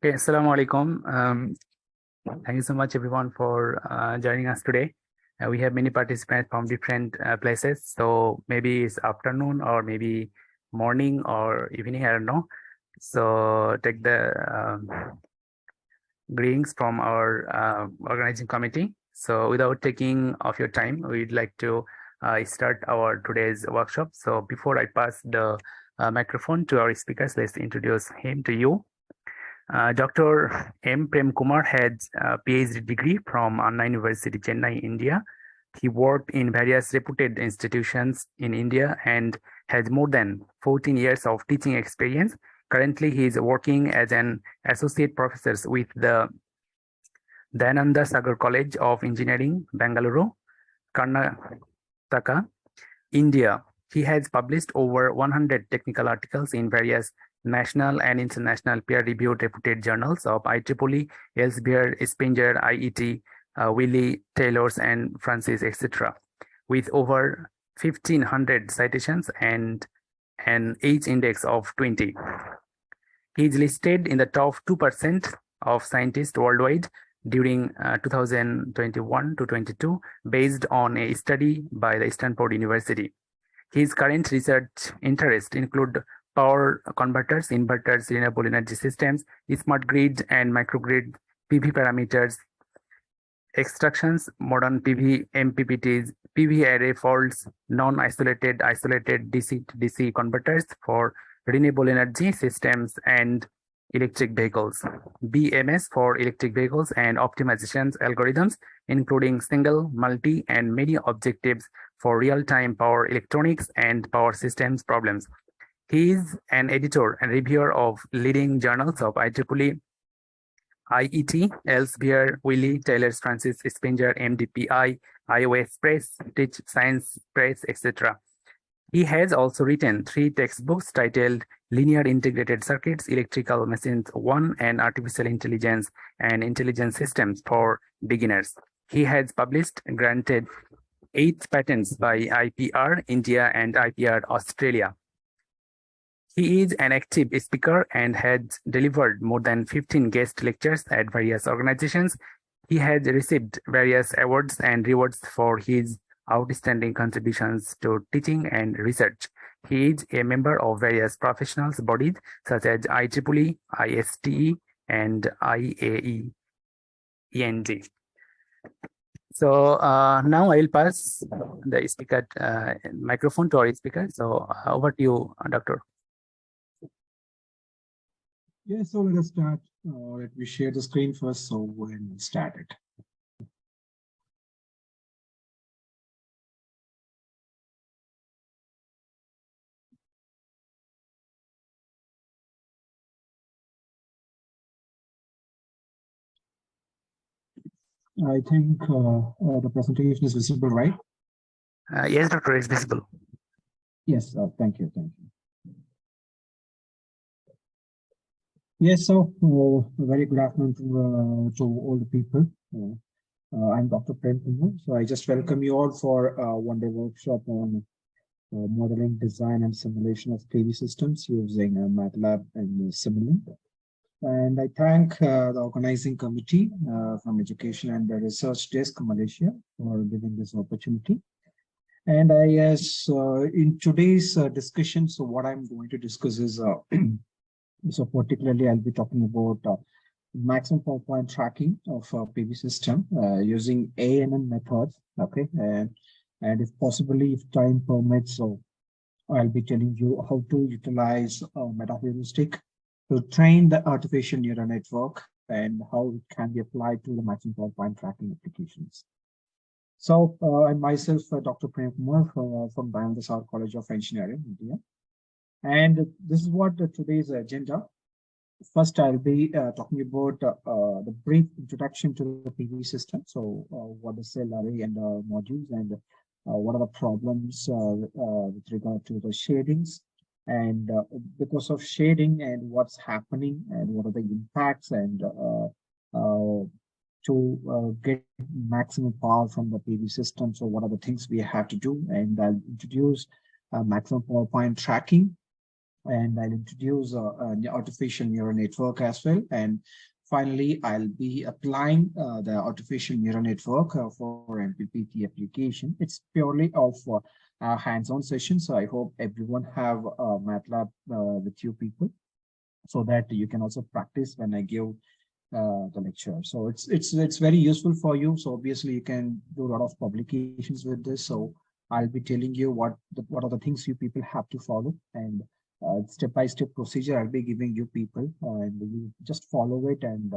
Okay, Assalamualikum. Thank you so much everyone for joining us today. We have many participants from different places, so maybe it's afternoon or maybe morning or evening, I don't know. So take the greetings from our organizing committee. So without taking of your time, we'd like to start our today's workshop. So before I pass the microphone to our speakers, let's introduce him to you. Dr. M. Prem Kumar has a PhD degree from Anna University, Chennai, India. He worked in various reputed institutions in India and has more than 14 years of teaching experience. Currently, he is working as an associate professor with the Dayananda Sagar College of Engineering, Bengaluru, Karnataka, India. He has published over 100 technical articles in various national and international peer-reviewed reputed journals of IEEE, Elsevier, Springer, IET, Wiley, Taylors, and Francis, etc., with over 1,500 citations and an H index of 20. He is listed in the top 2% of scientists worldwide during 2021 to 22, based on a study by the Stanford University. His current research interests include power converters, inverters, renewable energy systems, smart grid and microgrid, PV parameters, extractions, modern PV, MPPTs, PV array faults, non-isolated, isolated DC-DC converters for renewable energy systems and electric vehicles, BMS for electric vehicles, and optimizations algorithms, including single, multi, and many objectives for real-time power electronics and power systems problems. He is an editor and reviewer of leading journals of IEEE, IET, Elsevier, Wiley, Taylor's, Francis, Springer, MDPI, iOS Press, Teach Science Press, etc. He has also written 3 textbooks titled Linear Integrated Circuits, Electrical Machines 1, and Artificial Intelligence and Intelligence Systems for Beginners. He has published and granted 8 patents by IPR India and IPR Australia. He is an active speaker and has delivered more than 15 guest lectures at various organizations. He has received various awards and rewards for his outstanding contributions to teaching and research. He is a member of various professional bodies such as IEEE, ISTE, and IEEE. So now I will pass the speaker microphone to our speaker. So over to you, Doctor. Yes, so let us start. Let me share the screen first so we can start it. I think the presentation is visible, right? Yes, Doctor, it's visible. Yes, thank you. Yes, so very good afternoon to all the people. I'm Dr. Prem Kumar. So I just welcome you all for one-day workshop on modeling, design, and simulation of PV systems using MATLAB and Simulink. And I thank the organizing committee from Education and the Research Desk, Malaysia, for giving this opportunity. And I guess in today's discussion, so what I'm going to discuss is, so particularly I'll be talking about maximum power point tracking of PV system using ANN methods, okay? And if possibly, if time permits, so I'll be telling you how to utilize Metaheuristic to train the artificial neural network and how it can be applied to the maximum power point tracking applications. So I myself, Dr. Prem Kumar from Dayananda Sagar College of Engineering, India. And this is what today's agenda. First, I'll be talking about the brief introduction to the PV system. So what is cell array and modules, and what are the problems with regard to the shadings, and because of shading and what's happening and what are the impacts, and to get maximum power from the PV system. So what are the things we have to do? And I'll introduce maximum power point tracking. and I'll introduce an artificial neural network as well. And finally, I'll be applying the artificial neural network for MPPT application. It's purely of a hands-on session. So I hope everyone have MATLAB with you people, so that you can also practice when I give the lecture. So it's very useful for you. So obviously you can do a lot of publications with this. So I'll be telling you what are the things you people have to follow, and step-by-step procedure I'll be giving you people, and you just follow it, and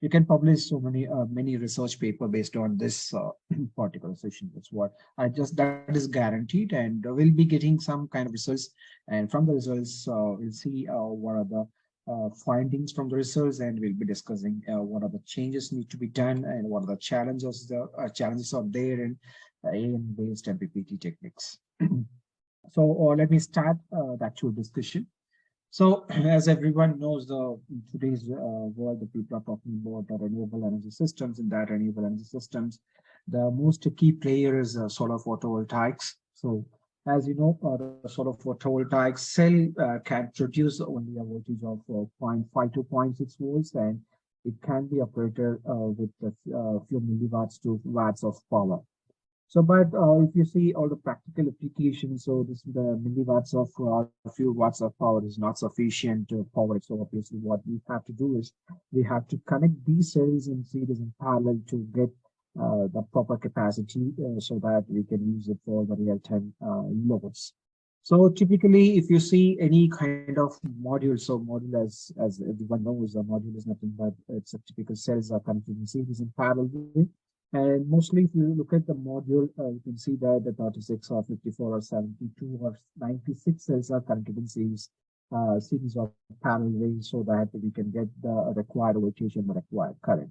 you can publish so many research paper based on this particular session. That's what that is guaranteed, and we'll be getting some kind of results, and from the results we'll see what are the findings from the results, and we'll be discussing what are the changes need to be done, and what are the challenges are there in AI-based MPPT techniques. So let me start the actual discussion. So as everyone knows, in today's world, the people are talking about the renewable energy systems. In that renewable energy systems, the most key player is solar photovoltaics. So as you know, the solar photovoltaic cell can produce only a voltage of 0.5 to 0.6 volts, and it can be operated with a few milliwatts to watts of power. So, but if you see all the practical applications, so this the milliwatts of a few watts of power is not sufficient to power it. So obviously what we have to do is we have to connect these cells in series in parallel to get the proper capacity so that we can use it for the real-time loads. So typically, if you see any kind of module, so module as everyone knows, a module is nothing but it's a typical cells are connected in series in parallel with. And mostly, if you look at the module, you can see that the 36 or 54 or 72 or 96 cells are connected in series of parallel ways, so that we can get the required voltage and the required current.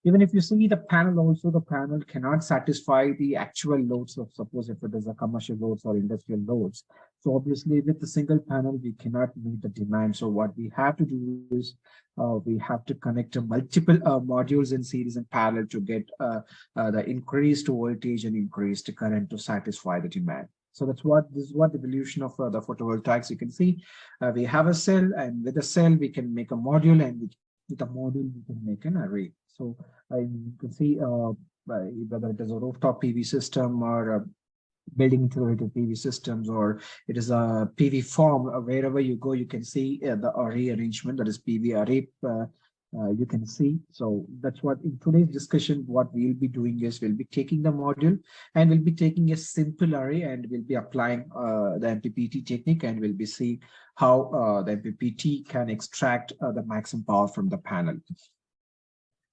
Even if you see the panel also, the panel cannot satisfy the actual loads of, suppose if it is a commercial loads or industrial loads. So obviously with the single panel, we cannot meet the demand. So what we have to do is we have to connect multiple modules in series and parallel to get the increased voltage and increased current to satisfy the demand. So this is what the evolution of the photovoltaics. You can see we have a cell, and with a cell we can make a module, and with a module we can make an array. So you can see whether it is a rooftop PV system or a building integrated PV systems, or it is a PV farm. Wherever you go, you can see the array arrangement, that is PV array. You can see. So that's what in today's discussion, what we'll be doing is we'll be taking the module and we'll be taking a simple array, and we'll be applying the MPPT technique, and we'll be seeing how the MPPT can extract the maximum power from the panel.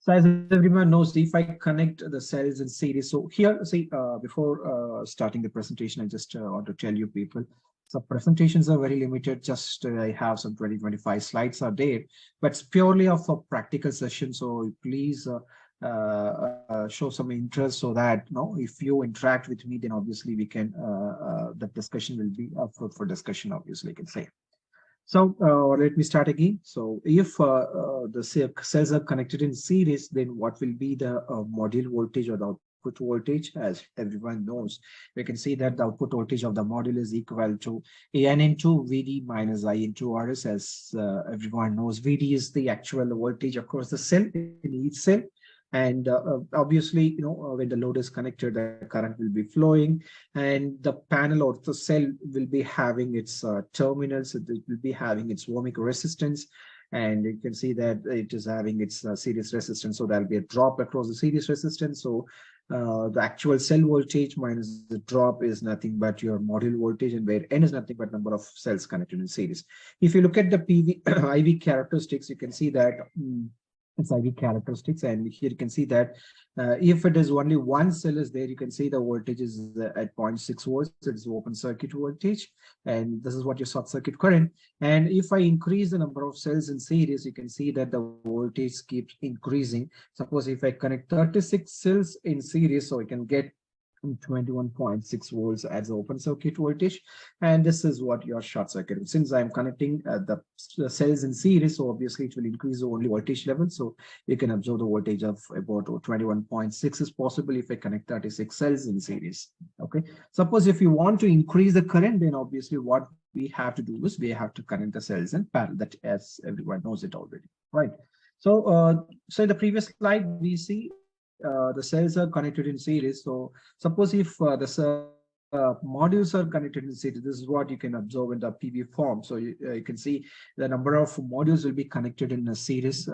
So as everyone knows, if I connect the cells in series, so here, see, before starting the presentation, I just want to tell you people, so presentations are very limited. Just I have some 20-25 slides are there, but it's purely of a practical session. So please show some interest, so that if you interact with me, then obviously we can the discussion will be up for discussion. Obviously, you can say. So let me start again. So if the cells are connected in series, then what will be the module voltage or the output voltage? As everyone knows, we can see that the output voltage of the module is equal to AN into VD minus I into RS. As everyone knows, VD is the actual voltage across the cell in each cell. And obviously, when the load is connected, the current will be flowing, and the panel or the cell will be having its terminals. It will be having its ohmic resistance, and you can see that it is having its series resistance. So there'll be a drop across the series resistance. So the actual cell voltage minus the drop is nothing but your module voltage, and where N is nothing but number of cells connected in series. If you look at the PV IV characteristics, you can see that it's IV characteristics, and here you can see that if it is only one cell is there, you can see the voltage is at 0.6 volts. It is open circuit voltage, and this is what your short circuit current. And if I increase the number of cells in series, you can see that the voltage keeps increasing. Suppose if I connect 36 cells in series, so I can get 21.6 volts as open circuit voltage, and this is what your short circuit. Since I'm connecting the cells in series, so obviously it will increase the only voltage level, so you can observe the voltage of about 21.6 is possible if I connect 36 cells in series. Okay, suppose if you want to increase the current, then obviously what we have to do is we have to connect the cells in parallel, that as everyone knows it already, right? So in the previous slide, we see the cells are connected in series. So suppose if modules are connected in series, this is what you can observe in the PV form. So you can see the number of modules will be connected in a series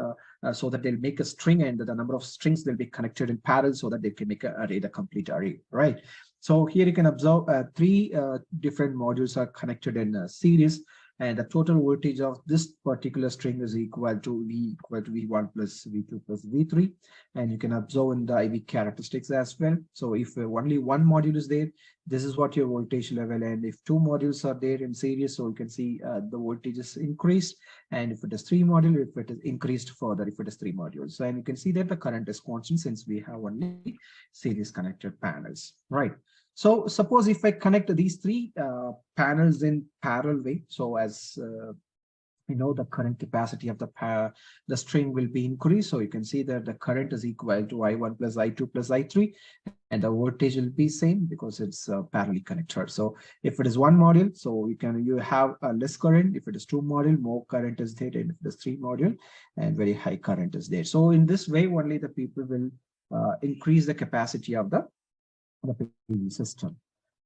so that they'll make a string, and the number of strings will be connected in parallel so that they can make an array, the complete array, right? So here you can observe three different modules are connected in a series, and the total voltage of this particular string is equal to V1 plus V2 plus V3. And you can observe in the IV characteristics as well. So if only one module is there, this is what your voltage level. And if two modules are there in series, so you can see the voltage is increased. And if it is three modules, if it is increased further, if it is three modules. So, and you can see that the current is constant since we have only series connected panels, right? So suppose if I connect these three panels in parallel way, so as you know, the current capacity of the string will be increased. So you can see that the current is equal to I1 plus I2 plus I3, and the voltage will be same because it's parallelly connected. So if it is one module, so you have a less current. If it is two module, more current is there, and if it is three module, and very high current is there. So in this way, only the people will increase the capacity of the PV system.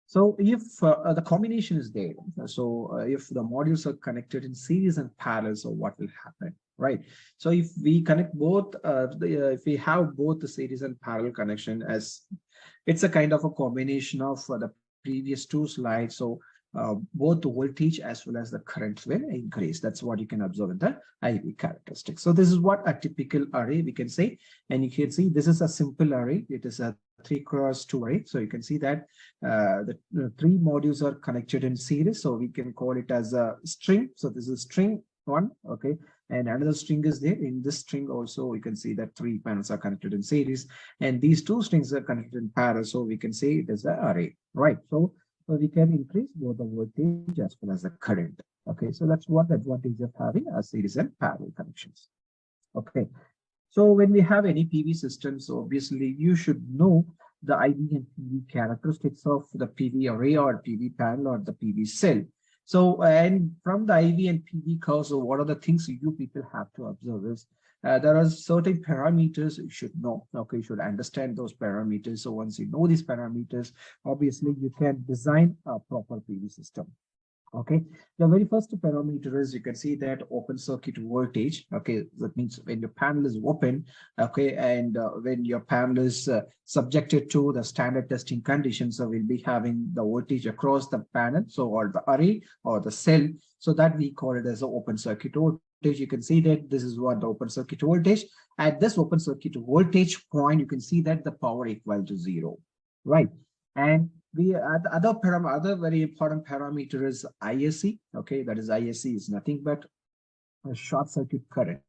So if the combination is there, so if the modules are connected in series and parallel, so what will happen, right? So if we connect both, if we have both the series and parallel connection, as it's a kind of a combination of the previous two slides. So both the voltage as well as the current will increase. That's what you can observe in the IV characteristics. So this is what a typical array we can say. And you can see this is a simple array. It is a 3x2 array. So you can see that the three modules are connected in series. So we can call it as a string. So this is string one, okay. And another string is there. In this string also, you can see that three panels are connected in series. And these two strings are connected in parallel. So we can say it is an array, right? So we can increase both the voltage as well as the current. Okay, so that's what the advantage of having a series and parallel connections. Okay, so when we have any PV system, so obviously you should know the IV and PV characteristics of the PV array or PV panel or the PV cell. So, and from the IV and PV curve, so what are the things you people have to observe is there are certain parameters you should know. Okay, you should understand those parameters. So once you know these parameters, obviously you can design a proper PV system. Okay, the very first parameter is you can see that open circuit voltage. Okay, that means when your panel is open, okay, and when your panel is subjected to the standard testing conditions, so we'll be having the voltage across the panel, so or the array or the cell, so that we call it as an open circuit voltage. You can see that this is what the open circuit voltage. At this open circuit voltage point, you can see that the power equal to 0, right? And the other very important parameter is ISC. Okay, that is ISC is nothing but a short circuit current,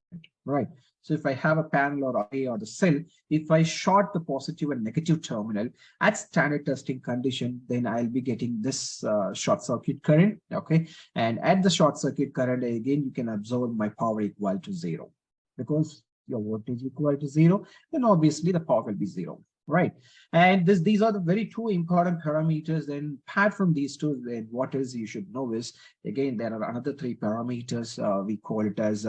right? So if I have a panel or array or the cell, if I short the positive and negative terminal at standard testing condition, then I'll be getting this short circuit current. Okay, and at the short circuit current, again you can observe my power equal to 0, because your voltage equal to 0, then obviously the power will be 0. Right, and these are the very two important parameters. Then apart from these two, then what is you should know is, again, there are another three parameters. We call it as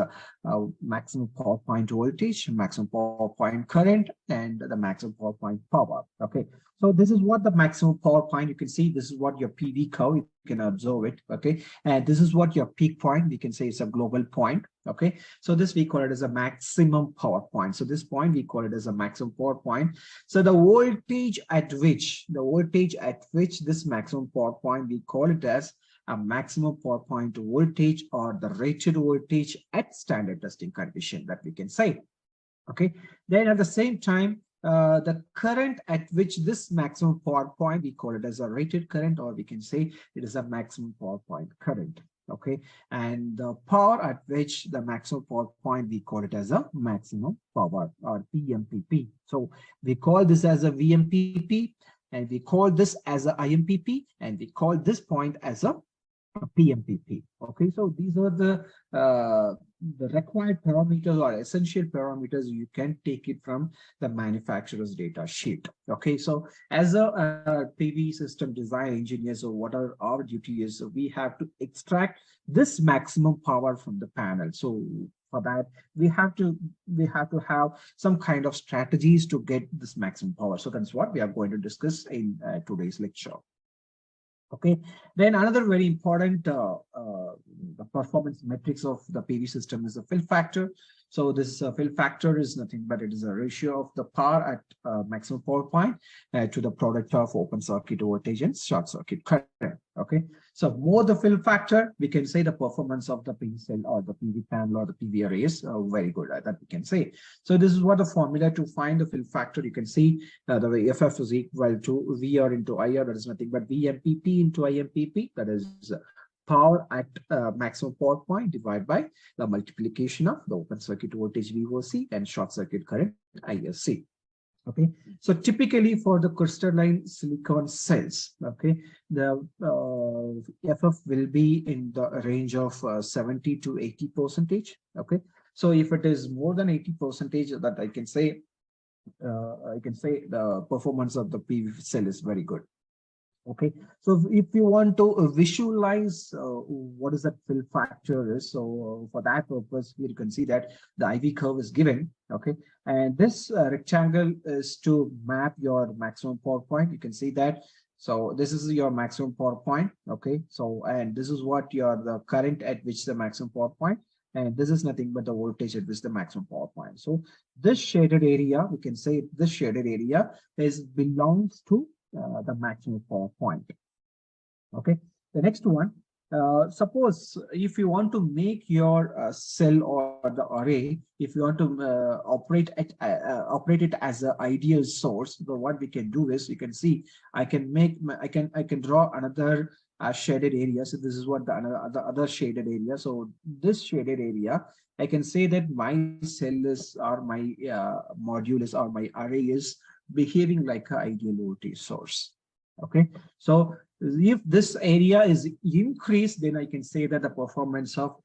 maximum power point voltage, maximum power point current, and the maximum power point power. Okay, so this is what the maximum power point, you can see this is what your PV curve, you can observe it. Okay, and this is what your peak point, we can say it's a global point. Okay, so this we call it as a maximum power point. So this point we call it as a maximum power point. So the voltage at which this maximum power point, we call it as a maximum power point voltage, or the rated voltage at standard testing condition, that we can say. Okay, then at the same time, the current at which this maximum power point, we call it as a rated current, or we can say it is a maximum power point current. Okay, and the power at which the maximum power point, we call it as a maximum power, or PMPP. So we call this as a VMPP, and we call this as a IMPP, and we call this point as a PMPP. Okay, so these are the required parameters or essential parameters. You can take it from the manufacturer's data sheet. Okay, so as a PV system design engineer, so what are our duty is, so we have to extract this maximum power from the panel. So for that, we have to have some kind of strategies to get this maximum power. So that's what we are going to discuss in today's lecture. Okay, then another very important the performance metrics of the PV system is the fill factor. So this fill factor is nothing but it is a ratio of the power at maximum power point to the product of open circuit voltage and short circuit current. Okay, so more the fill factor, we can say the performance of the PV cell or the PV panel or the PV array is very good. That we can say. So this is what the formula to find the fill factor. You can see the FF is equal to VR into IR. That is nothing but VMPP into IMPP. That is power at maximum power point divided by the multiplication of the open circuit voltage VOC and short circuit current ISC. Okay, so typically for the crystalline silicon cells, okay, the FF will be in the range of 70 to 80%. Okay, so if it is more than 80%, that I can say the performance of the PV cell is very good. Okay, so if you want to visualize what is that fill factor is, so for that purpose, you can see that the IV curve is given. Okay, and this rectangle is to map your maximum power point. You can see that. So this is your maximum power point. Okay, so and this is what the current at which the maximum power point, and this is nothing but the voltage at which the maximum power point. So this shaded area, we can say this shaded area belongs to the maximum power point. Okay, the next one, suppose if you want to make your cell or the array, if you want to operate it as an ideal source, so what we can do is, you can see I can draw another shaded area. So this is what the other shaded area. So this shaded area, I can say that my cell is, or my module is, or my array is behaving like an ideal voltage source. Okay, so if this area is increased, then I can say that the performance of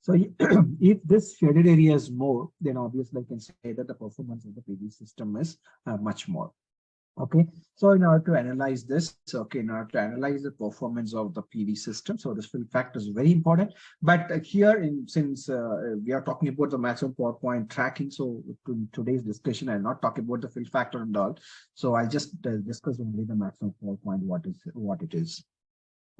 so if this shaded area is more, then obviously I can say that the performance of the PV system is much more. Okay, so in order to analyze this, in order to analyze the performance of the PV system, so this fill factor is very important. But here, since we are talking about the maximum power point tracking, so in today's discussion, I'll not talk about the fill factor and all. So I'll just discuss only the maximum power point, what it is.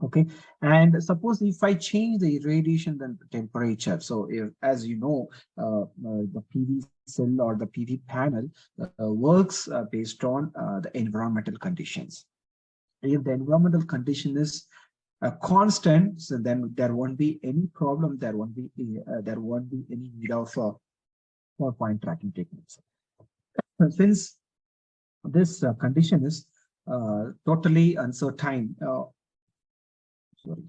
Okay, and suppose if I change the irradiation then the temperature. So if, as you know, the PV cell or the PV panel works based on the environmental conditions. If the environmental condition is constant, so then there won't be any problem. There won't be any need of power point tracking techniques. Since this condition is totally uncertain. Sorry.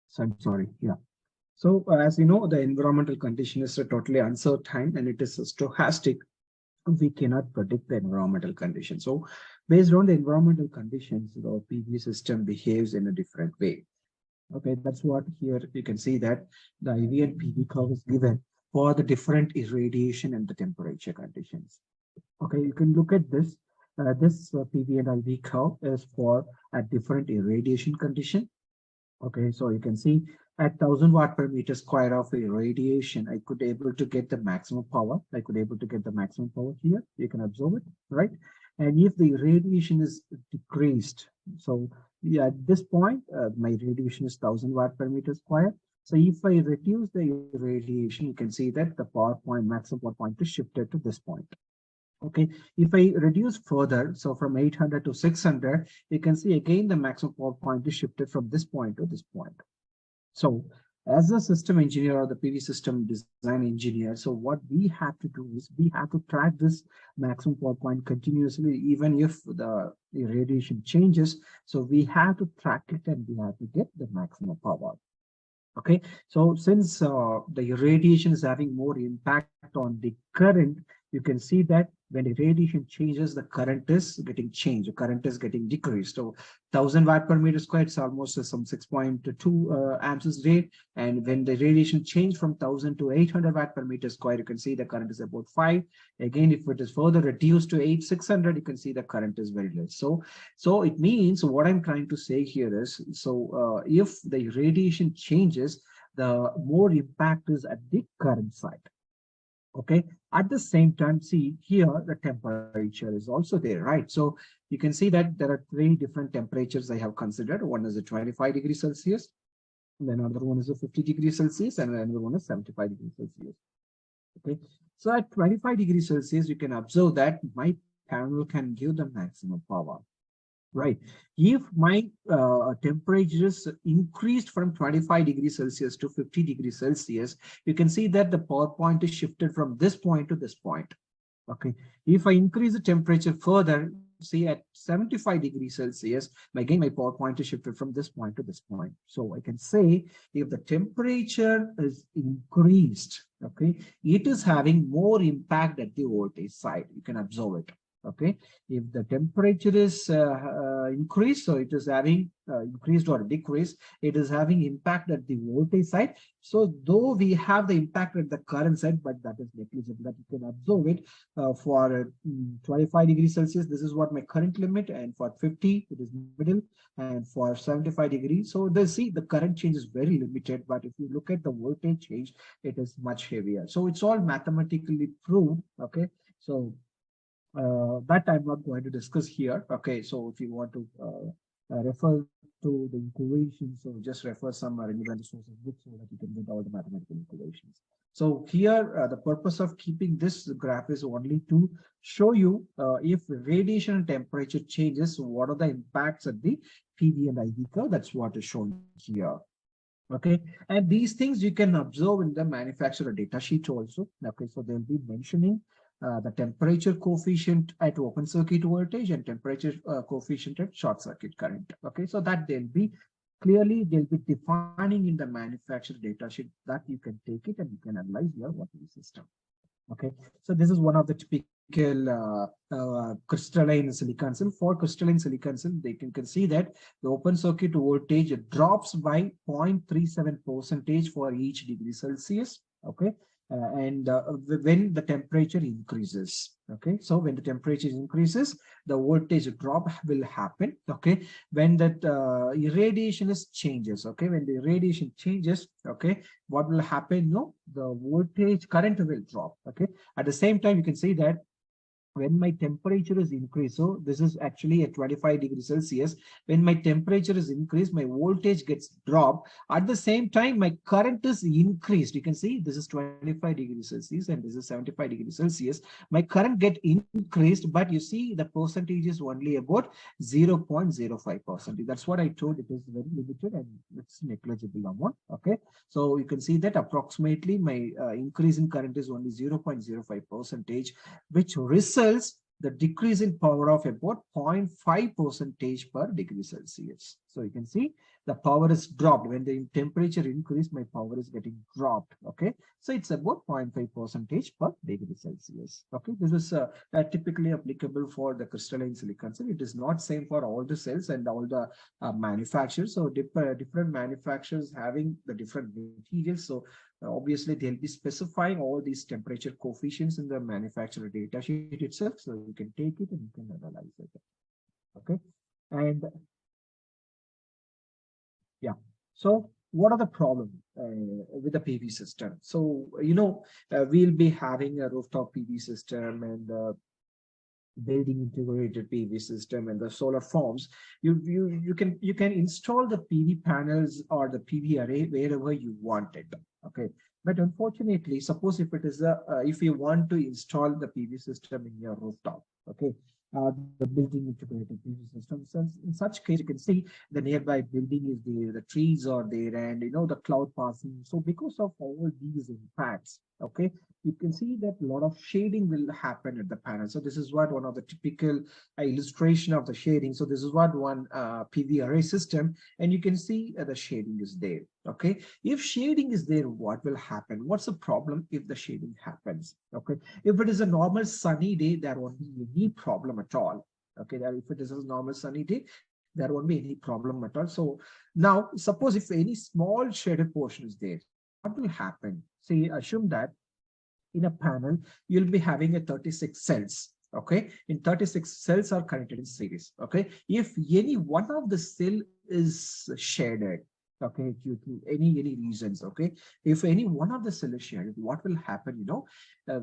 So I'm sorry. Yeah. So as you know, the environmental condition is totally uncertain and it is stochastic. We cannot predict the environmental conditions. So based on the environmental conditions, the PV system behaves in a different way. Okay, that's what here you can see that the IV and PV curve is given for the different irradiation and the temperature conditions. Okay, you can look at this. This PV and IV curve is for a different irradiation condition. Okay, so you can see at 1000 watt per meter square of irradiation, I could able to get the maximum power. I could able to get the maximum power here. You can observe it, right? And if the irradiation is decreased, so yeah, at this point, my radiation is 1000 watt per meter square. So if I reduce the irradiation, you can see that the power point, maximum power point is shifted to this point. Okay, if I reduce further, so from 800 to 600, you can see again the maximum power point is shifted from this point to this point. So as a system engineer or the PV system design engineer, so what we have to do is we have to track this maximum power point continuously, even if the radiation changes. So we have to track it and we have to get the maximum power. Okay, so since the radiation is having more impact on the current, you can see that when the radiation changes, the current is getting changed, the current is getting decreased. So 1000 watt per meter square, it's almost some 6.2 amps a day. And when the radiation changed from 1000 to 800 watt per meter square, you can see the current is about 5. Again, if it is further reduced to 600, you can see the current is very less. So it means what I'm trying to say here is, so if the radiation changes, the more impact is at the current side. Okay, at the same time, see here the temperature is also there, right? So you can see that there are 3 different temperatures I have considered. One is a 25 degrees Celsius, then another one is a 50 degrees Celsius, and another one is 75 degrees Celsius. Okay, so at 25 degrees Celsius, you can observe that my panel can give the maximum power. Right. If my temperature is increased from 25 degrees Celsius to 50 degrees Celsius, you can see that the power point is shifted from this point to this point. Okay. If I increase the temperature further, see at 75 degrees Celsius, again, my power point is shifted from this point to this point. So I can say if the temperature is increased, okay, it is having more impact at the voltage side. You can observe it. Okay, if the temperature is increased, so it is having increased or decreased, it is having impact at the voltage side. So though we have the impact at the current side, but that is negligible. That you can observe it for 25 degrees Celsius. This is what my current limit, and for 50 it is middle, and for 75 degrees. So they see the current change is very limited, but if you look at the voltage change, it is much heavier. So it's all mathematically proved. Okay, so that I'm not going to discuss here. Okay, so if you want to refer to the equations, so just refer some relevant sources books so that you can get all the mathematical equations. So here, the purpose of keeping this graph is only to show you if radiation and temperature changes, what are the impacts at the PV and IV curve. That's what is shown here. Okay, and these things you can observe in the manufacturer data sheet also. Okay, so they'll be mentioning the temperature coefficient at open circuit voltage and temperature coefficient at short circuit current. Okay, so that they'll be defining in the manufacturer data sheet, that you can take it and you can analyze your working system. Okay, so this is one of the typical crystalline silicon cell. For crystalline silicon cell, they can see that the open circuit voltage drops by 0.37% for each degree Celsius. Okay, when the temperature increases. Okay, so when the temperature increases, the voltage drop will happen. Okay, when that irradiation is changes. Okay, when the irradiation changes, okay, what will happen? No, the voltage current will drop. Okay, at the same time, you can see that when my temperature is increased, so this is actually at 25 degrees Celsius. When my temperature is increased, my voltage gets dropped. At the same time, my current is increased. You can see this is 25 degrees Celsius and this is 75 degrees Celsius. My current get increased, but you see the percentage is only about 0.05%. That's what I told. It is very limited and it's negligible amount. Okay, so you can see that approximately my increase in current is only 0.05%, which results the decrease in power of about 0.5% per degree Celsius. So you can see the power is dropped. When the temperature increase, my power is getting dropped. Okay, so it's about 0.5% per degree Celsius. Okay, this is typically applicable for the crystalline silicon cell. It is not same for all the cells and all the manufacturers. So different manufacturers having the different materials. So obviously they'll be specifying all these temperature coefficients in the manufacturer data sheet itself, so you can take it and you can analyze it. Okay, and yeah, so what are the problems with the PV system? So we'll be having a rooftop PV system and building integrated PV system and the solar farms. You can install the PV panels or the PV array wherever you want it. Okay, but unfortunately, suppose if it is if you want to install the PV system in your rooftop, okay, the building integrated PV system. So in such case, you can see the nearby building is there, the trees are there, and the cloud passing. So because of all these impacts, okay, you can see that a lot of shading will happen at the panel. So this is what one of the typical illustration of the shading. So this is what one PV array system, and you can see the shading is there. Okay, if shading is there, what will happen? What's the problem if the shading happens? Okay, if it is a normal sunny day, there won't be any problem at all. Okay, if it is a normal sunny day, there won't be any problem at all. So now suppose if any small shaded portion is there, what will happen? See, assume that in a panel, you'll be having a 36 cells. Okay, in 36 cells are connected in series. Okay, if any one of the cell is shaded, okay, due to any reasons, okay, if any one of the cell is shaded, what will happen?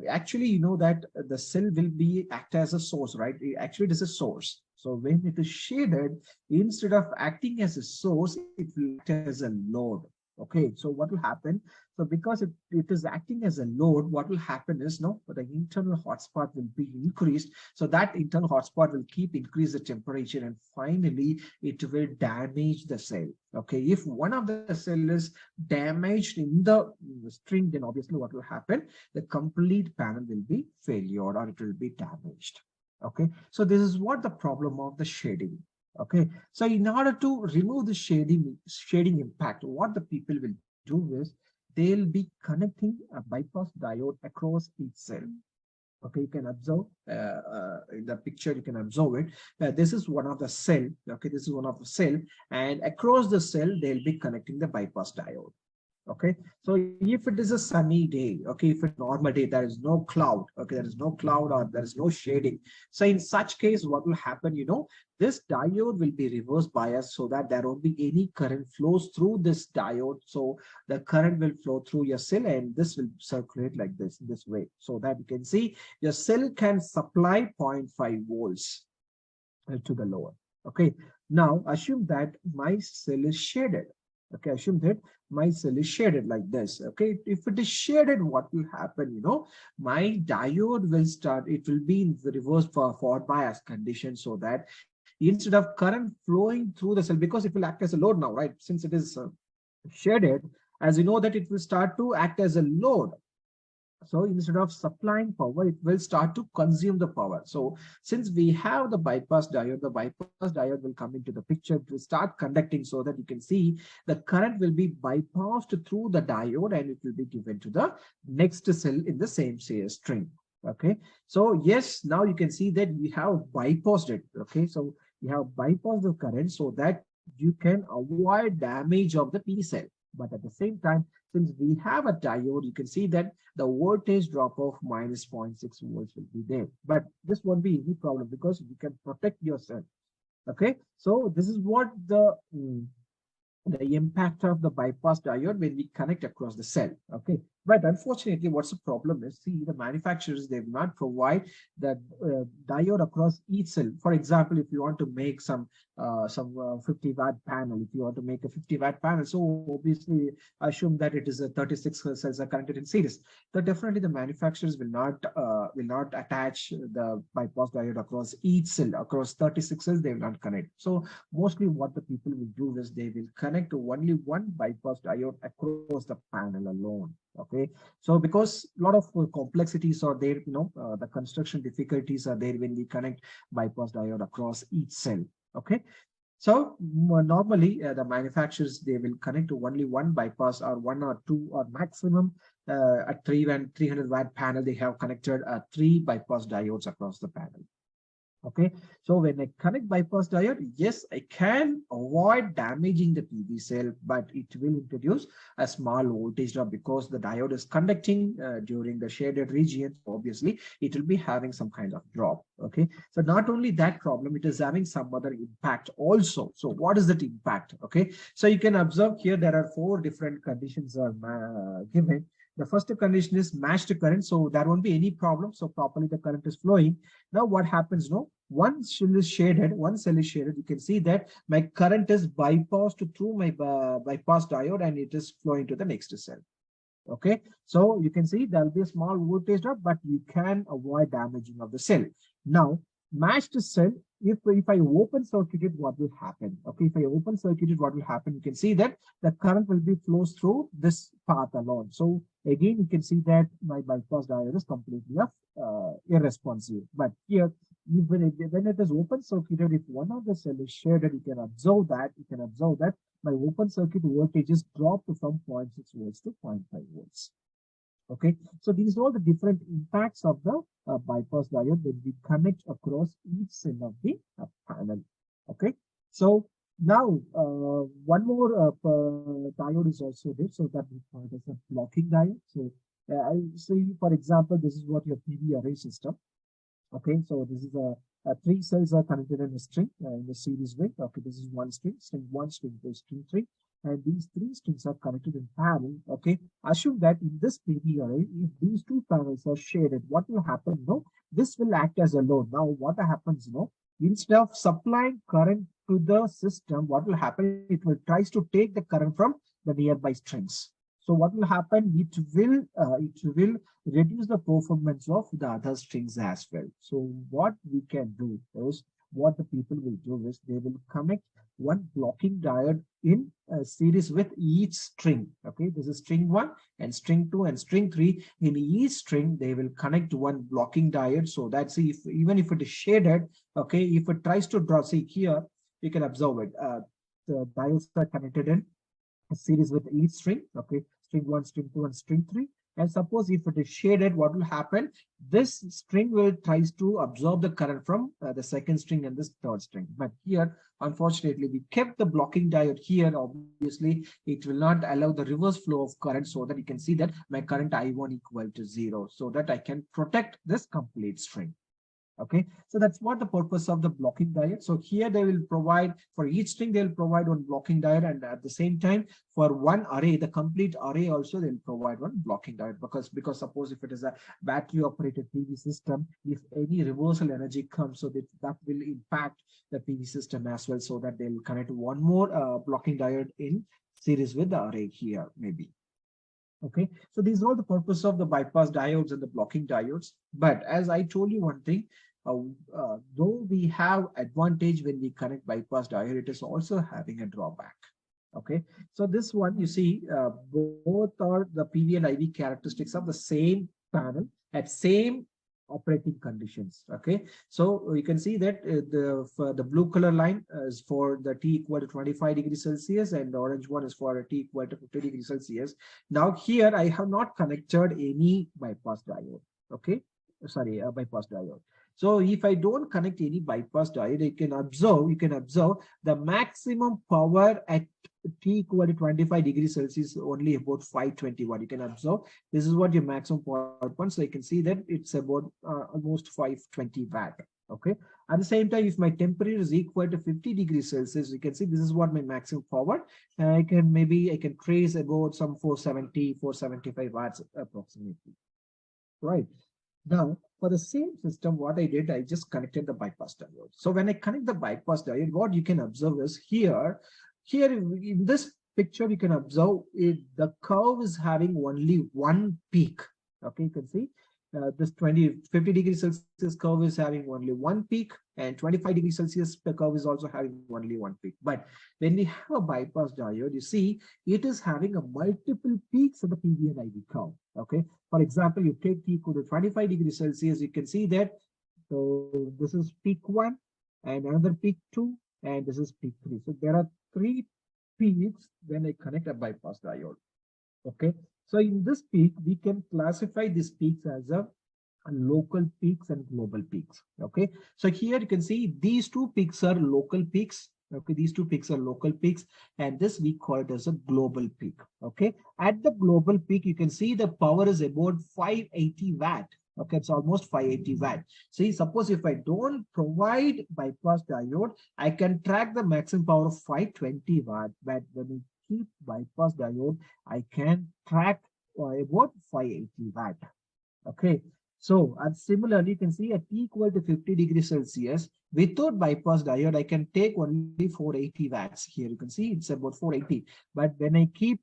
Actually, that the cell will be act as a source, right? Actually, it is a source. So when it is shaded, instead of acting as a source, it will act as a load. Okay, so what will happen? So because it is acting as a load, what will happen is the internal hotspot will be increased. So that internal hotspot will keep increase the temperature, and finally it will damage the cell. Okay, if one of the cell is damaged in the string, then obviously what will happen? The complete panel will be failure, or it will be damaged. Okay, so this is what the problem of the shading. Okay, so in order to remove the shading impact, what the people will do is they'll be connecting a bypass diode across each cell. Okay, you can observe in the picture, you can observe it. This is one of the cell. Okay, this is one of the cell, and across the cell they'll be connecting the bypass diode. Okay, so if it is a sunny day, okay, if it's normal day, there is no cloud, okay, there is no cloud or there is no shading. So in such case, what will happen? This diode will be reverse biased so that there won't be any current flows through this diode. So the current will flow through your cell, and this will circulate like this way, so that you can see your cell can supply 0.5 volts to the load. Okay, now assume that my cell is shaded. Okay, assume that my cell is shaded like this. Okay, if it is shaded, what will happen? My diode will start, it will be in the reverse forward bias condition, so that instead of current flowing through the cell, because it will act as a load now, right? Since it is shaded, as you know, that it will start to act as a load. So instead of supplying power, it will start to consume the power. So since we have the bypass diode will come into the picture to start conducting, so that you can see the current will be bypassed through the diode, and it will be given to the next cell in the same string. Okay, so yes, now you can see that we have bypassed it. Okay, so we have bypassed the current so that you can avoid damage of the P cell. But at the same time, since we have a diode, you can see that the voltage drop of minus 0.6 volts will be there. But this won't be any problem because you can protect yourself. Okay, so this is what the impact of the bypass diode when we connect across the cell. Okay, but unfortunately, what's the problem is, see, the manufacturers, they will not provide the diode across each cell. For example, if you want to make some 50-watt panel, if you want to make a 50-watt panel, so obviously assume that it is a 36 cells are connected in series. So definitely the manufacturers will not attach the bypass diode across each cell. Across 36 cells, they will not connect. So mostly what the people will do is they will connect to only one bypass diode across the panel alone. Okay, so because a lot of complexities are there, the construction difficulties are there when we connect bypass diode across each cell. Okay, so normally the manufacturers, they will connect to only one bypass, or one or two, or maximum at 300-watt panel, they have connected 3 bypass diodes across the panel. Okay, so when I connect bypass diode, yes, I can avoid damaging the PV cell, but it will introduce a small voltage drop because the diode is conducting during the shaded region. Obviously, it will be having some kind of drop. Okay, so not only that problem, it is having some other impact also. So what is that impact? Okay, so you can observe here there are 4 different conditions are given. The first condition is matched current, so there won't be any problem. So properly the current is flowing. Now what happens? One cell is shaded. You can see that my current is bypassed through my bypass diode, and it is flowing to the next cell. Okay, so you can see there will be a small voltage drop, but you can avoid damaging of the cell. Now matched cell, if I open circuit it, what will happen? Okay, if I open circuit it, what will happen? You can see that the current will be flows through this path alone. So again, you can see that my bypass diode is completely irresponsive. But here, when it is open circuited, if one of the cell is shaded, you can observe that. My open circuit voltage is dropped from 0.6 volts to 0.5 volts. Okay, so these are all the different impacts of the bypass diode when we connect across each cell of the panel. Okay, so now one more diode is also there, so that we call it as a blocking diode. So I see, for example, this is what your PV array system. Okay, so this is a three cells are connected in a string in a series way. Okay, this is one string, string one, string two, string three, and these three strings are connected in parallel. Okay, assume that in this PV array, if these two panels are shaded, what will happen? This will act as a load. Now, what happens? Instead of supplying current to the system, what will happen? It will tries to take the current from the nearby strings. So what will happen? It will reduce the performance of the other strings as well. So what we can do is, what the people will do is, they will connect one blocking diode in a series with each string. Okay, this is string one and string two and string three. In each string, they will connect one blocking diode. So that's even if it is shaded, okay, if it tries to draw, see here, you can observe it. The diodes are connected in a series with each string. Okay, string one, string two, and string three. And suppose if it is shaded, what will happen? This string will tries to absorb the current from the second string and this third string. But here, unfortunately, we kept the blocking diode here. Obviously, it will not allow the reverse flow of current, so that you can see that my current I1 equal to 0, so that I can protect this complete string. Okay, so that's what the purpose of the blocking diode. So here they will provide, for each string they will provide one blocking diode, and at the same time for one array, the complete array also they'll provide one blocking diode, because suppose if it is a battery operated PV system, if any reversal energy comes, so that will impact the PV system as well, so that they'll connect one more blocking diode in series with the array here maybe. Okay, so these are all the purpose of the bypass diodes and the blocking diodes. But as I told you one thing, though we have advantage when we connect bypass diode, it is also having a drawback. Okay, so this one, you see, both are the PV and IV characteristics of the same panel at same operating conditions. Okay, so you can see that the blue color line is for the T equal to 25 degrees Celsius, and the orange one is for a T equal to 50 degrees Celsius. Now here I have not connected any bypass diode. Okay, sorry, bypass diode. So if I don't connect any bypass diode, you can observe the maximum power at T equal to 25 degrees Celsius only about 521. You can observe this is what your maximum power point. So you can see that it's about almost 520 watt. Okay. At the same time, if my temperature is equal to 50 degrees Celsius, you can see this is what my maximum power. I can trace about some 475 watts approximately. Right. Now, for the same system, what I did, I just connected the bypass diode. So when I connect the bypass diode, what you can observe is here in this picture, you can observe the curve is having only one peak. Okay, you can see this 50 degrees Celsius curve is having only one peak, and 25 degrees Celsius curve is also having only one peak. But when we have a bypass diode, you see it is having a multiple peaks of the PV and IV curve. Okay, for example, you take T equal to 25 degrees Celsius, you can see that. So this is peak 1 and another peak 2, and this is peak 3. So there are 3 peaks when I connect a bypass diode. Okay, so in this peak, we can classify these peaks as a local peaks and global peaks. Okay, so here you can see these 2 peaks are local peaks. Okay, these 2 peaks are local peaks, and this we call it as a global peak. Okay, at the global peak, you can see the power is about 580 watt. Okay, it's almost 580 watt. See, suppose if I don't provide bypass diode, I can track the maximum power of 520 watt. But when we keep bypass diode, I can track about 580 watt. Okay, so and similarly, you can see at T equal to 50 degrees Celsius, without bypass diode, I can take only 480 watts. Here you can see it's about 480. But when I keep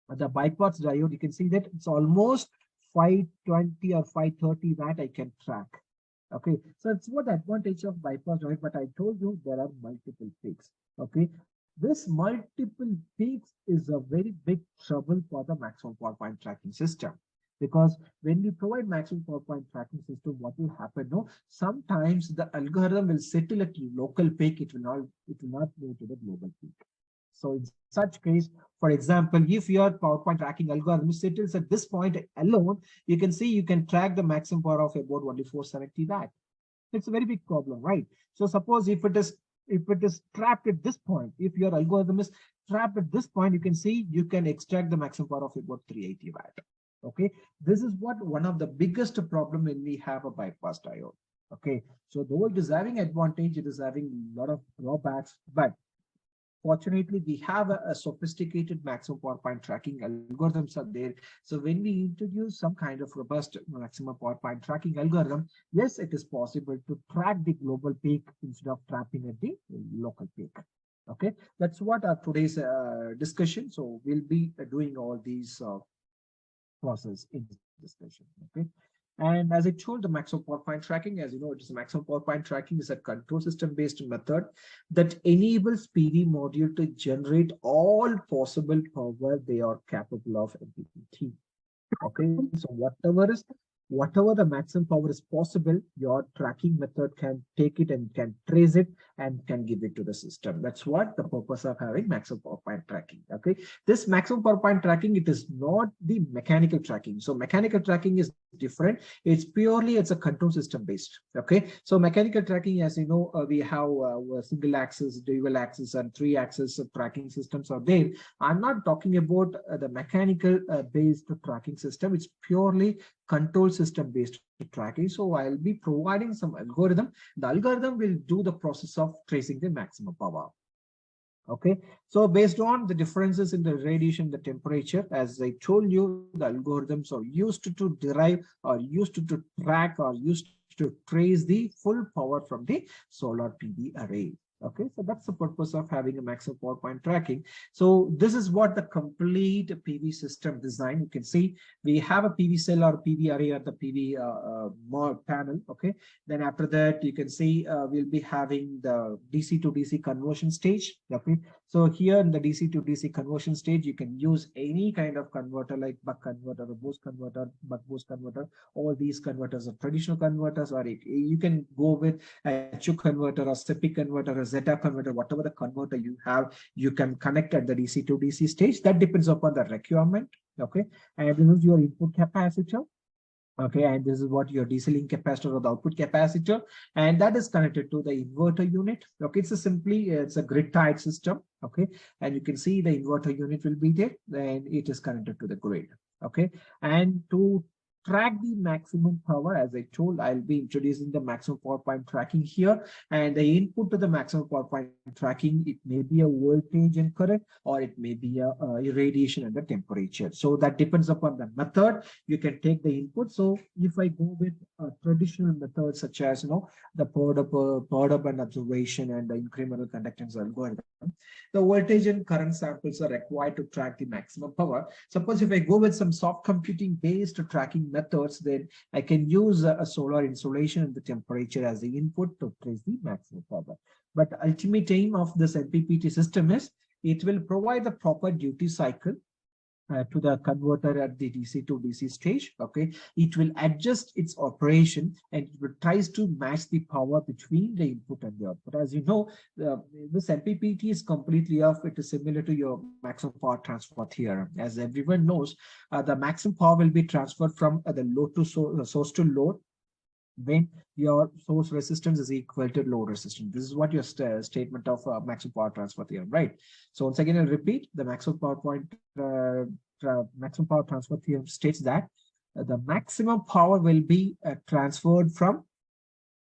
the bypass diode, you can see that it's almost 520 or 530 watt I can track. Okay, so it's what the advantage of bypass joint, but I told you there are multiple peaks. Okay, this multiple peaks is a very big trouble for the maximum power point tracking system, because when we provide maximum power point tracking system, what will happen? No, sometimes the algorithm will settle at local peak. It will not move to the global peak. So in such case, for example, if your PowerPoint tracking algorithm settles at this point alone, you can see you can track the maximum power of about only 470 watt. It's a very big problem, right? So suppose if it is trapped at this point, if your algorithm is trapped at this point, you can see you can extract the maximum power of about 380 watt. Okay, this is what one of the biggest problem when we have a bypass diode. Okay, so though it is having advantage, it is having a lot of drawbacks, but fortunately, we have a sophisticated maximum power point tracking algorithms are there. So when we introduce some kind of robust maximum power point tracking algorithm, yes, it is possible to track the global peak instead of trapping at the local peak. Okay, that's what our today's discussion. So we'll be doing all these process in this discussion. Okay. And as I told, the maximum power point tracking, as you know, it is a maximum power point tracking is a control system based method that enables PV module to generate all possible power they are capable of MPPT. Okay, so whatever the maximum power is possible, your tracking method can take it and can trace it and can give it to the system. That's what the purpose of having maximum power point tracking. Okay, this maximum power point tracking, it is not the mechanical tracking. So mechanical tracking is different. It's a control system based. Okay, so mechanical tracking, as you know, we have single axis, dual axis, and 3-axis tracking systems are there. I'm not talking about the mechanical based tracking system. It's purely control system based tracking. So I'll be providing some algorithm. The algorithm will do the process of tracing the maximum power. Okay, so based on the differences in the radiation, the temperature, as I told you, the algorithms are used to derive, or used to track, or used to trace the full power from the solar PV array. Okay, so that's the purpose of having a maximum power point tracking. So this is what the complete PV system design. You can see we have a PV cell or PV array at the PV panel. Okay, then after that you can see we'll be having the DC to DC conversion stage. Okay, so here in the DC to DC conversion stage, you can use any kind of converter like buck converter, or boost converter, buck boost converter. All these converters are traditional converters, or you can go with a Chuk converter or SEPI converter or Zeta converter, whatever the converter you have, you can connect at the DC to DC stage. That depends upon the requirement. Okay, and this is your input capacitor. Okay, and this is what your DC link capacitor or the output capacitor, and that is connected to the inverter unit. Okay, it's a grid tied system. Okay, and you can see the inverter unit will be there, and it is connected to the grid. Okay, and to track the maximum power, as I told, I'll be introducing the maximum power point tracking here, and the input to the maximum power point tracking, it may be a voltage and current, or it may be a irradiation and the temperature. So that depends upon the method. You can take the input. So if I go with a traditional method such as the poured up and observation and the incremental conductance algorithm, the voltage and current samples are required to track the maximum power. Suppose if I go with some soft computing based tracking methods, then I can use a solar insolation and the temperature as the input to trace the maximum power. But ultimate aim of this MPPT system is it will provide the proper duty cycle to the converter at the DC to DC stage. Okay, it will adjust its operation and it will tries to match the power between the input and the output. As you know, this MPPT is completely off. It is similar to your maximum power transfer theorem. As everyone knows, the maximum power will be transferred from the load to source to load when your source resistance is equal to load resistance. This is what your statement of maximum power transfer theorem, right? So once again, I'll repeat, the maximum power transfer theorem states that the maximum power will be transferred from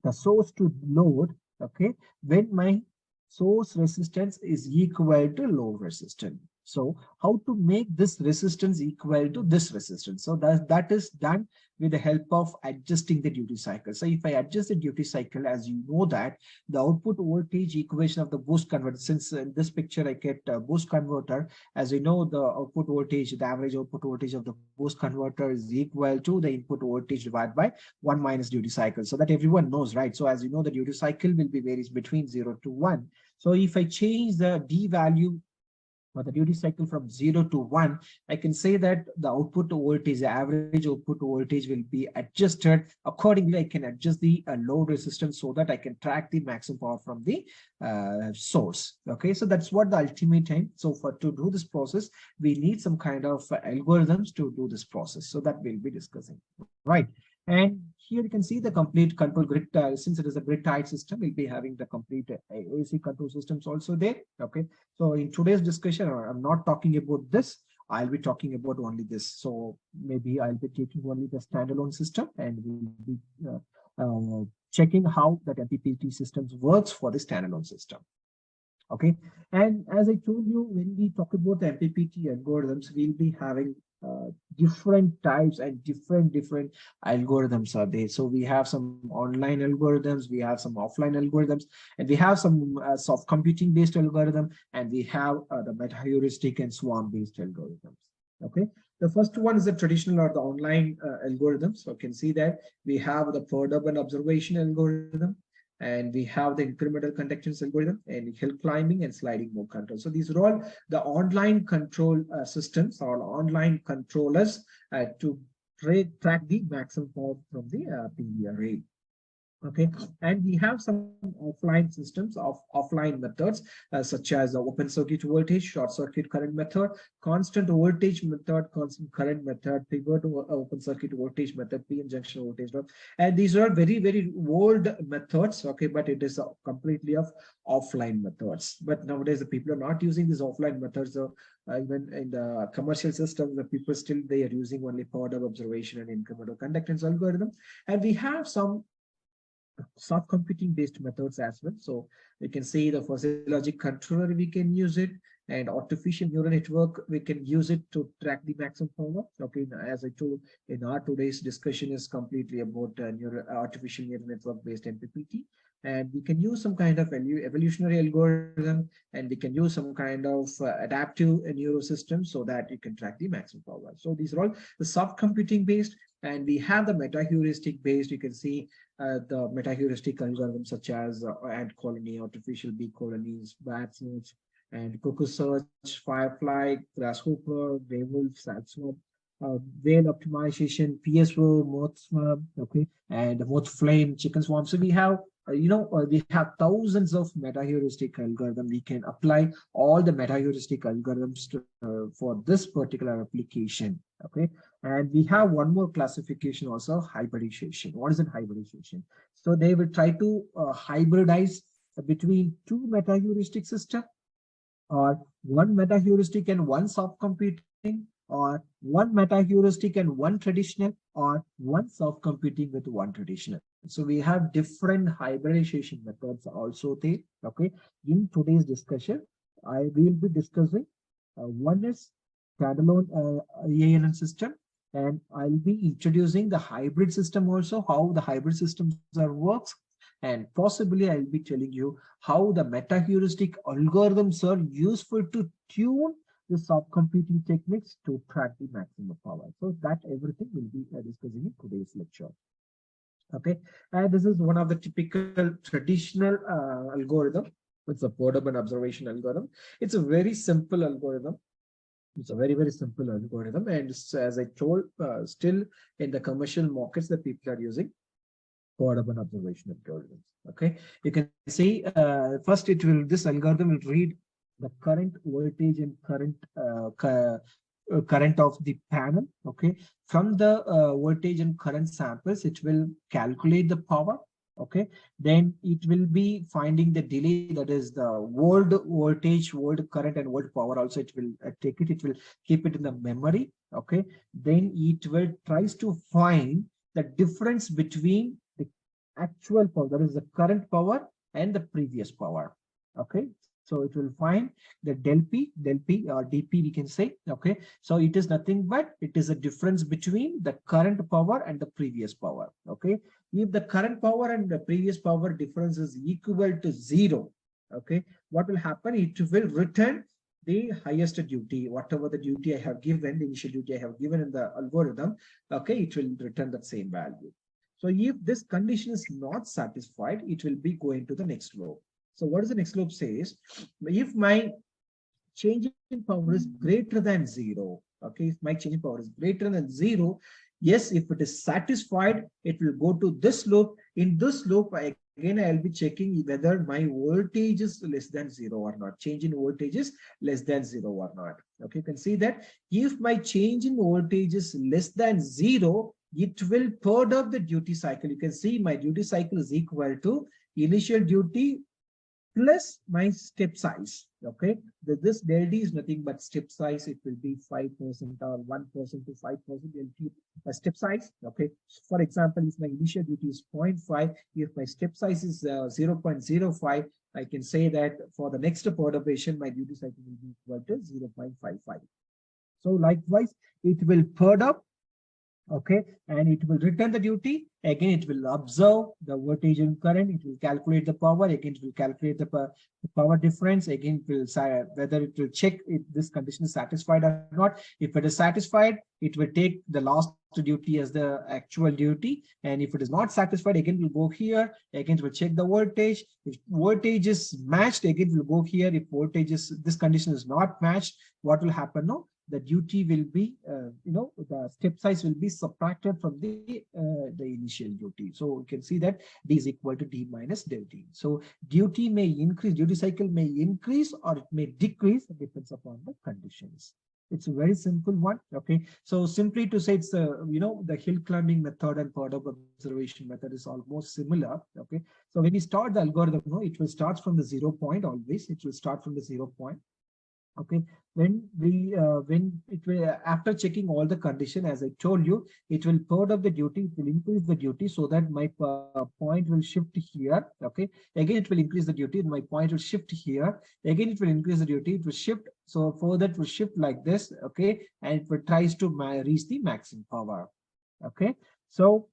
the source to load, okay, when my source resistance is equal to load resistance. So how to make this resistance equal to this resistance? So that is done with the help of adjusting the duty cycle. So if I adjust the duty cycle, as you know that the output voltage equation of the boost converter, since in this picture I get a boost converter, as we know the output voltage, the average output voltage of the boost converter is equal to the input voltage divided by 1 minus duty cycle. So that everyone knows, right? So as you know, the duty cycle will be varies between 0 to 1. So if I change the D value for the duty cycle from 0 to 1, I can say that the output voltage, the average output voltage will be adjusted. Accordingly, I can adjust the load resistance so that I can track the maximum power from the source. Okay, so that's what the ultimate aim. So to do this process, we need some kind of algorithms to do this process. So that we'll be discussing, right? And here you can see the complete control grid. Since it is a grid tied system, we'll be having the complete AC control systems also there. Okay, so in today's discussion, I'm not talking about this. I'll be talking about only this. So maybe I'll be taking only the standalone system, and we'll be checking how that MPPT systems works for the standalone system. Okay, and as I told you, when we talk about the MPPT algorithms, we'll be having different types and different algorithms are there. So we have some online algorithms, we have some offline algorithms, and we have some soft computing based algorithm, and we have the meta-heuristic and swarm based algorithms. Okay, the first one is the traditional or the online algorithms. So you can see that we have the per urban observation algorithm, and we have the incremental conductance algorithm, and hill climbing and sliding mode control. So these are all the online control systems or online controllers to track the maximum power from the PV array. Okay, and we have some offline systems of offline methods such as the open circuit voltage, short circuit current method, constant voltage method, constant current method, pivot to open circuit voltage method, p-n junction voltage drop. And these are very old methods. Okay, but it is completely of offline methods. But nowadays the people are not using these offline methods. So even in the commercial systems, the people still they are using only power observation and incremental conductance algorithm. And we have some soft computing based methods as well. So we can say the fuzzy logic controller, we can use it, and artificial neural network, we can use it to track the maximum power. Okay, as I told, in our today's discussion is completely about artificial neural network based MPPT. And we can use some kind of evolutionary algorithm, and we can use some kind of adaptive neuro system so that you can track the maximum power. So these are all the soft computing based, and we have the meta-heuristic based. You can see the meta-heuristic algorithms such as ant colony, artificial bee colonies, bat search, and cuckoo search, firefly, grasshopper, werewolf, salswap, whale optimization, PSO, moth swarm, okay, and moth flame, chicken swarm. So we have we have thousands of meta-heuristic algorithms. We can apply all the meta-heuristic algorithms to, for this particular application. Okay, and we have one more classification also, hybridization. What is it, hybridization? So they will try to hybridize between two meta-heuristic systems, or one meta-heuristic and one soft computing, or one meta-heuristic and one traditional, or one soft computing with one traditional. So we have different hybridization methods also there. Okay, in today's discussion, I will be discussing one is standalone EANN system, and I'll be introducing the hybrid system also, how the hybrid systems are works, and possibly I'll be telling you how the meta-heuristic algorithms are useful to tune the soft computing techniques to track the maximum power. So that everything will be discussing in today's lecture. Okay, and this is one of the typical traditional algorithm. It's a portable observation algorithm. It's a very simple algorithm. It's a very simple algorithm, and as I told, still in the commercial markets that people are using portable observation algorithms. Okay, you can see first this algorithm will read the current voltage and current of the panel. Okay, from the voltage and current samples, it will calculate the power. Okay, then it will be finding the delay, that is the volt voltage, volt current, and volt power. Also, it will take it. It will keep it in the memory. Okay, then it will tries to find the difference between the actual power, that is the current power, and the previous power. Okay, So it will find the del P or dP we can say. Okay, so it is nothing but it is a difference between the current power and the previous power. Okay, if the current power and the previous power difference is equal to 0, okay, what will happen? It will return the highest duty, whatever the duty I have given, the initial duty I have given in the algorithm. Okay, it will return that same value. So if this condition is not satisfied, it will be going to the next loop. So what does the next loop says? If my change in power is greater than 0, okay, if my change in power is greater than 0, yes, if it is satisfied, it will go to this loop. In this loop, again, I'll be checking whether my voltage is less than 0 or not. Change in voltage is less than 0 or not. Okay, you can see that if my change in voltage is less than 0, it will perturb the duty cycle. You can see my duty cycle is equal to initial duty plus my step size. Okay, this del D is nothing but step size. It will be 5% or 1% to 5% will keep a step size. Okay, for example, if my initial duty is 0.5, if my step size is 0.05, I can say that for the next perturbation, my duty cycle will be equal to 0.55. So likewise, it will perturb. Okay, and it will return the duty. Again, it will observe the voltage and current. It will calculate the power. Again, it will calculate the power difference. Again, it will whether it will check if this condition is satisfied or not. If it is satisfied, it will take the last duty as the actual duty. And if it is not satisfied, again, we'll go here. Again, we'll check the voltage. If voltage is matched, again, we'll go here. If voltage is, this condition is not matched, what will happen? No, the duty will be, the step size will be subtracted from the initial duty. So you can see that D is equal to D minus del T. So duty may increase, duty cycle may increase or it may decrease, it depends upon the conditions. It's a very simple one. Okay, so simply to say it's the hill climbing method and part of observation method is almost similar. Okay, so when we start the algorithm, it will start from the 0 point always. It will start from the 0 point. Okay, when it will, after checking all the condition, as I told you, it will perturb the duty, it will increase the duty so that my point will shift here. Okay, again it will increase the duty, my point will shift here. Again it will increase the duty, it will shift. So further it will shift like this. Okay, and it will tries to reach the maximum power. Okay, so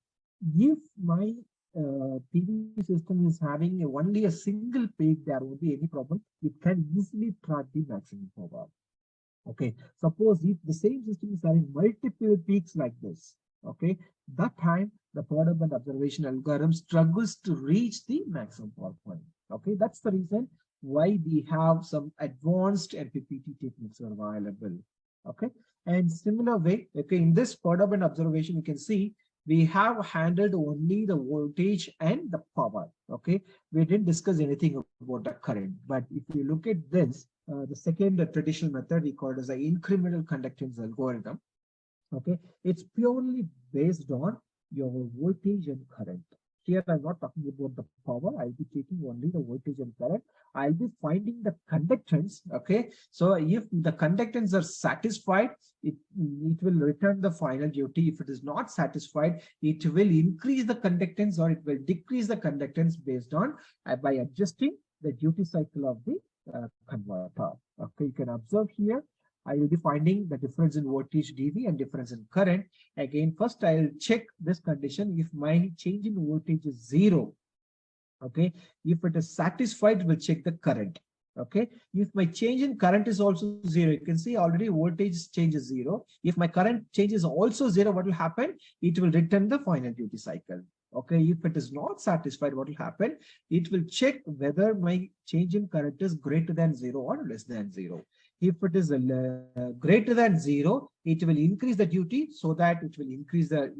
if my PV system is having only a single peak, there won't be any problem. It can easily track the maximum power. Okay, suppose if the same system is having multiple peaks like this, okay, that time the product and observation algorithm struggles to reach the maximum power point. Okay, that's the reason why we have some advanced MPPT techniques are available. Okay, and similar way, okay, in this product and observation, you can see we have handled only the voltage and the power. Okay, we didn't discuss anything about the current. But if you look at this, the second traditional method we call it as the incremental conductance algorithm. Okay, it's purely based on your voltage and current. Here I'm not talking about the power. I'll be taking only the voltage and current. I'll be finding the conductance. Okay, so if the conductance are satisfied, it will return the final duty. If it is not satisfied, it will increase the conductance or it will decrease the conductance based on by adjusting the duty cycle of the converter. Okay, you can observe here. I will be finding the difference in voltage dV and difference in current. Again, first I'll check this condition. If my change in voltage is 0, okay, if it is satisfied, we'll check the current. Okay, if my change in current is also 0, you can see already voltage change is 0. If my current change is also 0, what will happen? It will return the final duty cycle. Okay, if it is not satisfied, what will happen? It will check whether my change in current is greater than 0 or less than 0. If it is greater than 0, it will increase the duty so that it will increase the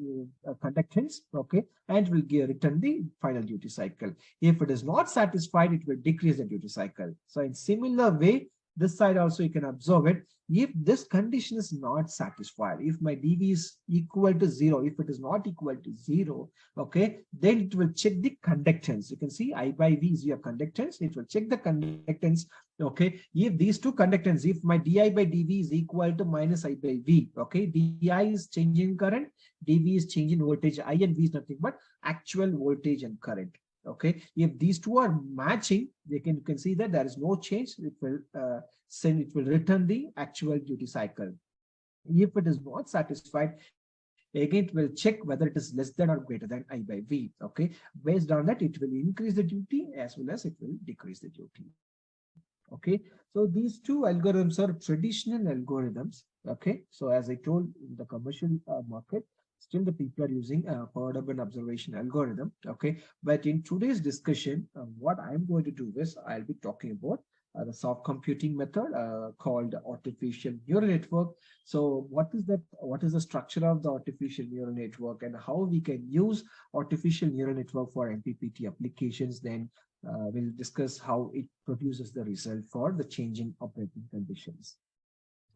conductance, okay, and will return the final duty cycle. If it is not satisfied, it will decrease the duty cycle. So in similar way, this side also you can observe it. If this condition is not satisfied, if my dV is equal to 0, if it is not equal to 0, okay, then it will check the conductance. You can see I by V is your conductance. It will check the conductance. Okay, if these two conductance, if my di by dV is equal to minus I by V, okay, di is changing current, dV is changing voltage, I and V is nothing but actual voltage and current. Okay, if these two are matching, you can see that there is no change. It will return the actual duty cycle. If it is not satisfied, again it will check whether it is less than or greater than I by V. Okay, based on that, it will increase the duty as well as it will decrease the duty. Okay, so these two algorithms are traditional algorithms. Okay, so as I told, in the commercial market, still the people are using a Pareto observation algorithm. Okay, but in today's discussion, what I'm going to do is I'll be talking about the soft computing method called artificial neural network. So what is that? What is the structure of the artificial neural network and how we can use artificial neural network for MPPT applications? Then we'll discuss how it produces the result for the changing operating conditions.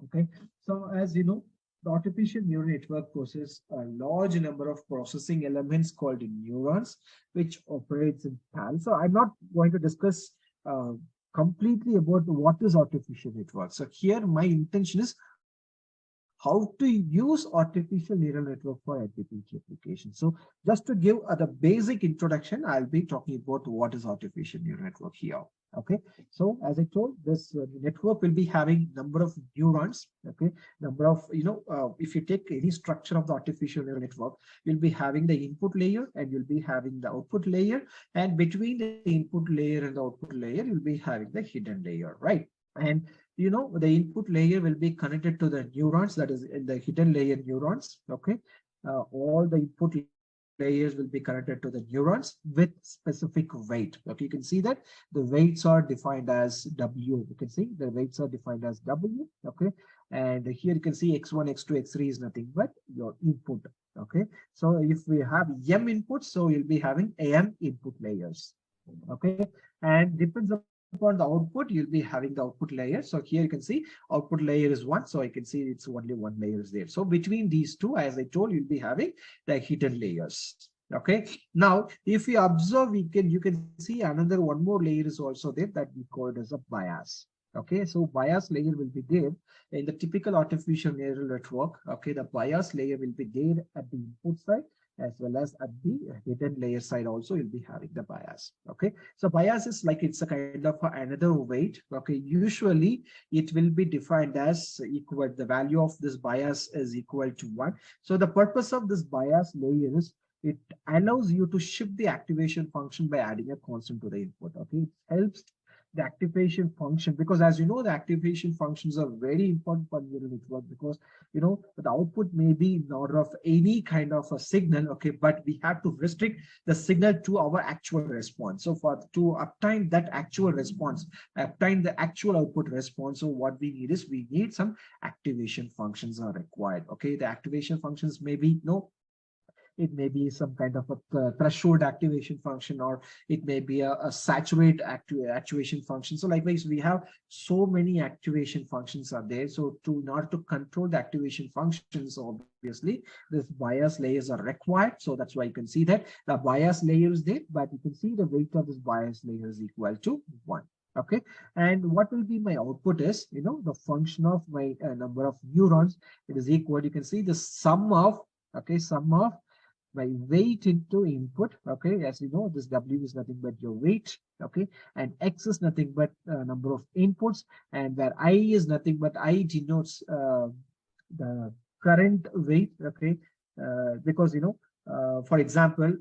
Okay, so as you know, the artificial neural network processes a large number of processing elements called neurons, which operates in parallel. So I'm not going to discuss completely about what is artificial network. So here my intention is how to use artificial neural network for MPPT application. So just to give the basic introduction, I'll be talking about what is artificial neural network here. Okay, so as I told, this network will be having number of neurons. Okay, number of, if you take any structure of the artificial neural network, you'll be having the input layer and you'll be having the output layer, and between the input layer and the output layer, you'll be having the hidden layer, right? And the input layer will be connected to the neurons, that is in the hidden layer neurons. Okay, all the input layers will be connected to the neurons with specific weight. Okay, you can see that the weights are defined as W. You can see the weights are defined as W. Okay, and here you can see X1, X2, X3 is nothing but your input. Okay, so if we have M inputs, so you'll be having AM input layers. Okay, and depends upon the output, you'll be having the output layer. So here you can see output layer is 1, so I can see it's only one layer is there. So between these two, as I told, you'll be having the hidden layers. Okay, now if we observe, you can see another one more layer is also there that we call it as a bias. Okay, so bias layer will be there in the typical artificial neural network. Okay, the bias layer will be there at the input side, as well as at the hidden layer side also you'll be having the bias. Okay, so bias is like it's a kind of another weight. Okay, usually it will be defined as equal, the value of this bias is equal to 1. So the purpose of this bias layer is it allows you to shift the activation function by adding a constant to the input. Okay, it helps the activation function, because as you know, the activation functions are very important for neural network, because the output may be in order of any kind of a signal. Okay, but we have to restrict the signal to our actual response. So to obtain that actual response, obtain the actual output response, so what we need is we need some activation functions are required. Okay, the activation functions may be it may be some kind of a threshold activation function, or it may be a saturate activation function. So likewise, we have so many activation functions are there. So in order to control the activation functions, obviously, this bias layers are required. So that's why you can see that the bias layer is there, but you can see the weight of this bias layer is equal to 1. Okay, and what will be my output is, the function of my number of neurons, it is equal. You can see the sum of my weight into input. Okay, as you know, this W is nothing but your weight. Okay, and X is nothing but number of inputs, and where I is nothing but I denotes the current weight. Okay, because for example,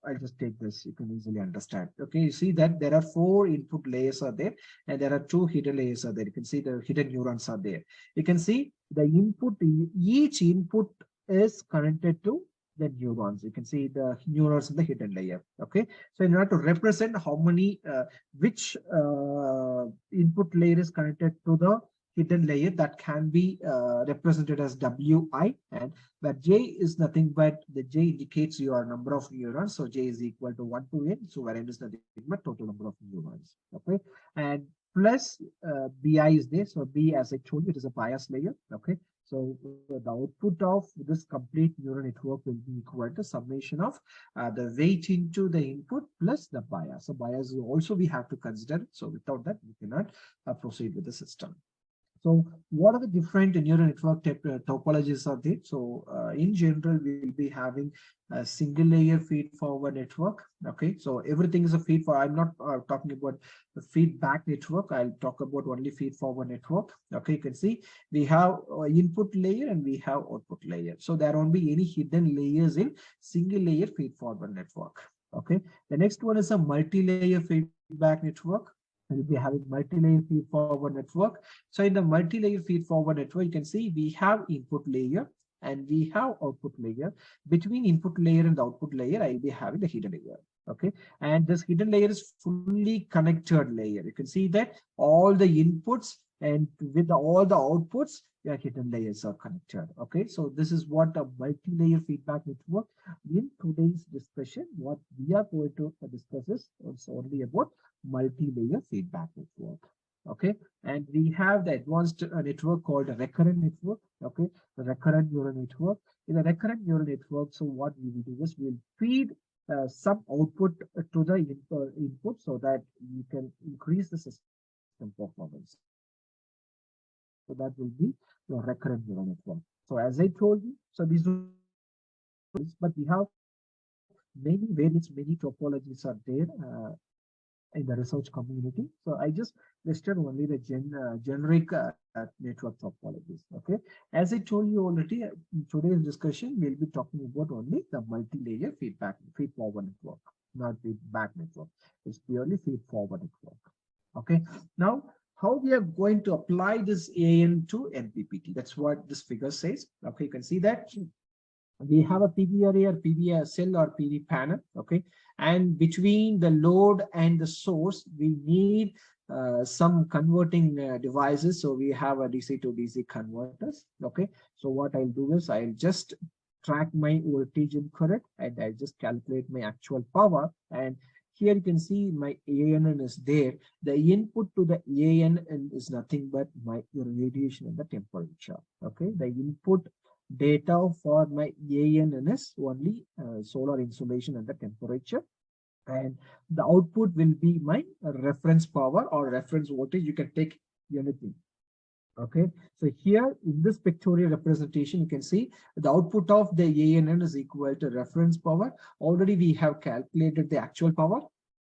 I'll just take this, you can easily understand. Okay, you see that there are 4 input layers are there, and there are 2 hidden layers are there. You can see the hidden neurons are there. You can see the input, each input is connected to the neurons. You can see the neurons in the hidden layer. Okay, so in order to represent how many which input layer is connected to the hidden layer, that can be represented as Wi, and where J is nothing but the J indicates your number of neurons. So J is equal to 1 to N, so where N is nothing but total number of neurons. Okay, and plus Bi is there. So B, as I told you, it is a bias layer. Okay, so the output of this complete neural network will be equal to summation of the weight into the input plus the bias. So bias also we have to consider. So without that, we cannot proceed with the system. So what are the different neural network topologies are there? So in general, we'll be having a single layer feed forward network. Okay, so everything is a feed forward. I'm not talking about the feedback network. I'll talk about only feed forward network. Okay, you can see we have input layer and we have output layer. So there won't be any hidden layers in single layer feed forward network. Okay, the next one is a multi-layer feedback network. We'll be having multi-layer feed forward network. So in the multi-layer feed forward network, you can see we have input layer and we have output layer. Between input layer and the output layer, I'll be having the hidden layer. Okay, and this hidden layer is fully connected layer. You can see that all the inputs and with all the outputs, your hidden layers are connected. Okay, so this is what a multi-layer feedback network. In today's discussion, what we are going to discuss is only about multi-layer feedback network. Okay, and we have the advanced network called a recurrent network. Okay, the recurrent neural network. In the recurrent neural network, so what we will do is we'll feed some output to the input so that you can increase the system performance. So that will be your recurrent neural network. So as I told you, so these are, but we have many variants, many topologies are there in the research community. So I just listed only the generic network topologies. Okay, as I told you already, in today's discussion we'll be talking about only the multi-layer feed forward network, not feedback network. It's purely feed forward network. Okay, now how we are going to apply this AN to MPPT? That's what this figure says. Okay, you can see that we have a PV array or PV cell or PV panel. Okay, and between the load and the source, we need some converting devices. So we have a DC to DC converters. Okay, so what I'll do is I'll just track my voltage in current and I'll just calculate my actual power. And here you can see my ANN is there. The input to the ANN is nothing but my radiation and the temperature. Okay, the input data for my ANN is only solar insolation and the temperature, and the output will be my reference power or reference voltage. You can take anything. Okay, so here in this pictorial representation, you can see the output of the ANN is equal to reference power. Already we have calculated the actual power.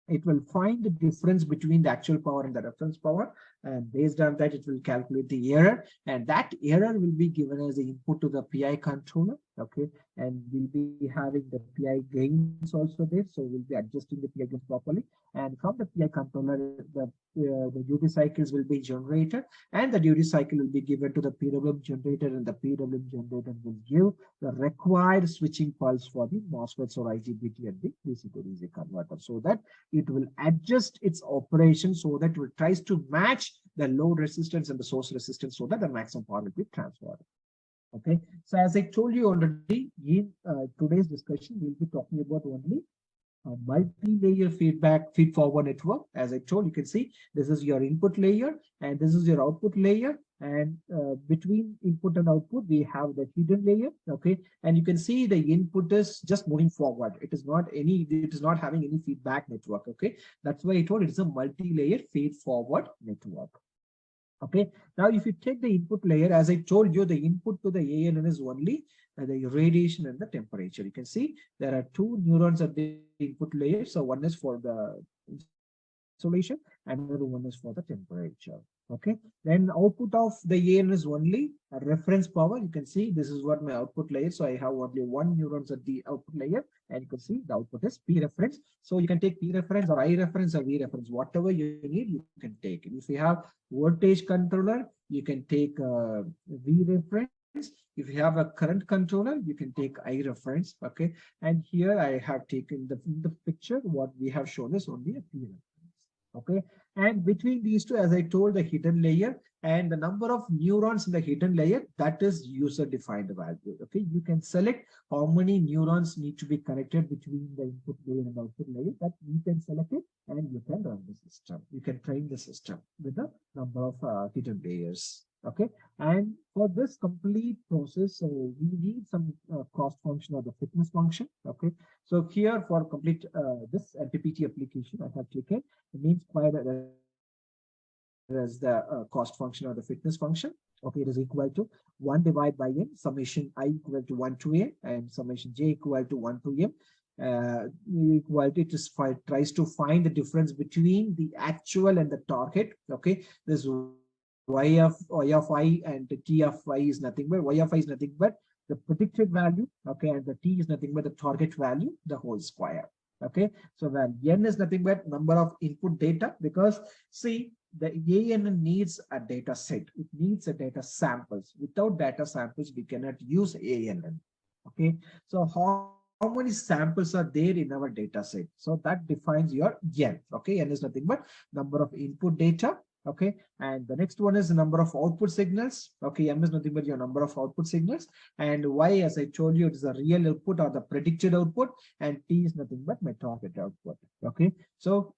It will find the difference between the actual power and the reference power, and based on that it will calculate the error, and that error will be given as the input to the PI controller. Okay, and we'll be having the PI gains also there, so we'll be adjusting the PI gains properly, and from the PI controller the duty cycles will be generated, and the duty cycle will be given to the PWM generator, and the PWM generator will give the required switching pulse for the MOSFETs or IGBT and the DC to DC converter, so that it will adjust its operation so that it tries to match the load resistance and the source resistance so that the maximum power will be transferred. Okay, so as I told you already, in today's discussion, we'll be talking about only a multi-layer feed forward network. As I told, you can see this is your input layer and this is your output layer, and between input and output we have the hidden layer. Okay, and you can see the input is just moving forward. It is not having any feedback network. Okay, that's why I told it is a multi-layer feed forward network. Okay, now if you take the input layer, as I told you, the input to the ANN is only the radiation and the temperature. You can see there are two neurons at the input layer. So one is for the insolation and another one is for the temperature. Okay, then output of the AN is only a reference power. You can see this is what my output layer. So I have only one neurons at the output layer, and you can see the output is P reference. So you can take P reference or I reference or V reference, whatever you need, you can take. If you have voltage controller, you can take V reference. If you have a current controller, you can take I reference. Okay, and here I have taken the picture. What we have shown is only a P reference. Okay, and between these two, as I told, the hidden layer and the number of neurons in the hidden layer, that is user defined value. Okay, you can select how many neurons need to be connected between the input layer and output layer. That you can select it and you can run the system. You can train the system with the number of hidden layers. Okay, and for this complete process, we need some cost function or the fitness function. Okay, so here for complete this MPPT application, I have taken the mean square as the cost function or the fitness function. Okay, it is equal to 1 divided by n, summation I equal to 1 to n, and summation j equal to 1 to m. Equal to, it tries to find the difference between the actual and the target. Okay, this y of I and the t of I is nothing but, y of I is nothing but the predicted value. Okay, and the t is nothing but the target value, the whole square. Okay, so when n is nothing but number of input data, because see, the ANN needs a data set. It needs a data samples. Without data samples, we cannot use ANN. Okay, so how many samples are there in our data set? So that defines your n. Okay, n is nothing but number of input data. Okay, and the next one is the number of output signals. Okay, m is nothing but your number of output signals, and y, as I told you, it is the real output or the predicted output, and t is nothing but my target output. Okay, so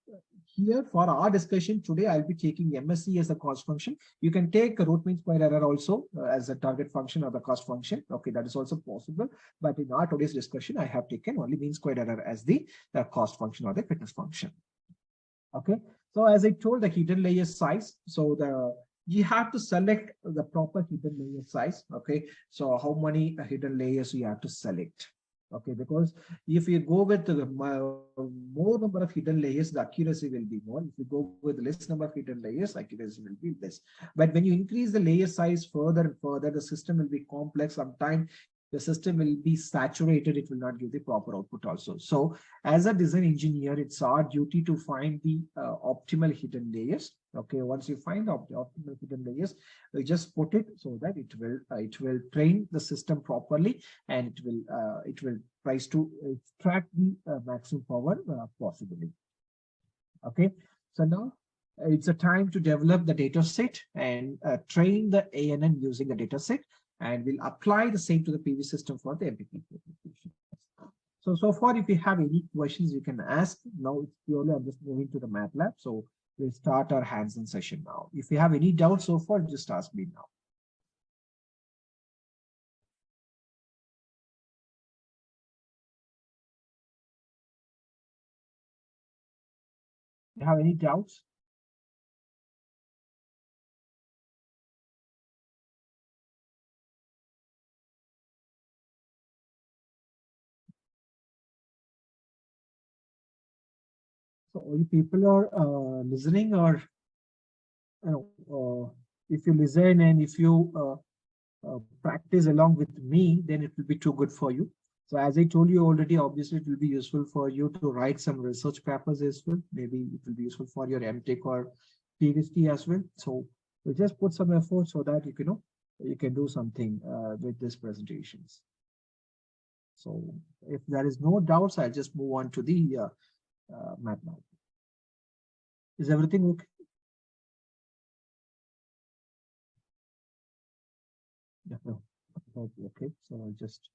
here for our discussion today, I'll be taking MSE as a cost function. You can take a root mean square error also as a target function or the cost function. Okay, that is also possible. But in our today's discussion, I have taken only mean square error as the cost function or the fitness function. Okay, so as I told, the hidden layer size. So you have to select the proper hidden layer size. Okay, so how many hidden layers you have to select? Okay, because if you go with the more number of hidden layers, the accuracy will be more. If you go with less number of hidden layers, accuracy will be less. But when you increase the layer size further and further, the system will be complex. Sometimes the system will be saturated. It will not give the proper output also. So as a design engineer, it's our duty to find the optimal hidden layers. Okay, once you find the optimal hidden layers, we just put it so that it will train the system properly, and it will try to extract the maximum power possibly. Okay, so now it's a time to develop the data set and train the ANN using the data set, and we'll apply the same to the PV system for the MPPT application. So far, if you have any questions, you can ask. Now it's purely, I'm just moving to the MATLAB. So we'll start our hands-on session now. If you have any doubts so far, just ask me now. You have any doubts? So you people are listening, or if you listen and if you practice along with me, then it will be too good for you. So as I told you already, obviously it will be useful for you to write some research papers as well. Maybe it will be useful for your MTech or PhD as well. So we just put some effort so that you can do something with these presentations. So if there is no doubts, I'll just move on to the MATLAB. Is everything okay? Yeah, no. Okay, so I'll just,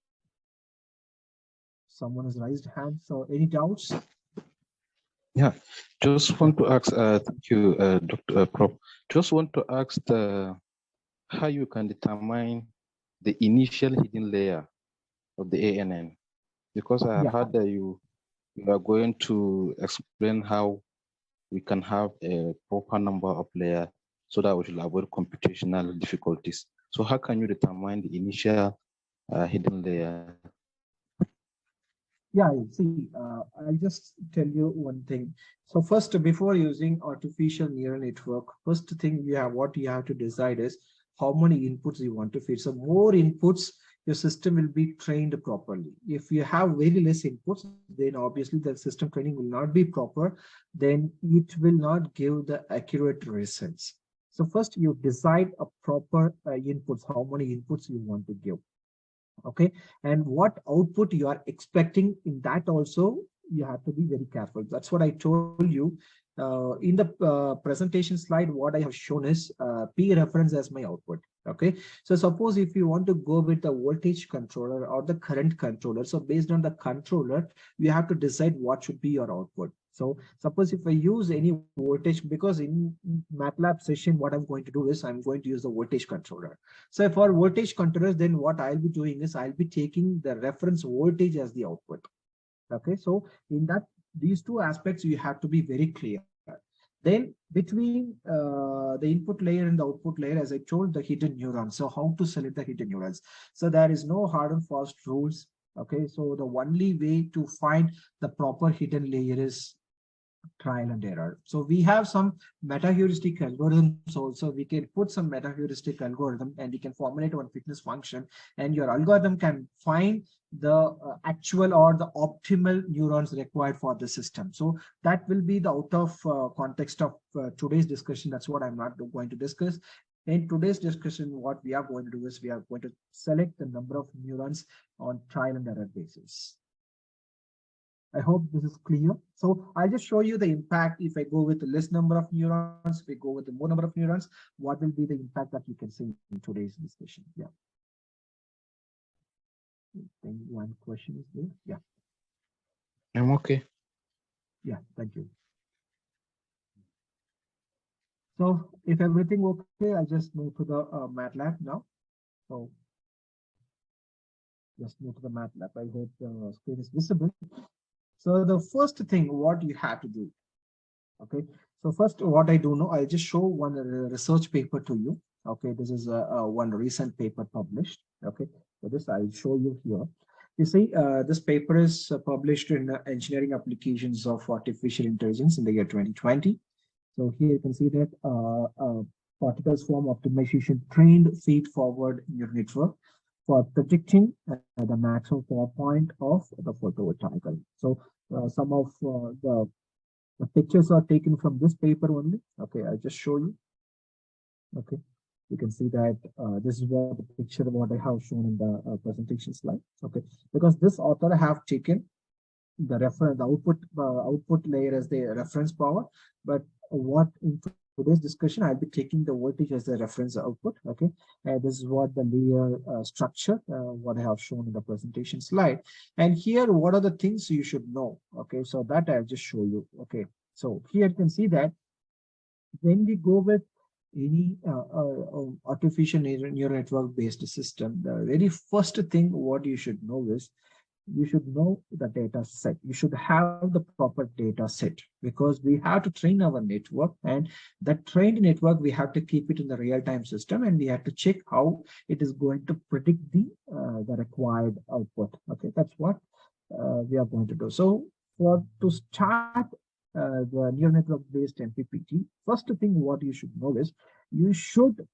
someone has raised hand. So any doubts? Yeah, just want to ask, thank you, Dr. Prof. Just want to ask how you can determine the initial hidden layer of the ANN, because I heard that you are going to explain how we can have a proper number of layers so that we will avoid computational difficulties. So how can you determine the initial hidden layer? Yeah, see, I'll just tell you one thing. So first, before using artificial neural network, first thing what you have to decide is how many inputs you want to feed. So more inputs, your system will be trained properly. If you have very less inputs, then obviously the system training will not be proper. Then it will not give the accurate results. So first you decide a proper inputs, how many inputs you want to give. Okay, and what output you are expecting, in that also you have to be very careful. That's what I told you in the presentation slide. What I have shown is P reference as my output. Okay, so suppose if you want to go with the voltage controller or the current controller, so based on the controller you have to decide what should be your output. So suppose if I use any voltage, because in MATLAB session, what I'm going to do is I'm going to use the voltage controller. So for voltage controllers, then what I'll be doing is I'll be taking the reference voltage as the output. Okay, so in that, these two aspects, you have to be very clear. Then between the input layer and the output layer, as I told, the hidden neurons. So how to select the hidden neurons? So there is no hard and fast rules. Okay, so the only way to find the proper hidden layer is trial and error. So we have some meta-heuristic algorithms also. We can put some meta-heuristic algorithm and we can formulate one fitness function, and your algorithm can find the actual or the optimal neurons required for the system. So that will be the out of context of today's discussion. That's what I'm not going to discuss. In today's discussion, what we are going to do is we are going to select the number of neurons on trial and error basis. I hope this is clear. So I'll just show you the impact. If I go with the less number of neurons, if we go with the more number of neurons, what will be the impact that you can see in today's discussion? Yeah. I think one question is there. Yeah. I'm okay. Yeah, thank you. So if everything okay, I just move to the MATLAB now. So just move to the MATLAB. I hope the screen is visible. So the first thing, what you have to do, okay. So first, what I do know, I'll just show one research paper to you. Okay, this is one recent paper published. Okay, so this I'll show you here. You see, this paper is published in Engineering Applications of Artificial Intelligence in the year 2020. So here you can see that particles form optimization trained feed-forward neural network for predicting the maximum power point of the photovoltaic. So some of the pictures are taken from this paper only. Okay, I'll just show you. Okay, you can see that this is what the picture what I have shown in the presentation slide. Okay, because this author have taken the reference, the output layer as the reference power, but what in today's discussion I'll be taking the voltage as the reference output. Okay, this is what the layer structure what I have shown in the presentation slide, and here what are the things you should know. Okay, so that I'll just show you. Okay, so here you can see that when we go with any artificial neural network based system, the very first thing what you should know is you should know the data set. You should have the proper data set, because we have to train our network, and that trained network, we have to keep it in the real-time system, and we have to check how it is going to predict the required output. Okay, that's what we are going to do. So to start the neural network based MPPT, first thing what you should know is you should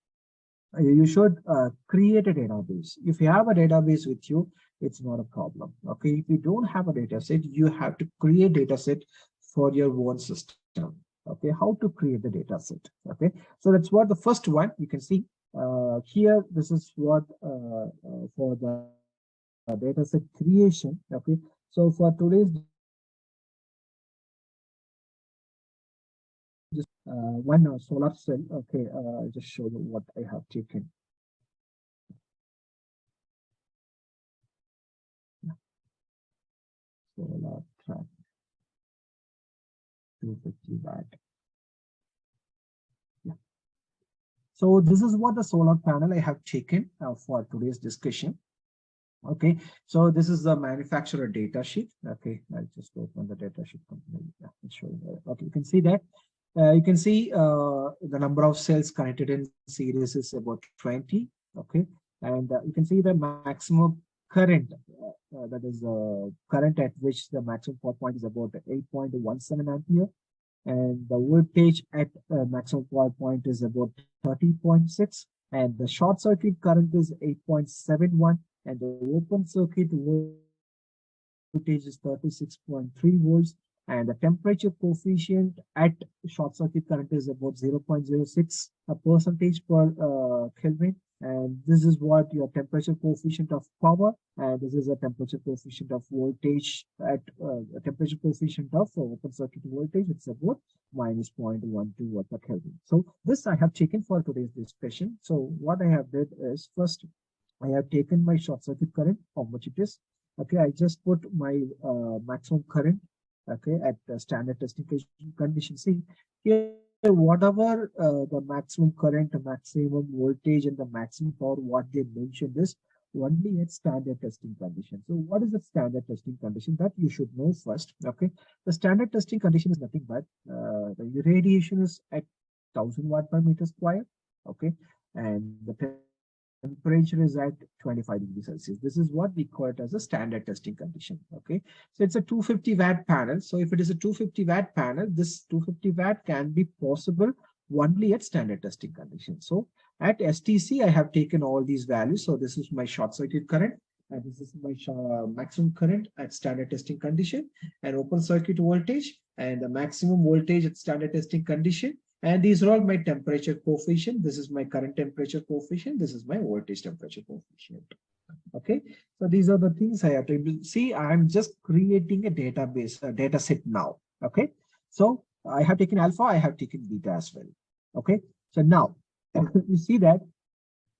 create a database. If you have a database with you, it's not a problem. Okay, if you don't have a data set, you have to create data set for your own system. Okay, how to create the data set? Okay, so that's what the first one you can see here. This is what for the data set creation. Okay, so for today's just one solar cell. Okay, I'll just show you what I have taken. Solar track 250 watt. Yeah. So this is what the solar panel I have taken for today's discussion. Okay, so this is the manufacturer data sheet. Okay, I'll just open the data sheet. Yeah, it's showing there. Okay, you can see that. You can see the number of cells connected in series is about 20. Okay, and you can see the maximum current, that is current at which the maximum power point is about 8.17 ampere, and the voltage at maximum power point is about 30.6, and the short circuit current is 8.71, and the open circuit voltage is 36.3 volts, and the temperature coefficient at short circuit current is about 0.06 percentage per Kelvin. And this is what your temperature coefficient of power, and this is a temperature coefficient of voltage at a temperature coefficient of open circuit voltage. It's about minus 0.12 watt per Kelvin. So this I have taken for today's discussion. So what I have did is, first I have taken my short circuit current, how much it is. Okay, I just put my maximum current, okay, at the standard testing condition. See here, whatever the maximum current, the maximum voltage, and the maximum power, what they mentioned is only at standard testing condition. So what is the standard testing condition? That you should know first. Okay, the standard testing condition is nothing but the irradiation is at 1000 watt per meter square. Okay, and the temperature is at 25 degrees Celsius. This is what we call it as a standard testing condition. Okay, so it's a 250 watt panel. So if it is a 250 watt panel, this 250 watt can be possible only at standard testing condition. So at STC, I have taken all these values. So this is my short circuit current, and this is my maximum current at standard testing condition, and open circuit voltage, and the maximum voltage at standard testing condition. And these are all my temperature coefficient. This is my current temperature coefficient. This is my voltage temperature coefficient. Okay, so these are the things I have to see. I'm just creating a database, a data set now. Okay, so I have taken alpha, I have taken beta as well. Okay, so now you see that,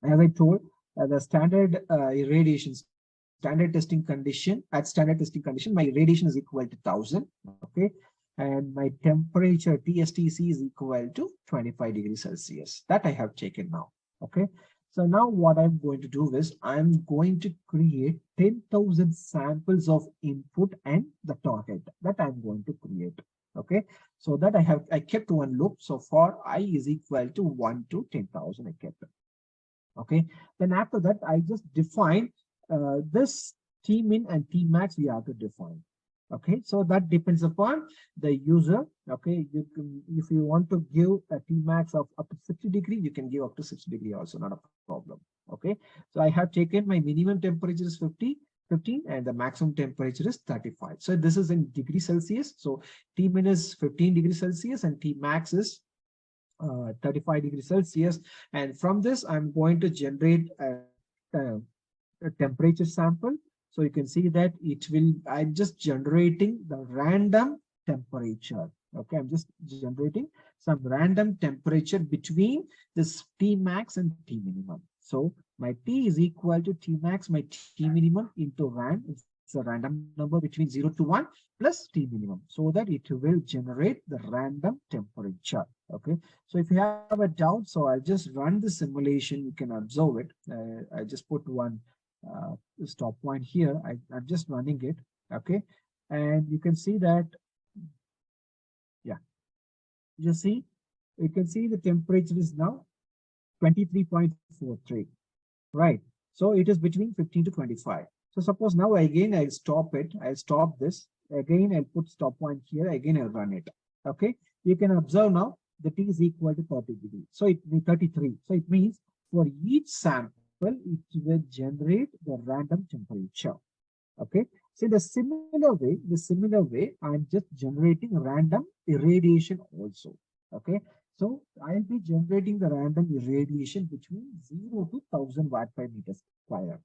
as I told, the standard irradiation, standard testing condition, at standard testing condition, my irradiation is equal to 1000. Okay, and my temperature TSTC is equal to 25 degrees Celsius. That I have taken now. Okay, so now what I'm going to do is I'm going to create 10,000 samples of input and the target that I'm going to create. Okay, so that I kept one loop. So for I is equal to 1 to 10,000, I kept it. Okay, then after that I just define this Tmin and Tmax we have to define. Okay, so that depends upon the user. Okay, you can, if you want to give a Tmax of up to 60 degree, you can give up to 60 degree also, not a problem. Okay, so I have taken my minimum temperature is 15 and the maximum temperature is 35. So this is in degrees Celsius. So Tmin is 15 degrees Celsius and Tmax is 35 degrees Celsius. And from this, I'm going to generate a temperature sample. So you can see that it will, I'm just generating the random temperature. Okay, I'm just generating some random temperature between this Tmax and Tminimum. So my T is equal to Tmax, my Tminimum into rand. It's a random number between 0 to 1 plus Tminimum, so that it will generate the random temperature. Okay, so if you have a doubt, so I'll just run the simulation. You can observe it. I just put one stop point here. I'm just running it. Okay, and you can see that, yeah, you can see the temperature is now 23.43, right? So it is between 15 to 25. So suppose now again I'll stop it. I'll stop this again. I'll put stop point here again. I'll run it. Okay, you can observe now the T is equal to 30 degrees. So it means 33. So it means for each sample it will generate the random temperature. Okay, so in the similar way, I'm just generating random irradiation also. Okay, so I'll be generating the random irradiation between 0 to 1000 watt per meter square.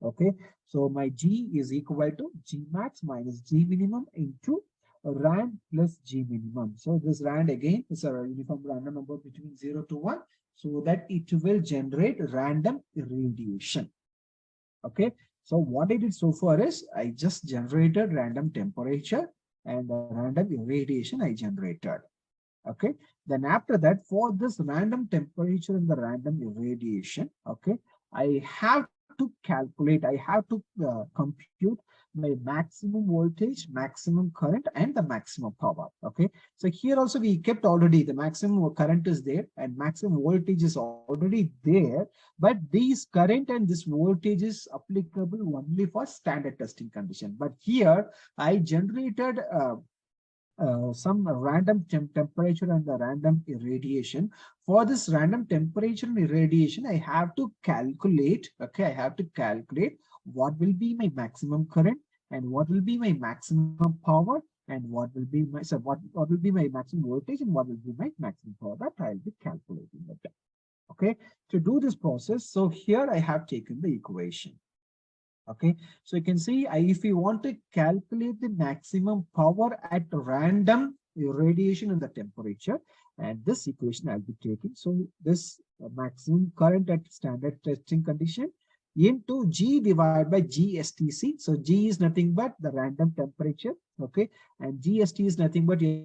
Okay, so my G is equal to G max minus G minimum into rand plus G minimum. So this rand again is a uniform random number between 0 to 1, so that it will generate random irradiation. Okay, so what I did so far is I just generated random temperature and the random irradiation I generated. Okay, then after that, for this random temperature and the random irradiation, okay, I have to calculate, I have to compute my maximum voltage, maximum current, and the maximum power. Okay, so here also we kept already the maximum current is there and maximum voltage is already there, but these current and this voltage is applicable only for standard testing condition. But here I generated some random temperature and the random irradiation. For this random temperature and irradiation, I have to calculate. Okay, I have to calculate what will be my maximum current and what will be my maximum power and what will be my what will be my maximum voltage and what will be my maximum power. That I'll be calculating it. Okay, to do this process, so here I have taken the equation. Okay, so you can see if you want to calculate the maximum power at random irradiation and the temperature, and this equation I'll be taking. So this maximum current at standard testing condition into G divided by GSTC. So G is nothing but the random temperature. Okay, and GST is nothing but your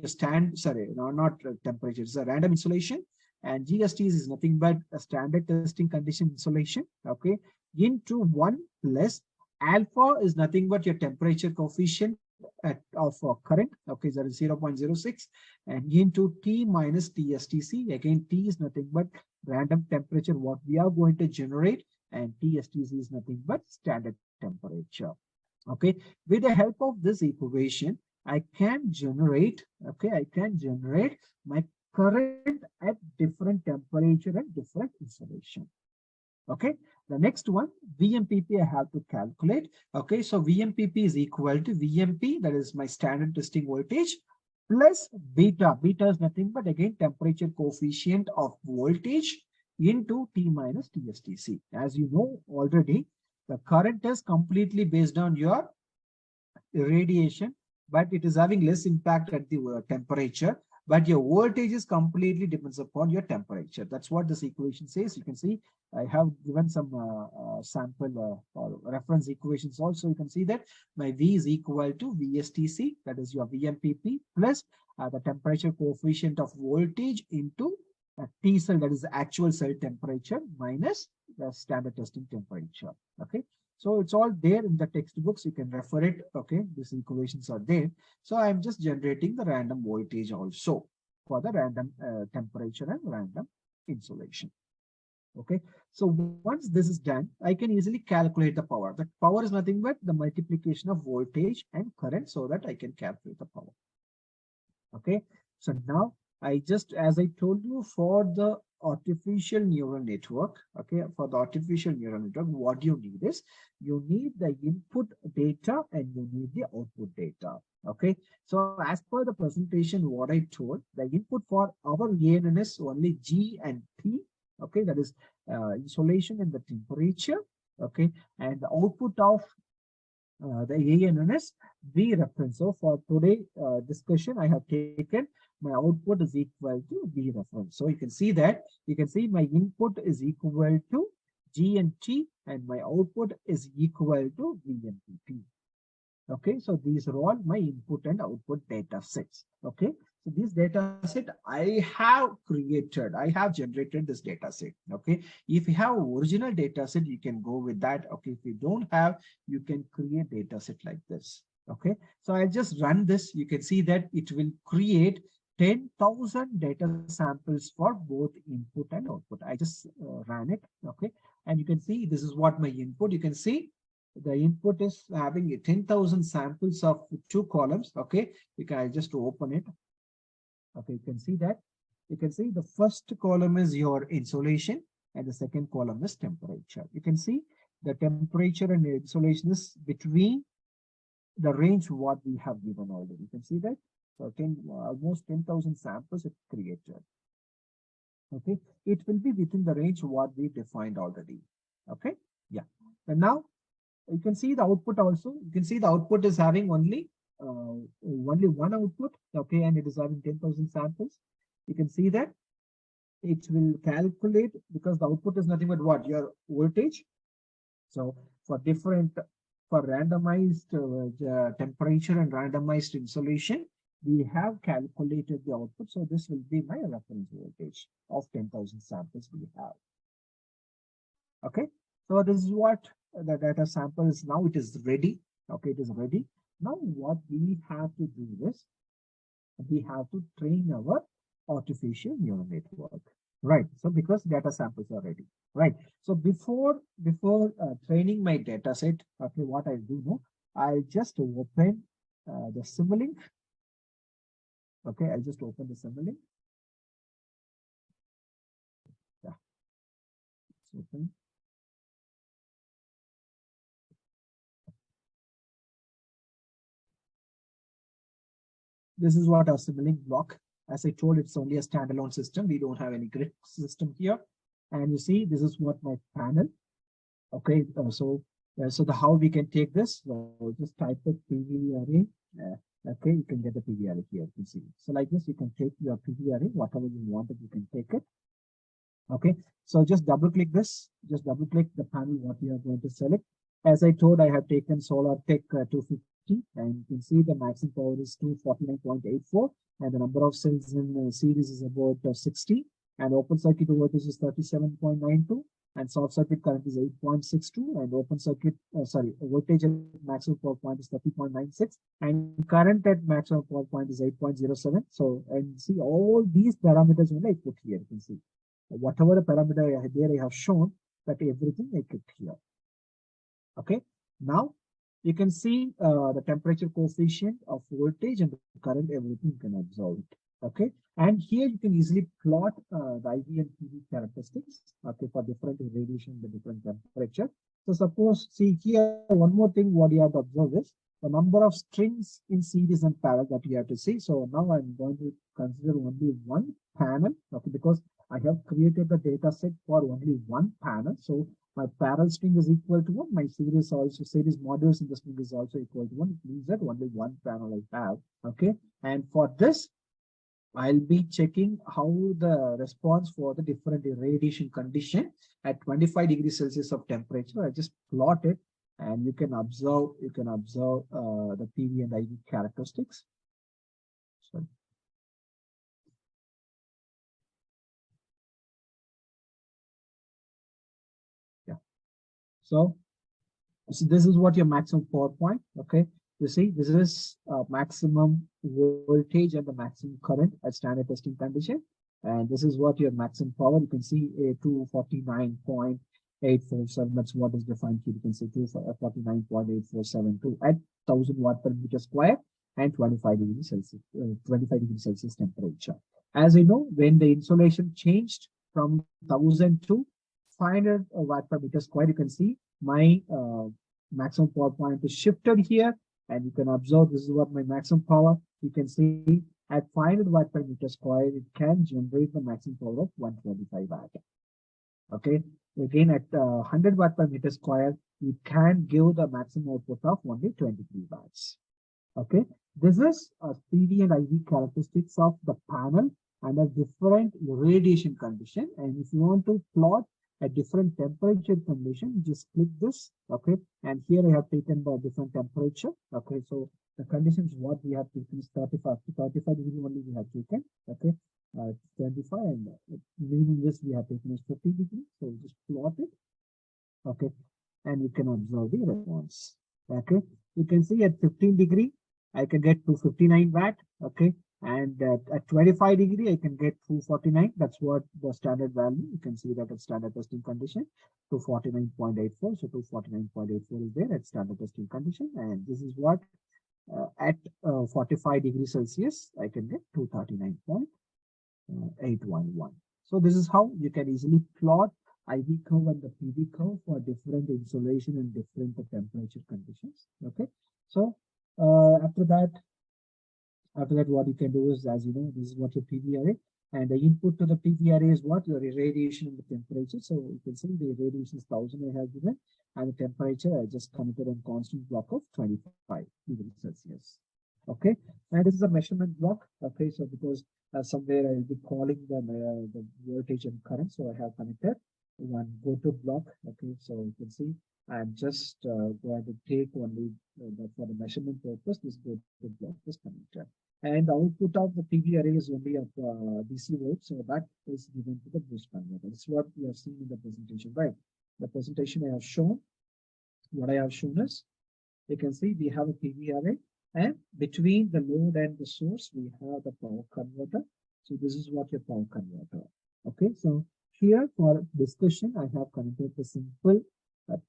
not temperature, it's a random insolation. And GST is nothing but a standard testing condition insolation. Okay, into 1 plus alpha is nothing but your temperature coefficient of current, okay, that is 0.06, and into T minus TSTC. Again, T is nothing but random temperature what we are going to generate, and TSTC is nothing but standard temperature. Okay, with the help of this equation, I can generate, okay, I can generate my current at different temperature and different insulation. Okay, the next one, VMPP I have to calculate. Okay, so VMPP is equal to VMP, that is my standard testing voltage, plus beta. Beta is nothing but again temperature coefficient of voltage into T minus TSTC. As you know already, the current is completely based on your irradiation, but it is having less impact at the temperature. But your voltage is completely depends upon your temperature. That's what this equation says. You can see I have given some sample or reference equations also. You can see that my V is equal to VSTC, that is your VMPP, plus the temperature coefficient of voltage into T cell, that is the actual cell temperature, minus the standard testing temperature. Okay. So it's all there in the textbooks. You can refer it. Okay, these equations are there. So I'm just generating the random voltage also for the random temperature and random insulation. Okay, so once this is done, I can easily calculate the power. The power is nothing but the multiplication of voltage and current, so that I can calculate the power. Okay, so now I just, as I told you, for the artificial neural network, okay, for the artificial neural network, what you need is you need the input data and you need the output data. Okay, so as per the presentation, what I told, the input for our ANN is only G and T. Okay, that is insolation and the temperature. Okay, and the output of the ANN is V reference. So for today discussion, I have taken my output is equal to V reference. So you can see that, you can see my input is equal to G and T and my output is equal to VMPP. Okay, so these are all my input and output data sets. Okay, so this data set I have created, I have generated this data set. Okay, if you have original data set, you can go with that. Okay, if you don't have, you can create data set like this. Okay, so I just run this. You can see that it will create 10,000 data samples for both input and output. I just ran it. Okay, and you can see this is what my input. You can see the input is having 10,000 samples of 2 columns. Okay, you can, I just open it. Okay, you can see that. You can see the first column is your insolation and the second column is temperature. You can see the temperature and the insolation is between the range what we have given already. You can see that. So almost 10,000 samples it created. Okay, it will be within the range what we defined already. Okay, yeah. And now you can see the output also. You can see the output is having only one output. Okay, and it is having 10,000 samples. You can see that it will calculate, because the output is nothing but what, your voltage. So for different, for randomized temperature and randomized insolation, we have calculated the output. So this will be my reference voltage of 10,000 samples we have. Okay, so this is what the data sample is. Now it is ready. Okay, it is ready. Now what we have to do is we have to train our artificial neural network. Right, so because data samples are ready. Right, so before training my data set, okay, what I do now, I'll just open the Simulink. Okay, I'll just open the Simulink. Yeah, it's open. This is what our Simulink block. As I told, it's only a standalone system. We don't have any grid system here. And you see, this is what my panel. Okay, so the how we can take this. So just type it PV array. Okay, you can get the PV array here. You can see. So like this, you can take your PV array, whatever you wanted, you can take it. Okay, so just double click this. Just double click the panel what you are going to select. As I told, I have taken Solar Tech 250, and you can see the maximum power is 249.84, and the number of cells in series is about 60, and open circuit voltage is 37.92, and short circuit current is 8.62, and open circuit, voltage at maximum power point is 30.96, and current at maximum power point is 8.07. So, and see all these parameters when I put here, you can see whatever the parameter I have shown, that everything I kept here. Okay, now you can see the temperature coefficient of voltage and the current, everything you can observe it. Okay, and here you can easily plot the IV and PV characteristics, okay, for different radiation, the different temperature. So suppose, see here, one more thing what you have to observe is the number of strings in series and parallel that you have to see. So now I'm going to consider only one panel, okay, because I have created the data set for only one panel. So my parallel string is equal to 1. My series modules in the string is also equal to 1. It means that only one panel I have. Okay. And for this, I'll be checking how the response for the different radiation condition at 25 degrees Celsius of temperature. I just plot it, and you can observe the PV and IV characteristics. Sorry. Yeah. So this is what your maximum power point. Okay. You see, this is maximum voltage and the maximum current at standard testing condition. And this is what your maximum power. You can see a 249.847. That's what is defined here. You can see 249.8472 at 1000 watt per meter square and 25 degrees Celsius temperature. As you know, when the insolation changed from 1000 to 500 watt per meter square, you can see my maximum power point is shifted here. And you can observe this is what my maximum power. You can see at 500 watt per meter square, it can generate the maximum power of 125 watt. Okay. Again, at 100 watt per meter square, it can give the maximum output of only 23 watts. Okay. This is a PV and IV characteristics of the panel and a different radiation condition. And if you want to plot a different temperature condition, just click this. Okay, and here I have taken the different temperature. Okay, so the conditions what we have taken is 35 to 35 degree only we have taken. Okay, 25, and meaning this we have taken is 50 degrees. So just plot it. Okay, and you can observe the response. Okay, you can see at 15 degree I can get 259 watt. Okay, and at 25 degree, I can get 249. That's what the standard value. You can see that at standard testing condition, 249.84. So 249.84 is there at standard testing condition. And this is what at 45 degrees Celsius, I can get 239.811. So this is how you can easily plot IV curve and the PV curve for different insolation and different temperature conditions. Okay. So after that, what you can do is, as you know, this is what your PV array, and the input to the PV array is what your irradiation and the temperature. So you can see the irradiation is 1000 I have given, and the temperature I just committed a constant block of 25 degrees Celsius. Okay, and this is a measurement block. Okay, so because somewhere I will be calling the voltage and current, so I have connected one go-to block. Okay, so you can see I'm just going to take only for the measurement purpose, this go-to block is connected. And the output of the PV array is only of DC volts, so that is given to the boost converter. This is what we have seen in the presentation, right? The presentation I have shown, what I have shown is, you can see we have a PV array, and between the load and the source, we have the power converter. So this is what your power converter. Okay, so here for discussion, I have connected the simple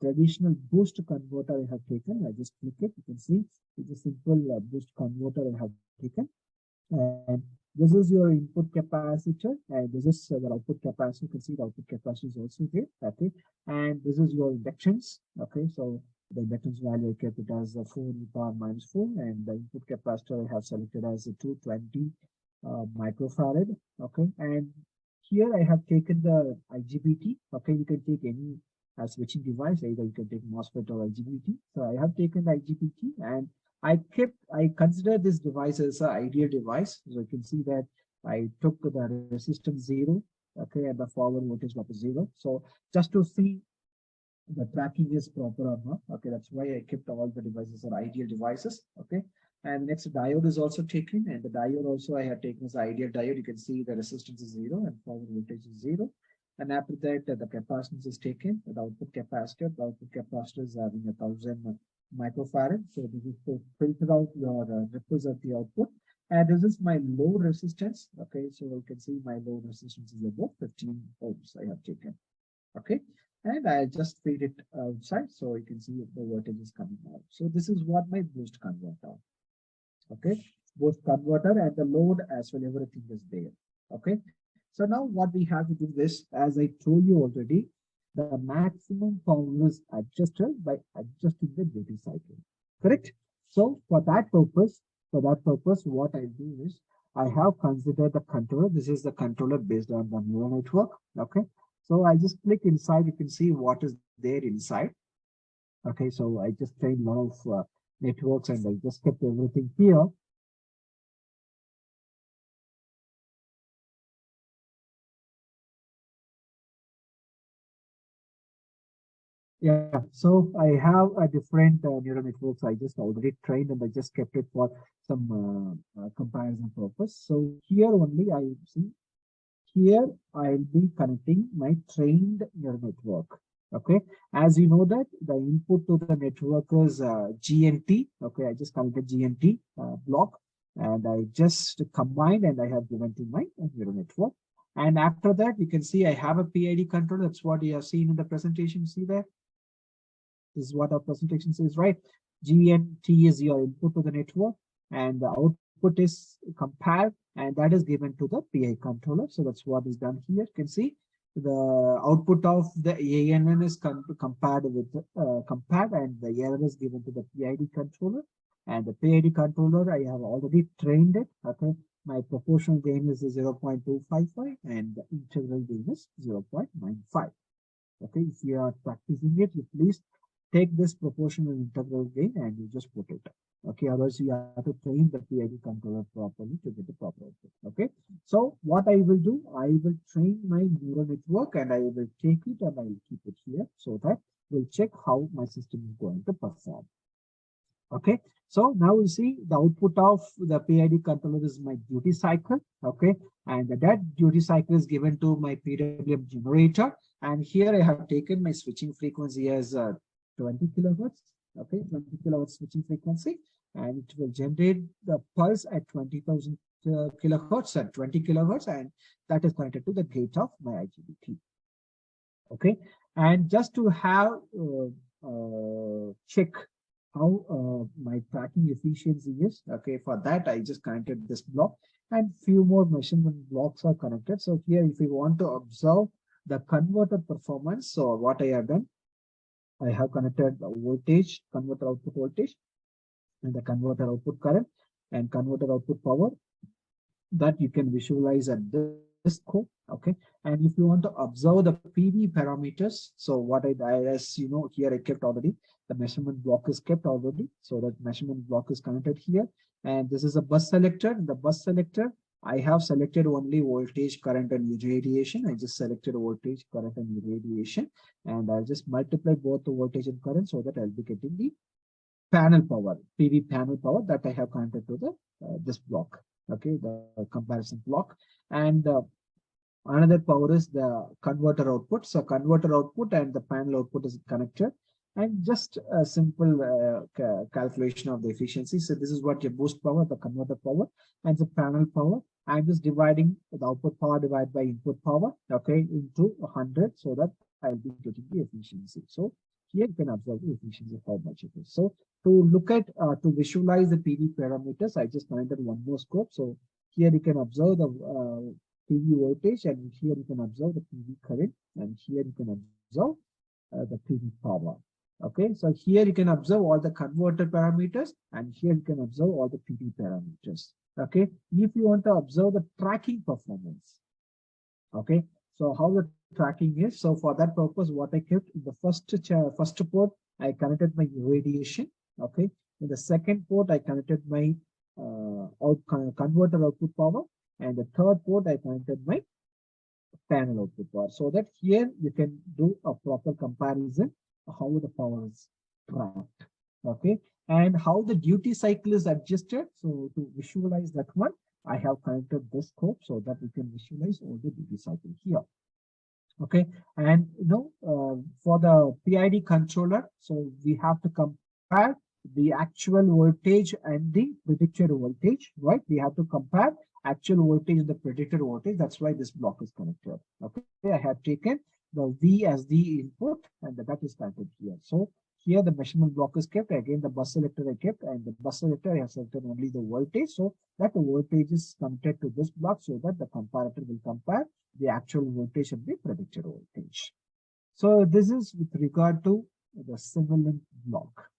traditional boost converter I have taken. I just click it. You can see it's a simple boost converter I have taken. And this is your input capacitor, and this is the output capacitor. You can see the output capacitor is also here. Okay, and this is your inductance. Okay, so the inductance value I kept it as 4 e power minus 4, and the input capacitor I have selected as a 220 microfarad. Okay, and here I have taken the IGBT. Okay, you can take any switching device, either you can take MOSFET or IGBT. So I have taken the IGBT, and I consider this device as an ideal device. So you can see that I took the resistance 0, okay, and the forward voltage drop is 0. So just to see the tracking is proper or not. Okay, that's why I kept all the devices are ideal devices. Okay, and next diode is also taken, and the diode also I have taken as ideal diode. You can see the resistance is 0 and forward voltage is 0. And after that, the capacitance is taken, the output capacitor is having 1000 microfarad. So this is to filter out your ripples at the output. And this is my load resistance. Okay, so you can see my load resistance is about 15 ohms I have taken. Okay, and I just feed it outside, so you can see the voltage is coming out. So this is what my boost converter. Okay, boost converter and the load as well, everything is there. Okay, so now what we have to do this, as I told you already, the maximum power is adjusted by adjusting the duty cycle. Correct? So for that purpose, what I do is I have considered the controller. This is the controller based on the neural network. Okay, so I just click inside. You can see what is there inside. Okay, so I just trained a lot of networks and I just kept everything here. Yeah, so I have a different neural networks I just already trained and I just kept it for some comparison purpose. So here only I see, here I'll be connecting my trained neural network. Okay, as you know that the input to the network is GNT. Okay, I just connected GNT block and I just combined and I have given to my neural network. And after that, you can see I have a PID controller. That's what you have seen in the presentation. You see there? This is what our presentation says, right? GNT is your input to the network and the output is compared and that is given to the PI controller. So that's what is done here. You can see the output of the ANN is compared with compared and the error is given to the PID controller. And the PID controller, I have already trained it. Okay, my proportional gain is 0.255 and the integral gain is 0.95. Okay, if you are practicing it, you please take this proportional integral gain and you just put it. Okay, otherwise you have to train the PID controller properly to get the proper output. Okay, so what I will do, I will train my neural network and I will take it and I will keep it here so that we'll check how my system is going to perform. Okay, so now you see the output of the PID controller is my duty cycle. Okay, and that duty cycle is given to my PWM generator. And here I have taken my switching frequency as 20 kilohertz. Okay, 20 kilohertz switching frequency, and it will generate the pulse at 20,000 kilohertz and 20 kilohertz, and that is connected to the gate of my IGBT. Okay, and just to have check how my tracking efficiency is. Okay, for that I just connected this block and few more measurement blocks are connected. So here, if you want to observe the converter performance, so what I have done, I have connected the voltage, converter output voltage, and the converter output current and converter output power that you can visualize at this code. Okay, and if you want to observe the PV parameters, so what as you know, here I kept already the measurement block is kept already, so that measurement block is connected here, and this is a bus selector. In the bus selector, I have selected only voltage, current, and irradiation. I just selected voltage, current, and irradiation, and I'll just multiply both the voltage and current so that I'll be getting the panel power, PV panel power that I have connected to the this block. Okay, the comparison block, and another power is the converter output. So converter output and the panel output is connected, and just a simple calculation of the efficiency. So this is what your boost power, the converter power, and the panel power. I'm just dividing the output power divided by input power, okay, into 100 so that I'll be getting the efficiency. So here you can observe the efficiency of how much it is. So to look at, to visualize the PV parameters, I just connected one more scope. So here you can observe the PV voltage, and here you can observe the PV current, and here you can observe the PV power. Okay, so here you can observe all the converter parameters, and here you can observe all the PV parameters. Okay, if you want to observe the tracking performance, okay, so how the tracking is. So for that purpose, what I kept in the first port, I connected my irradiation. Okay, in the second port, I connected my converter output power, and the third port, I connected my panel output power, so that here you can do a proper comparison how the power is tracked. Okay, and how the duty cycle is adjusted. So to visualize that one, I have connected this scope so that we can visualize all the duty cycle here. Okay, and for the PID controller, so we have to compare the actual voltage and the predicted voltage, right? We have to compare actual voltage and the predicted voltage. That's why this block is connected. Okay, I have taken the V as the input, and that is connected here. So here the measurement block is kept. Again, the bus selector I kept, and the bus selector I have selected only the voltage. So that the voltage is connected to this block, so that the comparator will compare the actual voltage and the predicted voltage. So this is with regard to the Simulink block.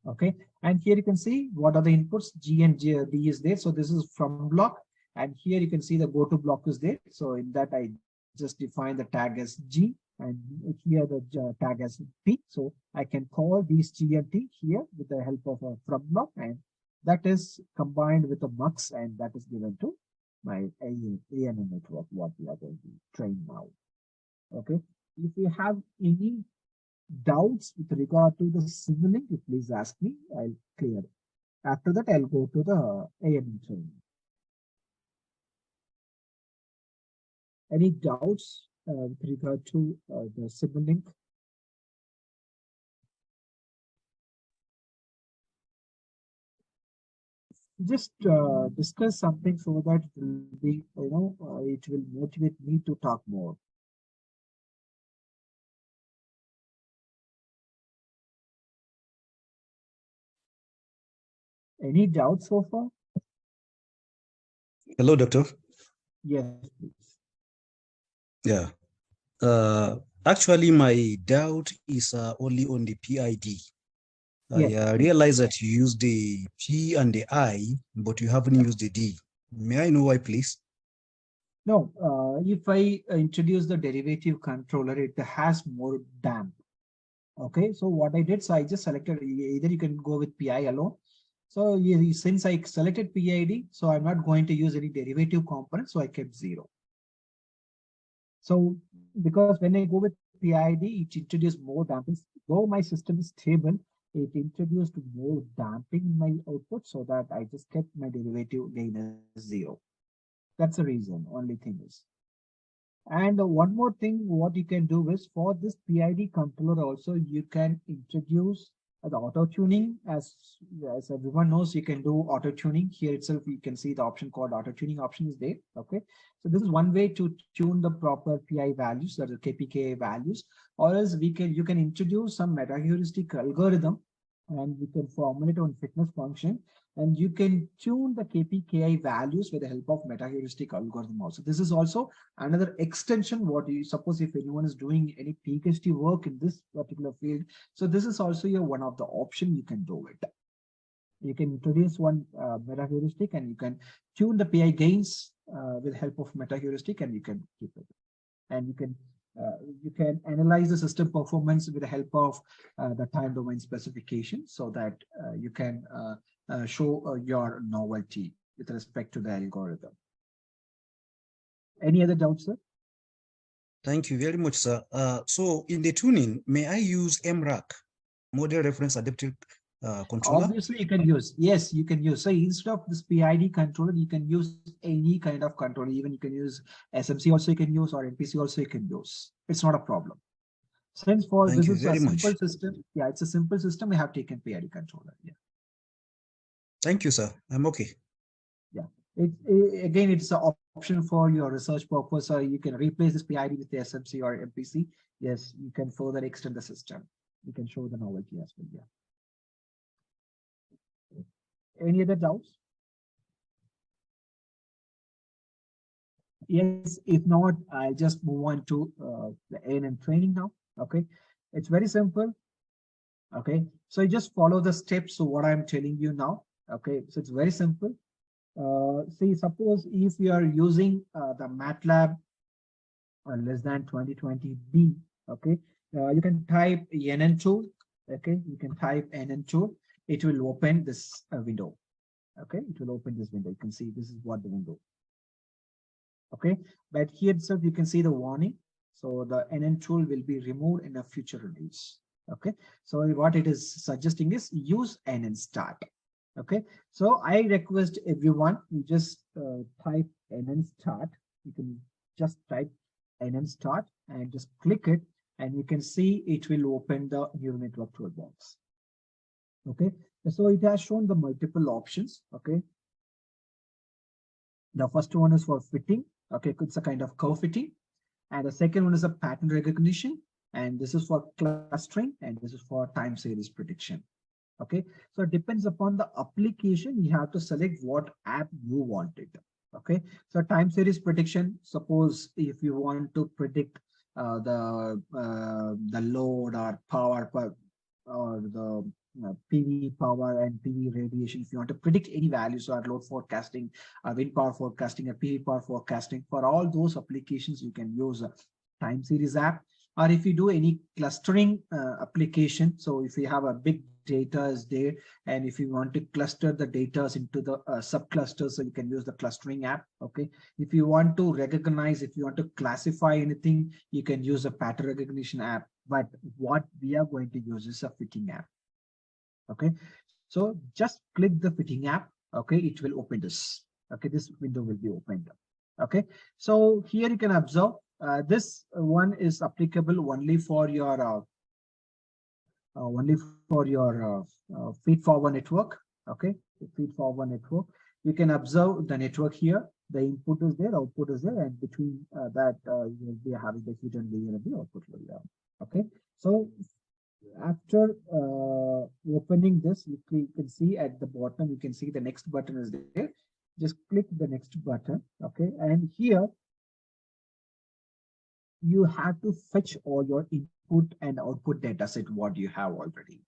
Okay, and here you can see what are the inputs. G and D is there. So this is from block, and here you can see the go to block is there. So in that I just define the tag as G, and here the tag as P. So I can call these G and T here with the help of a from block, and that is combined with a mux, and that is given to my ANN network, what we are going to train now. Okay, if you have any doubts with regard to the Simulink, please ask me. I'll clear it. After that, I'll go to the ANN training. Any doubts with regard to the Simulink? Just discuss something so that it will be, it will motivate me to talk more. Any doubts so far? Hello, doctor. Yes, please. Yeah. Actually, my doubt is only on the PID. Yes. I realize that you use the P and the I, but you haven't used the D. May I know why, please? No, if I introduce the derivative controller, it has more damp. Okay, so what I did, so I just selected, either you can go with PI alone. So since I selected PID, so I'm not going to use any derivative component, so I kept 0. So because when I go with PID, it introduced more damping. Though my system is stable, it introduced more damping in my output, so that I just kept my derivative gain as 0. That's the reason, only thing is. And one more thing, what you can do is for this PID controller also, you can introduce the auto tuning. As everyone knows, you can do auto tuning. Here itself, you can see the option called auto tuning option is there. Okay, so this is one way to tune the proper PI values, that is KPKI values, or else you can introduce some metaheuristic algorithm, and you can formulate on fitness function, and you can tune the KPKI values with the help of metaheuristic algorithm also. This is also another extension. What you suppose if anyone is doing any PhD work in this particular field, so this is also one of the option you can do it. You can introduce one metaheuristic, and you can tune the PI gains with the help of metaheuristic, and you can keep it. And you can analyze the system performance with the help of the time domain specification, so that you can show your novelty with respect to the algorithm. Any other doubts, sir? Thank you very much, sir. So in the tuning, may I use MRAC, model reference adaptive controller? Obviously, you can use. Yes, you can use. So instead of this PID controller, you can use any kind of controller. Even you can use SMC also you can use, or MPC also you can use. It's not a problem. Since this is a simple system, yeah, it's a simple system. We have taken PID controller. Yeah. Thank you, sir. I'm okay. Yeah. Again, it's an option for your research purpose. So you can replace this PID with the SMC or MPC. Yes, you can further extend the system. You can show the novelty as well. Yeah. Any other doubts? Yes, if not, I'll just move on to the ANN training now. Okay, it's very simple. Okay, so you just follow the steps. So what I'm telling you now. Okay, so it's very simple. See, suppose if you are using the MATLAB less than 2020B, okay, you can type NN tool. Okay, you can type NN tool. It will open this window. Okay, it will open this window. You can see this is what the window. Okay, but here itself you can see the warning. So the NN tool will be removed in a future release. Okay, so what it is suggesting is use NN start. Okay, so I request everyone, you just type NN start. You can just type NM start and just click it, and you can see it will open the neural network toolbox. Okay, so it has shown the multiple options. Okay, the first one is for fitting. Okay, it's a kind of curve fitting, and the second one is a pattern recognition, and this is for clustering, and this is for time series prediction. Okay, so it depends upon the application. You have to select what app you want it. Okay, so time series prediction, suppose if you want to predict the load or power or the PV power and PV radiation, if you want to predict any values or load forecasting, wind power forecasting, or PV power forecasting, for all those applications you can use a time series app. Or if you do any clustering application, so if you have a big data is there, and if you want to cluster the data into the subclusters, so you can use the clustering app. Okay, if you want to recognize, if you want to classify anything, you can use a pattern recognition app. But what we are going to use is a fitting app. Okay, so just click the fitting app. Okay, it will open this. Okay, this window will be opened. Okay, so here you can observe this one is applicable only for your feed-forward network. Okay, feed-forward network. You can observe the network here. The input is there, output is there, and between that you will be having the hidden layer of the output layer. Okay, so after opening this, you can see at the bottom, you can see the next button is there. Just click the next button. Okay, and here you have to fetch all your input and output data set what you have already.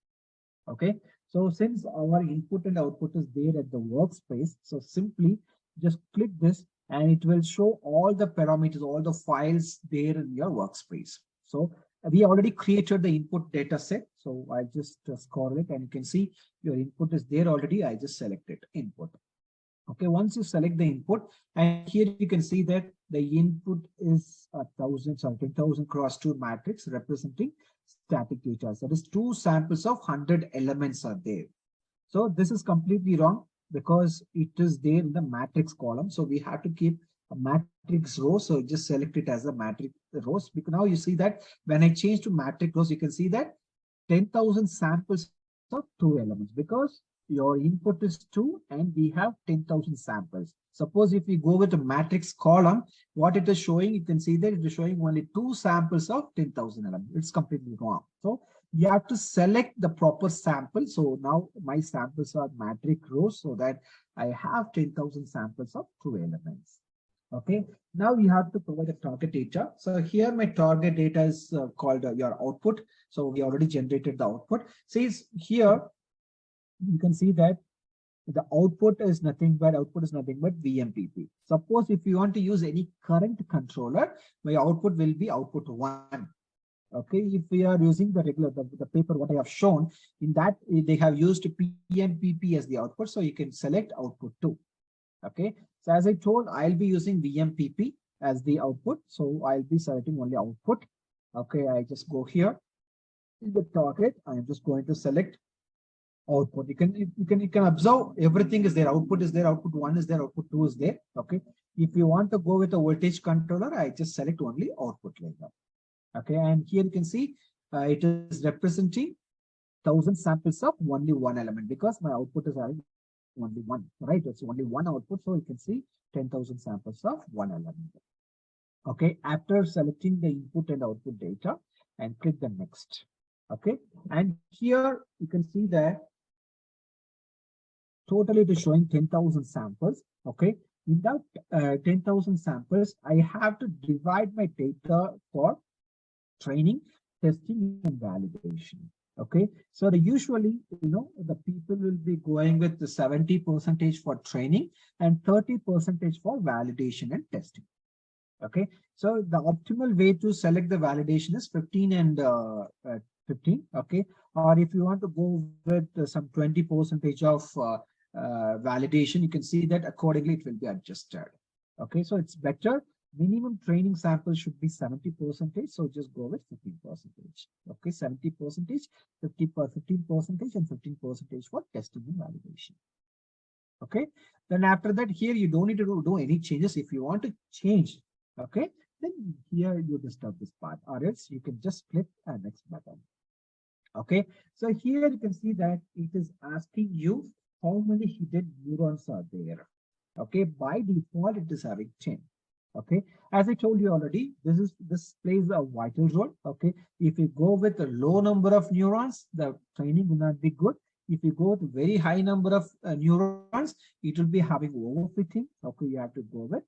Okay, so since our input and output is there at the workspace, so simply just click this and it will show all the parameters, all the files there in your workspace. So we already created the input data set. So I just scroll it and you can see your input is there already. I just selected input. Okay, once you select the input, and here you can see that the input is 10,000 cross 2 matrix representing static data. So that is 2 samples of 100 elements are there. So this is completely wrong because it is there in the matrix column. So we have to keep a matrix row. So just select it as a matrix rows, because now you see that when I change to matrix rows, you can see that 10,000 samples of 2 elements, because your input is 2 and we have 10,000 samples. Suppose if we go with a matrix column, what it is showing, you can see that it is showing only 2 samples of 10,000 elements. It's completely wrong. So you have to select the proper sample. So now my samples are matrix rows, so that I have 10,000 samples of 2 elements. Okay, now you have to provide a target data. So here my target data is called your output. So we already generated the output. Says here, you can see that the output is nothing but VMPP. Suppose if you want to use any current controller, my output will be output 1. Okay, if we are using the regular, the paper what I have shown, in that they have used PMPP as the output, so you can select output 2. Okay, so as I told, I'll be using VMPP as the output, so I'll be selecting only output. Okay, I just go here in the target. I am just going to select output. You can observe everything is there. Output is there, output 1 is there, output 2 is there. Okay, if you want to go with a voltage controller, I just select only output layer. Okay, and here you can see it is representing 1,000 samples of only 1 element, because my output is having only 1, right? It's only 1 output, so you can see 10,000 samples of 1 element. Okay, after selecting the input and output data, and click the next. Okay, and here you can see that totally it is showing 10,000 samples. Okay, in that 10,000 samples, I have to divide my data for training, testing, and validation. Okay, so usually, the people will be going with the 70% for training and 30% for validation and testing. Okay, so the optimal way to select the validation is 15 and 15. Okay, or if you want to go with some 20% of validation, you can see that accordingly it will be adjusted. Okay, so it's better. Minimum training sample should be 70%, so just go with 15%. Okay, 70%, 15%, and 15% for testing and validation. Okay, then after that, here you don't need to do any changes. If you want to change, okay, then here you disturb this part, or else you can just click a next button. Okay, so here you can see that it is asking you how many hidden neurons are there. Okay, by default it is having 10. Okay, as I told you already, this plays a vital role. Okay, if you go with a low number of neurons, the training will not be good. If you go with very high number of neurons, it will be having overfitting. Okay, you have to go with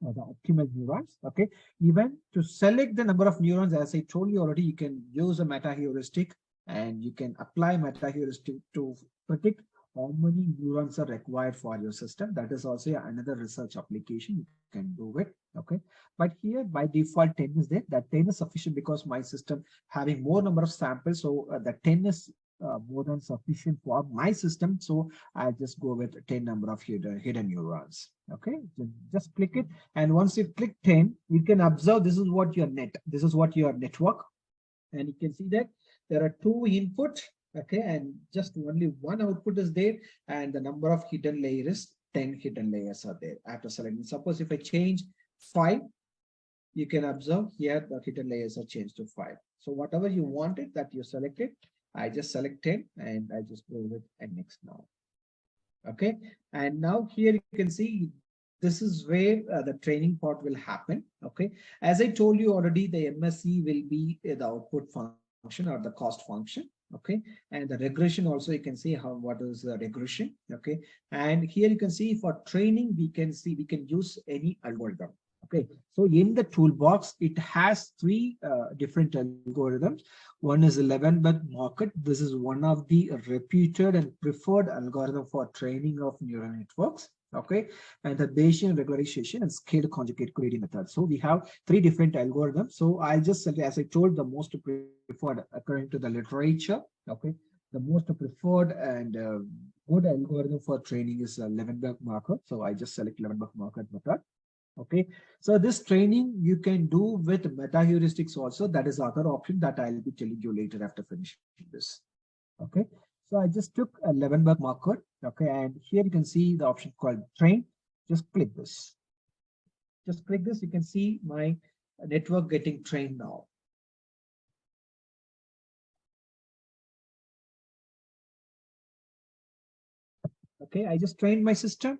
the optimal neurons. Okay, even to select the number of neurons, as I told you already, you can use a Metaheuristic, and you can apply Metaheuristic to predict how many neurons are required for your system. That is also another research application you can do it. Okay, but here by default 10 is there. That 10 is sufficient because my system having more number of samples, so the 10 is more than sufficient for my system. So I just go with 10 number of hidden neurons. Okay, just click it, and once you click 10, you can observe this is what your this is what your network, and you can see that there are 2 input. Okay, and just only 1 output is there, and the number of hidden layers, 10 hidden layers are there after selecting. Suppose if I change 5, you can observe here the hidden layers are changed to 5. So whatever you wanted that you selected, I just select 10 and I just go with next now. Okay, and now here you can see this is where the training part will happen. Okay, as I told you already, the MSE will be the output function or the cost function. Okay, and the regression also you can see what is the regression. Okay, and here you can see for training we can use any algorithm. Okay, so in the toolbox it has 3 different algorithms. One is 11-bug market. This is one of the reputed and preferred algorithm for training of neural networks. Okay, and the Bayesian regularization and scaled conjugate gradient method. So we have 3 different algorithms. So I'll just say, as I told, the most preferred according to the literature. Okay, the most preferred and good algorithm for training is 11-bug marker. So I just select 11-bug marker method. Okay, so this training you can do with meta-heuristics also. That is other option that I'll be telling you later after finishing this. Okay, so I just took a 11-bug marker. Okay, and here you can see the option called train. Just click this. Just click this. You can see my network getting trained now. Okay, I just trained my system.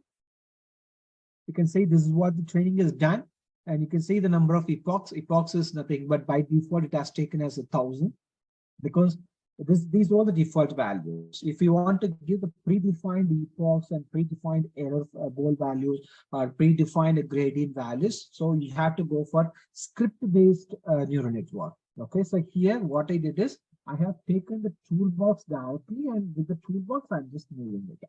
You can see this is what the training is done, and you can see the number of epochs. Epochs is nothing, but by default it has taken as 1,000 because these are the default values. If you want to give the predefined epochs and predefined error goal values or predefined gradient values, so you have to go for script-based neural network. Okay, so here what I did is I have taken the toolbox directly, and with the toolbox I'm just moving it.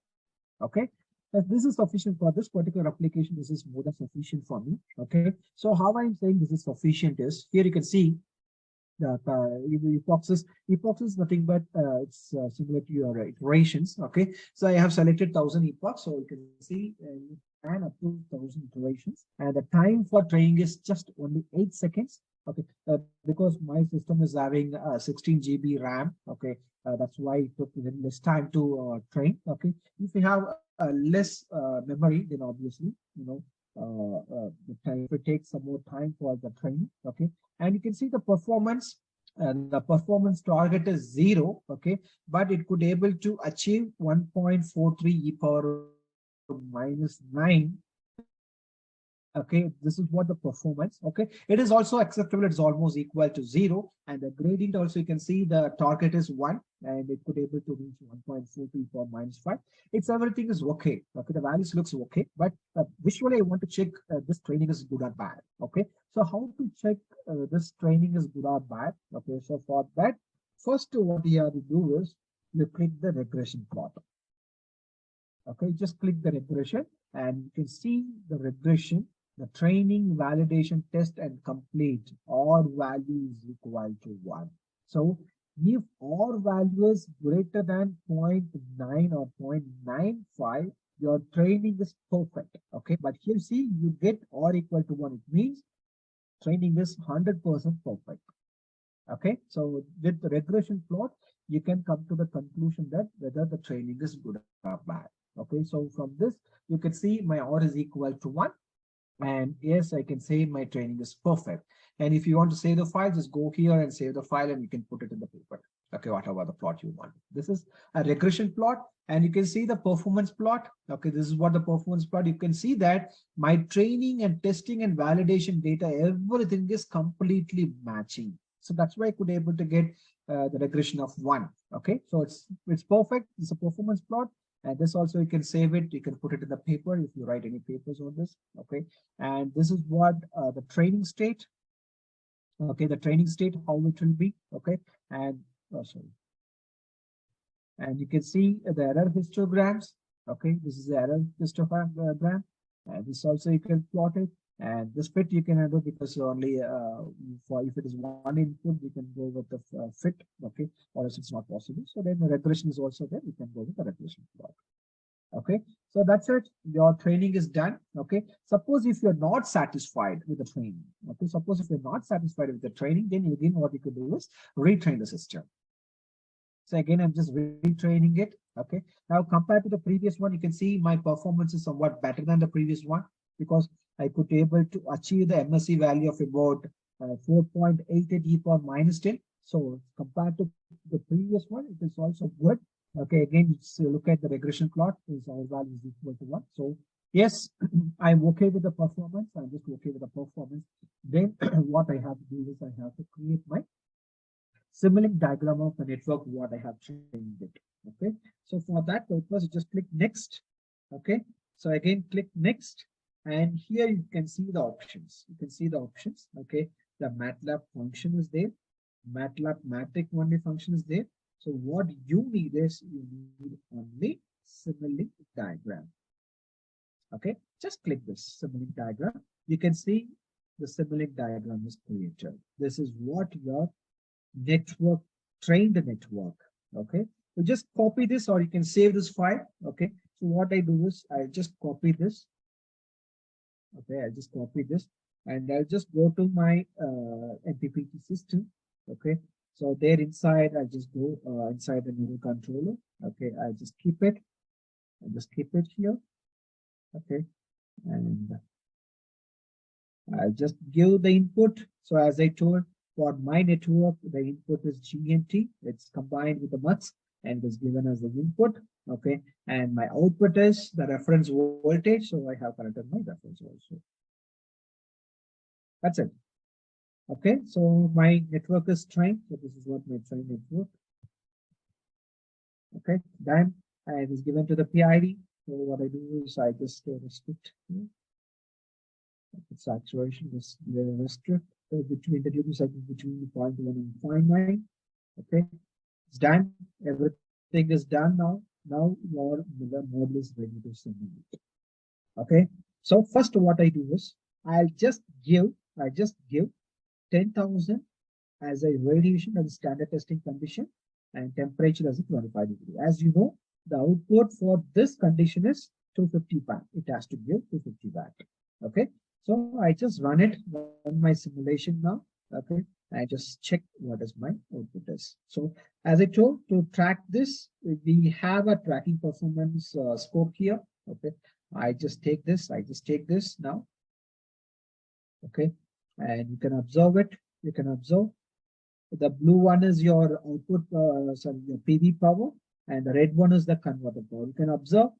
Okay, this is sufficient for this particular application. This is more than sufficient for me. Okay, so how I'm saying this is sufficient is here you can see that epochs is nothing but it's similar to your iterations. Okay, so I have selected 1,000 epochs, so you can see and up to 1,000 iterations, and the time for training is just only 8 seconds. Okay, because my system is having 16 GB RAM. Okay, that's why it took less time to train. Okay, if you have less memory, then obviously the time it takes some more time for the training. Okay, and you can see the performance. And the performance target is 0. Okay, but it could able to achieve 1.43 e power -9. Okay, this is what the performance. Okay, it is also acceptable. It's almost equal to 0, and the gradient also you can see the target is 1, and it could able to reach 1.43 for -5. It's everything is okay. Okay, the values looks okay, but visually I want to check this training is good or bad. Okay, so how to check this training is good or bad? Okay, so for that, first what you have to do is you click the regression plot. Okay, just click the regression, and you can see the regression. The training, validation, test, and complete all values equal to 1. So if all values greater than 0.9 or 0.95, your training is perfect. Okay, but here see you get or equal to 1. It means training is 100% perfect. Okay, so with the regression plot, you can come to the conclusion that whether the training is good or bad. Okay, so from this you can see my R is equal to 1. And yes, I can say my training is perfect. And if you want to save the file, just go here and save the file and you can put it in the paper. Okay, whatever the plot you want. This is a regression plot and you can see the performance plot. Okay, this is what the performance plot. You can see that my training and testing and validation data, everything is completely matching. So that's why I could able to get the regression of 1. Okay, so it's perfect. It's a performance plot. And this also you can save it. You can put it in the paper if you write any papers on this. Okay, and this is what the training state. Okay, the training state, how it will be. Okay, and sorry. And you can see the error histograms. Okay, this is the error histogram. And this also you can plot it. And this fit you can do because only for if it is one input, we can go with the fit. Okay, or else it's not possible. So then the regression is also there. You can go with the regression plot. Okay, so that's it. Your training is done. Okay, suppose if you're not satisfied with the training. Okay, suppose if you're not satisfied with the training, then again what you could do is retrain the system. So again, I'm just retraining it. Okay, now compared to the previous one, you can see my performance is somewhat better than the previous one because I could be able to achieve the MSE value of about 4.88 e power minus 10. So compared to the previous one, it is also good. Okay, again, so look at the regression plot, is all values equal to 1. So yes, I'm okay with the performance. I'm just okay with the performance. Then what I have to do is I have to create my Simulink diagram of the network, what I have trained it. Okay, so for that purpose, just click next. Okay, so again, click next. And here you can see the options. You can see the options. Okay, the MATLAB function is there. MATLAB matrix only function is there. So what you need is you need only Simulink diagram. Okay, just click this Simulink diagram. You can see the Simulink diagram is created. This is what your network trained network. Okay, so just copy this or you can save this file. Okay, so what I do is I just copy this. Okay, I just copy this and I'll just go to my MPPT system. Okay, so there inside I just go inside the neural controller. Okay, I just keep it. I just keep it here. Okay, and I'll just give the input. So as I told, for my network, the input is GNT. It's combined with the MUTs and is given as the input. Okay, and my output is the reference voltage. So I have connected my reference also. That's it. Okay, so my network is trained. So this is what my trained network. Okay, then it is given to the PID. So what I do is I just restrict here. Saturation, just restrict between the duty cycle between 0.1 and 0.9. Okay, it's done. Everything is done now. Now your model is ready to simulate. Okay, so first what I do is I just give 10,000 as a radiation as a standard testing condition and temperature as a 25 degree. As you know, the output for this condition is 250 watt. It has to give 250 watt. Okay, so I just run my simulation now. Okay, I just check what is my output is. So as I told, to track this, we have a tracking performance scope here. Okay, I just take this now. Okay, and you can observe it. You can observe the blue one is your output, your PV power, and the red one is the converter power. You can observe.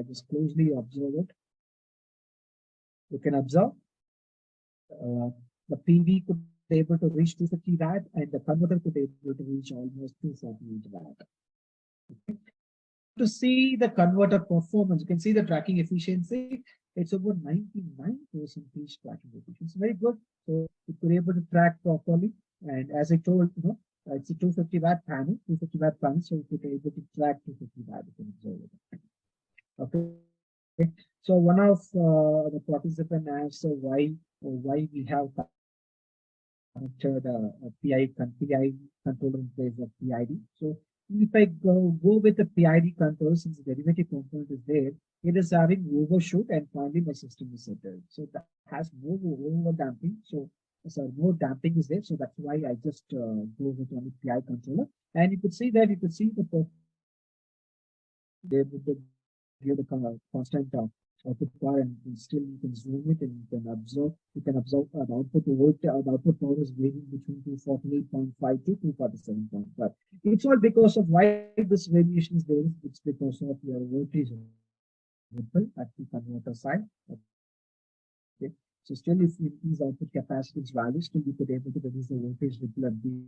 Just closely observe it. You can observe the PV could be able to reach 250 watt, and the converter could be able to reach almost 248 watt. Okay. To see the converter performance, you can see the tracking efficiency. It's about 99% tracking efficiency. Very good. So it could be able to track properly. And as I told, it's a 250 watt panel, so it could be able to track 250 watt. You can observe it. Okay. So one of the participants asked why we have connected a PI controller in place of PID. So if I go with the PID control, since the derivative component is there, it is having overshoot and finally my system is settled. So that has more over damping. So more damping is there. So that's why I just go with only PI controller. And you could see that they would give the constant output power, and still you can zoom it and you can observe the output the output power is ranging between 248.5 to 247.5. It's all because of why this variation is there. It's because of your voltage ripple at the converter side. Okay. So still if you increase output capacitance values, still you could able to reduce the voltage ripple at the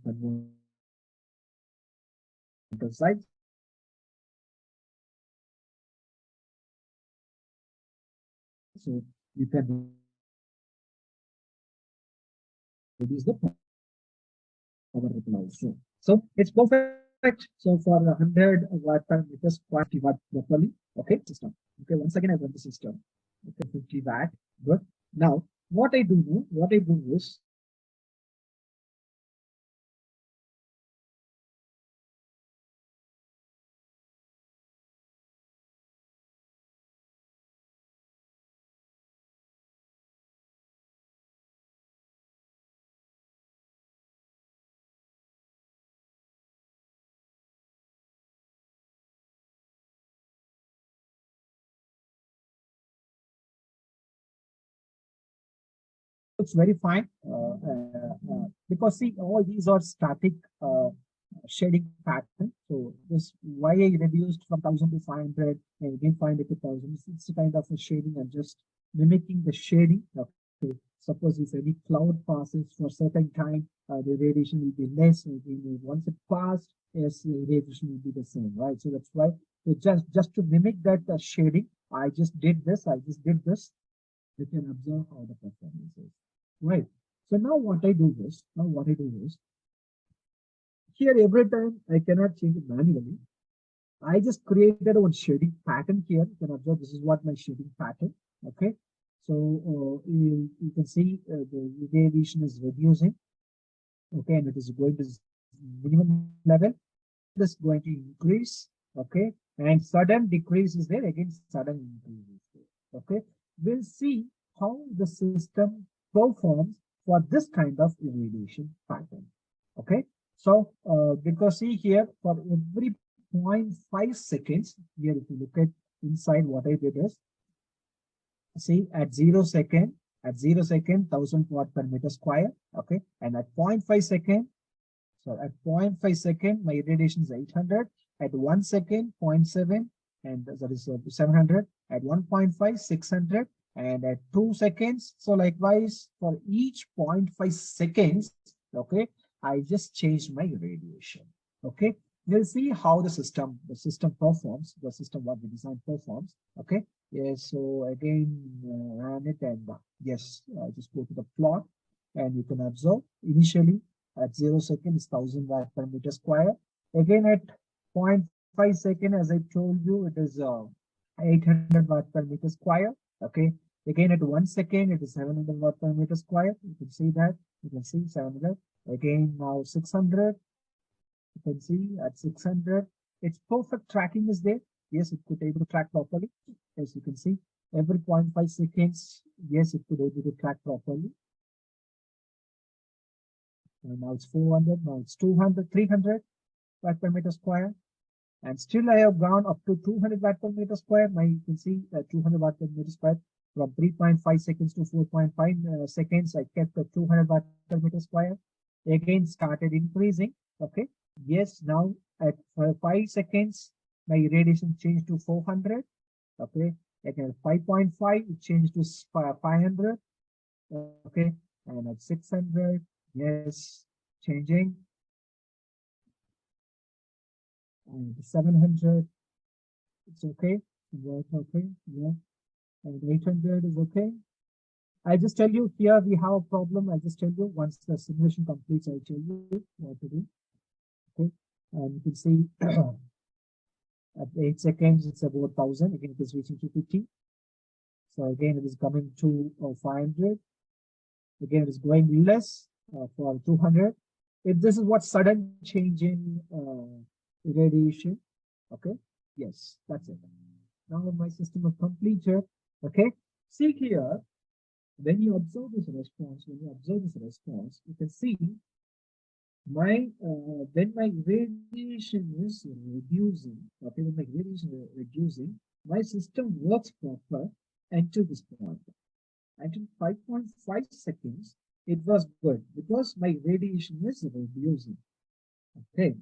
converter side. So you can reduce the power ripple also. So it's perfect. So for 100 watt per meter square 50 watt properly. Okay, system. Okay, once again I run the system. Okay, 50 watt. Good. Now what I do is looks very fine because see all these are static shading pattern. So this why I reduced from 1000 to 500 and again 500 to 1000. It's a kind of a shading and just mimicking the shading. Okay. Suppose if any cloud passes for a certain time, the radiation will be less. Once it passed, yes, the radiation will be the same, right? So that's why. So just to mimic that shading, I just did this. You can observe how the performance is. Right. So now what I do is, here every time I cannot change it manually. I just created one shading pattern here. You can observe this is what my shading pattern. Okay. So you can see the radiation is reducing. Okay, and it is going to minimum level. This is going to increase. Okay, and sudden decrease is there. Again, sudden increase is there. Okay, we'll see how the system performs for this kind of irradiation pattern. Okay, so because see here for every 0.5 seconds, here if you look at inside what I did is, see at 0 second, 1000 watt per meter square. Okay, and at 0.5 second, so at 0.5 second, my irradiation is 800. At 1 second, 0.7, and that is 700. At 1.5, 600. And at 2 seconds, so likewise for each 0.5 seconds, okay, I just changed my radiation. Okay, we'll see how the system performs, the system what we design performs. Okay, yes, so again run it and yes, just go to the plot and you can observe initially at 0 second is 1000 watt per meter square. Again at 0.5 second, as I told you, it is 800 watt per meter square. Okay. Again at 1 second, it is 700 watt per meter square. You can see that. You can see 700. Again now 600. You can see at 600. It's perfect tracking is there. Yes, it could able to track properly. As you can see, every 0.5 seconds, yes, it could able to track properly. And now it's 400, now it's 200, 300 watt per meter square. And still I have gone up to 200 watt per meter square. Now you can see 200 watt per meter square from 3.5 seconds to 4.5 seconds. I kept the 200 watt per meter square. Again started increasing. Okay. Yes, now at 5 seconds, my radiation changed to 400. Okay. Again 5.5, it changed to 500. Okay. And at 600, yes, changing. And 700, it's okay. Okay, yeah. And 800 is okay. I just tell you here we have a problem. I just tell you once the simulation completes, I'll tell you what to do. Okay, and you can see at 8 seconds it's about 1000. Again, it is reaching 250. So again, it is coming to 500. Again, it is going less for 200. If this is what sudden change in irradiation. Okay, yes, that's it. Now my system is completed. Okay, see here, when you observe this response, you can see when my radiation is reducing, okay, when my radiation is reducing, my system works proper until this point. Until 5.5 seconds, it was good because my radiation is reducing. Okay,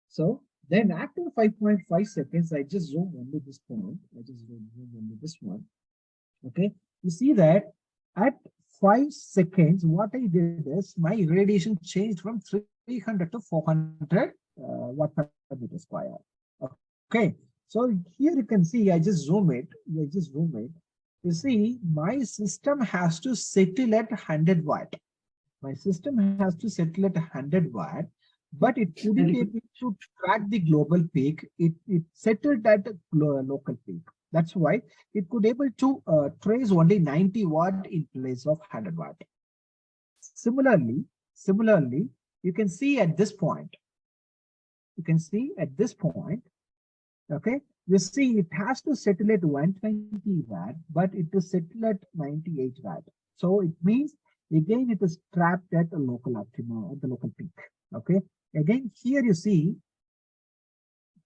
so then after 5.5 seconds, I just zoom only this point. I just zoom only this one. Okay, you see that at 5 seconds, what I did is my radiation changed from 300 to 400 watt per meter square. Okay, so here you can see, I just zoom it. I just zoom it. You see, my system has to settle at 100 watt. My system has to settle at 100 watt, but it couldn't able to track the global peak. It settled at a local peak. That's why it could able to trace only 90 watt in place of 100 watt. Similarly, you can see at this point. You can see at this point, okay, you see it has to settle at 120 watt, but it is settled at 98 watt. So it means again it is trapped at a local optimum, at the local peak. Okay, again here you see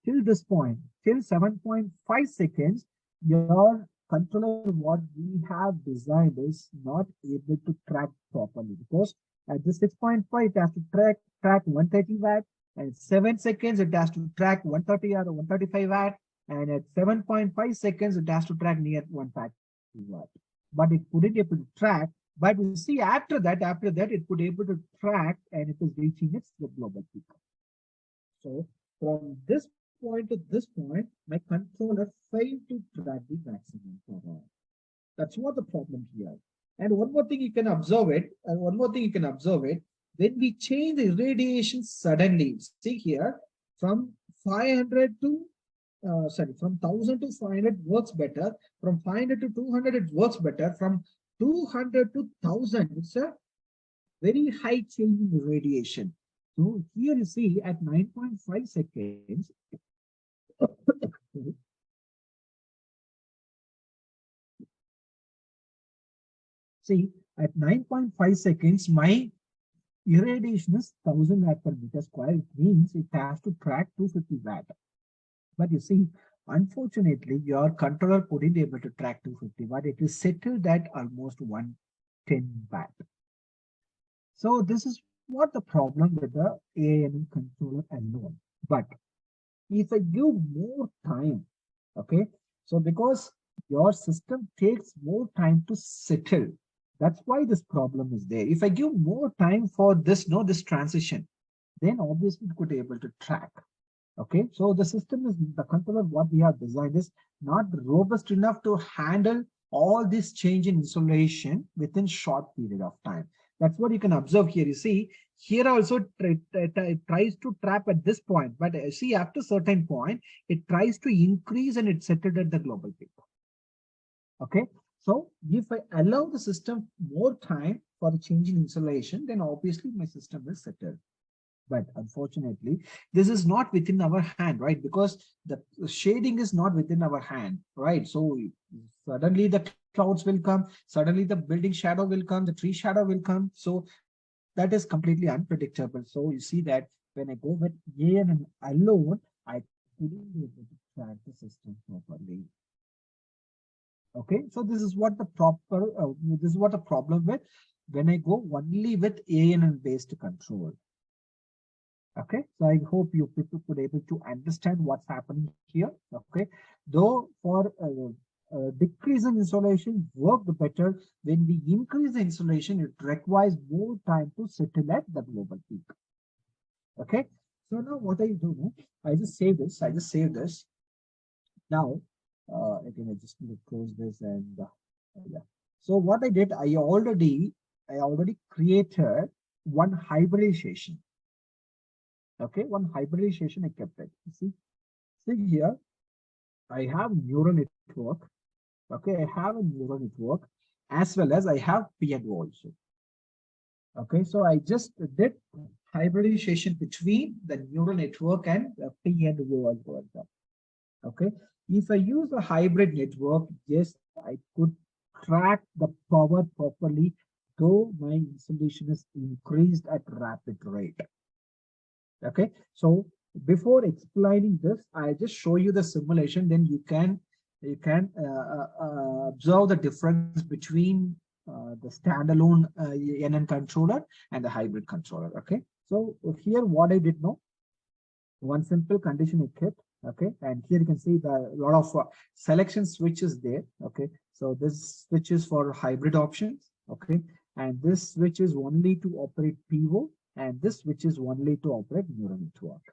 till this point, till 7.5 seconds, your controller what we have designed is not able to track properly because at the 6.5 it has to track 130 watt, and 7 seconds it has to track 130 or 135 watt, and at 7.5 seconds it has to track near 130 watt. But it couldn't able to track. But you see after that it could able to track, and it is reaching its global peak. So from this point to this point, my controller failed to track the maximum power. That's what the problem here. And one more thing you can observe it, when we change the radiation suddenly, see here, from 500 to from 1000 to 500 works better, from 500 to 200 it works better, from 200 to 1000 it's a very high change in the radiation. So here you see at 9.5 seconds, see at 9.5 seconds, my irradiation is 1000 watt per meter square. It means it has to track 250 watt. But you see, unfortunately, your controller couldn't able to track 250 watt. It is settled at almost 110 watt. So this is what the problem with the AAM controller alone. But if I give more time, okay, so because your system takes more time to settle, that's why this problem is there. If I give more time for this, this transition, then obviously it could be able to track. Okay, so the system is the controller what we have designed is not robust enough to handle all this change in insulation within short period of time. That's what you can observe here. You see, here also it tries to trap at this point, but see after certain point, it tries to increase and it settled at the global peak. Okay, so if I allow the system more time for the change in insulation, then obviously my system will settle. But unfortunately, this is not within our hand, right? Because the shading is not within our hand, right? So suddenly the clouds will come, suddenly the building shadow will come, the tree shadow will come. So that is completely unpredictable. So you see that when I go with ANN alone, I couldn't be able to track the system properly. Okay, so this is what the problem with when I go only with ANN based control. Okay, so I hope you people could able to understand what's happening here. Okay, though for decrease in insulation worked better, when we increase the insulation, it requires more time to settle at the global peak. Okay, so now what I do now, I just save this. Now, again, I just need to close this and yeah. So what I did, I already created one hybridization. Okay, one hybridization I kept it. See here, I have neural network. Okay, I have a neural network as well as I have PNO also. Okay, so I just did hybridization between the neural network and the PNO algorithm. Okay, if I use a hybrid network, yes, I could track the power properly, though my insulation is increased at rapid rate. Okay, so before explaining this, I just show you the simulation. Then you can observe the difference between the standalone NN controller and the hybrid controller. Okay, so here what I did now, one simple condition I kept. Okay, and here you can see the lot of selection switches there. Okay, so this switch is for hybrid options. Okay, and this switch is only to operate PO, and this switch is only to operate neural network.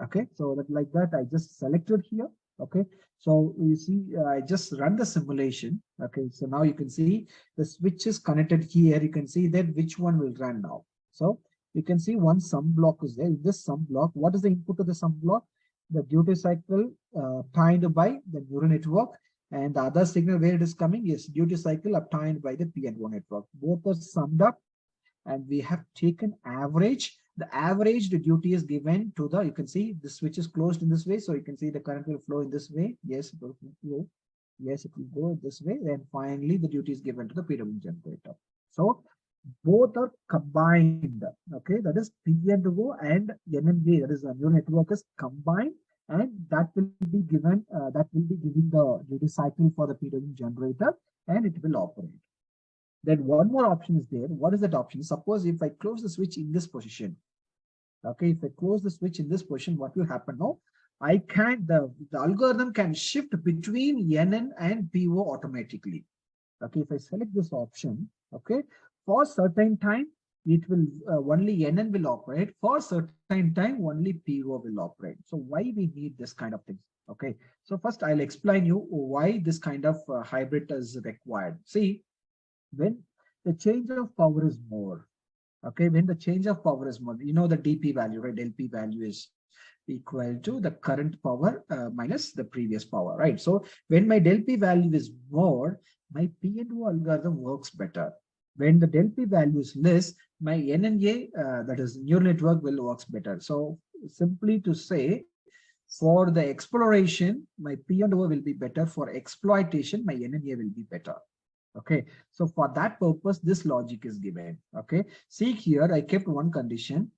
Okay, so that like that I just selected here. Okay, so you see I just run the simulation. Okay, so now you can see the switch is connected here. You can see that which one will run now. So you can see one sum block is there. This sum block, what is the input to the sum block? The duty cycle obtained by the neural network, and the other signal where it is coming is duty cycle obtained by the P&O network. Both are summed up, and we have taken average. The average, the duty is given to the, you can see the switch is closed in this way. So you can see the current will flow in this way. Yes, it will flow. Yes, it will go this way. Then finally the duty is given to the PWM generator. So both are combined. Okay, that is P&O and NNA, that is the neural network is combined, and that will be given, that will be giving the duty cycle for the PWM generator, and it will operate. Then one more option is there. What is that option? Suppose if I close the switch in this position. Okay, if I close the switch in this position, what will happen now? I can, the algorithm can shift between NN and PO automatically. Okay, if I select this option, okay, for certain time, it will only NN will operate. For certain time, only PO will operate. So why we need this kind of things? Okay, so first I'll explain you why this kind of hybrid is required. See, when the change of power is more, okay, when the change of power is more, you know the DP value, right? LP value is equal to the current power minus the previous power, right? So when my del P value is more, my P&O algorithm works better. When the del P value is less, my NNA, that is neural network, will works better. So simply to say, for the exploration, my P&O will be better. For exploitation, my NNA will be better. Okay, so for that purpose, this logic is given. Okay, see here, I kept one condition.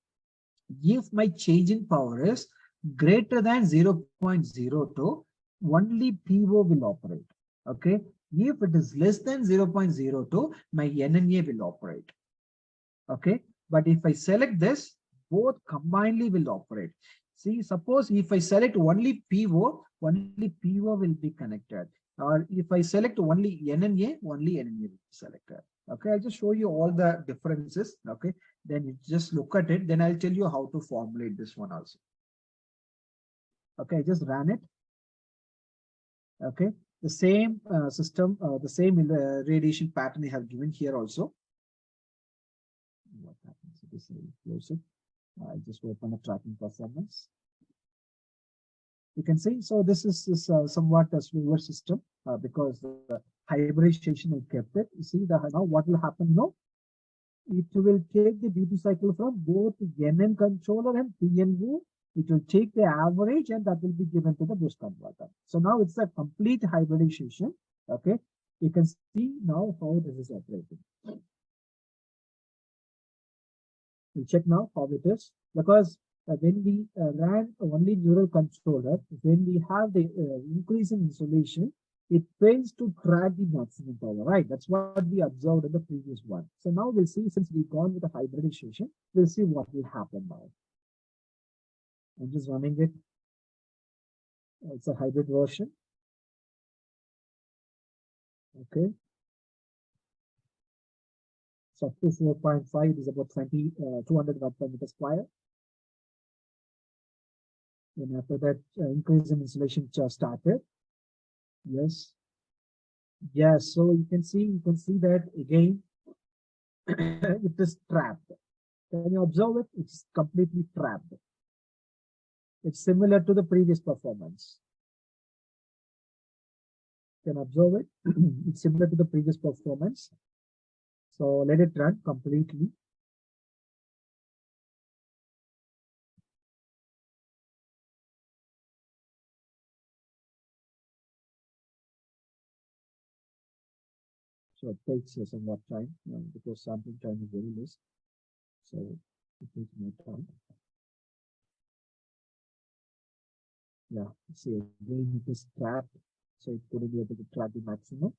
If my change in power is greater than 0.02, only PO will operate. Okay, if it is less than 0.02, my NNA will operate. Okay, but if I select this, both combinedly will operate. See, suppose if I select only PO will be connected. Or if I select only NNA will be selected. Okay, I'll just show you all the differences. Okay, then you just look at it. Then I'll tell you how to formulate this one also. Okay, I just ran it. Okay, the same system, the same radiation pattern I have given here also. What happens if this is closer? I just open the tracking performance. You can see, so this is somewhat a slower system because the hybridization I kept it. You see, now what will happen now? It will take the duty cycle from both NN controller and PNO. It will take the average, and that will be given to the boost converter. So now it's a complete hybridization. Okay, you can see now how this is operating. We'll check now how it is, because when we ran only neural controller, when we have the increase in insulation, it fails to track the maximum power, right? That's what we observed in the previous one. So now we'll see, since we've gone with the hybridization, we'll see what will happen now. I'm just running it. It's a hybrid version. Okay. So up to 4.5 is about 200 watt per meter square. And after that, increase in insulation started. Yes. Yes. So you can see that again, it is trapped. Can you observe it? It's completely trapped. It's similar to the previous performance. You can observe it. It's similar to the previous performance. So let it run completely. So it takes somewhat time because sampling time is very less. So it takes more time. Yeah, see again it is trapped, so it couldn't be able to track the maximum.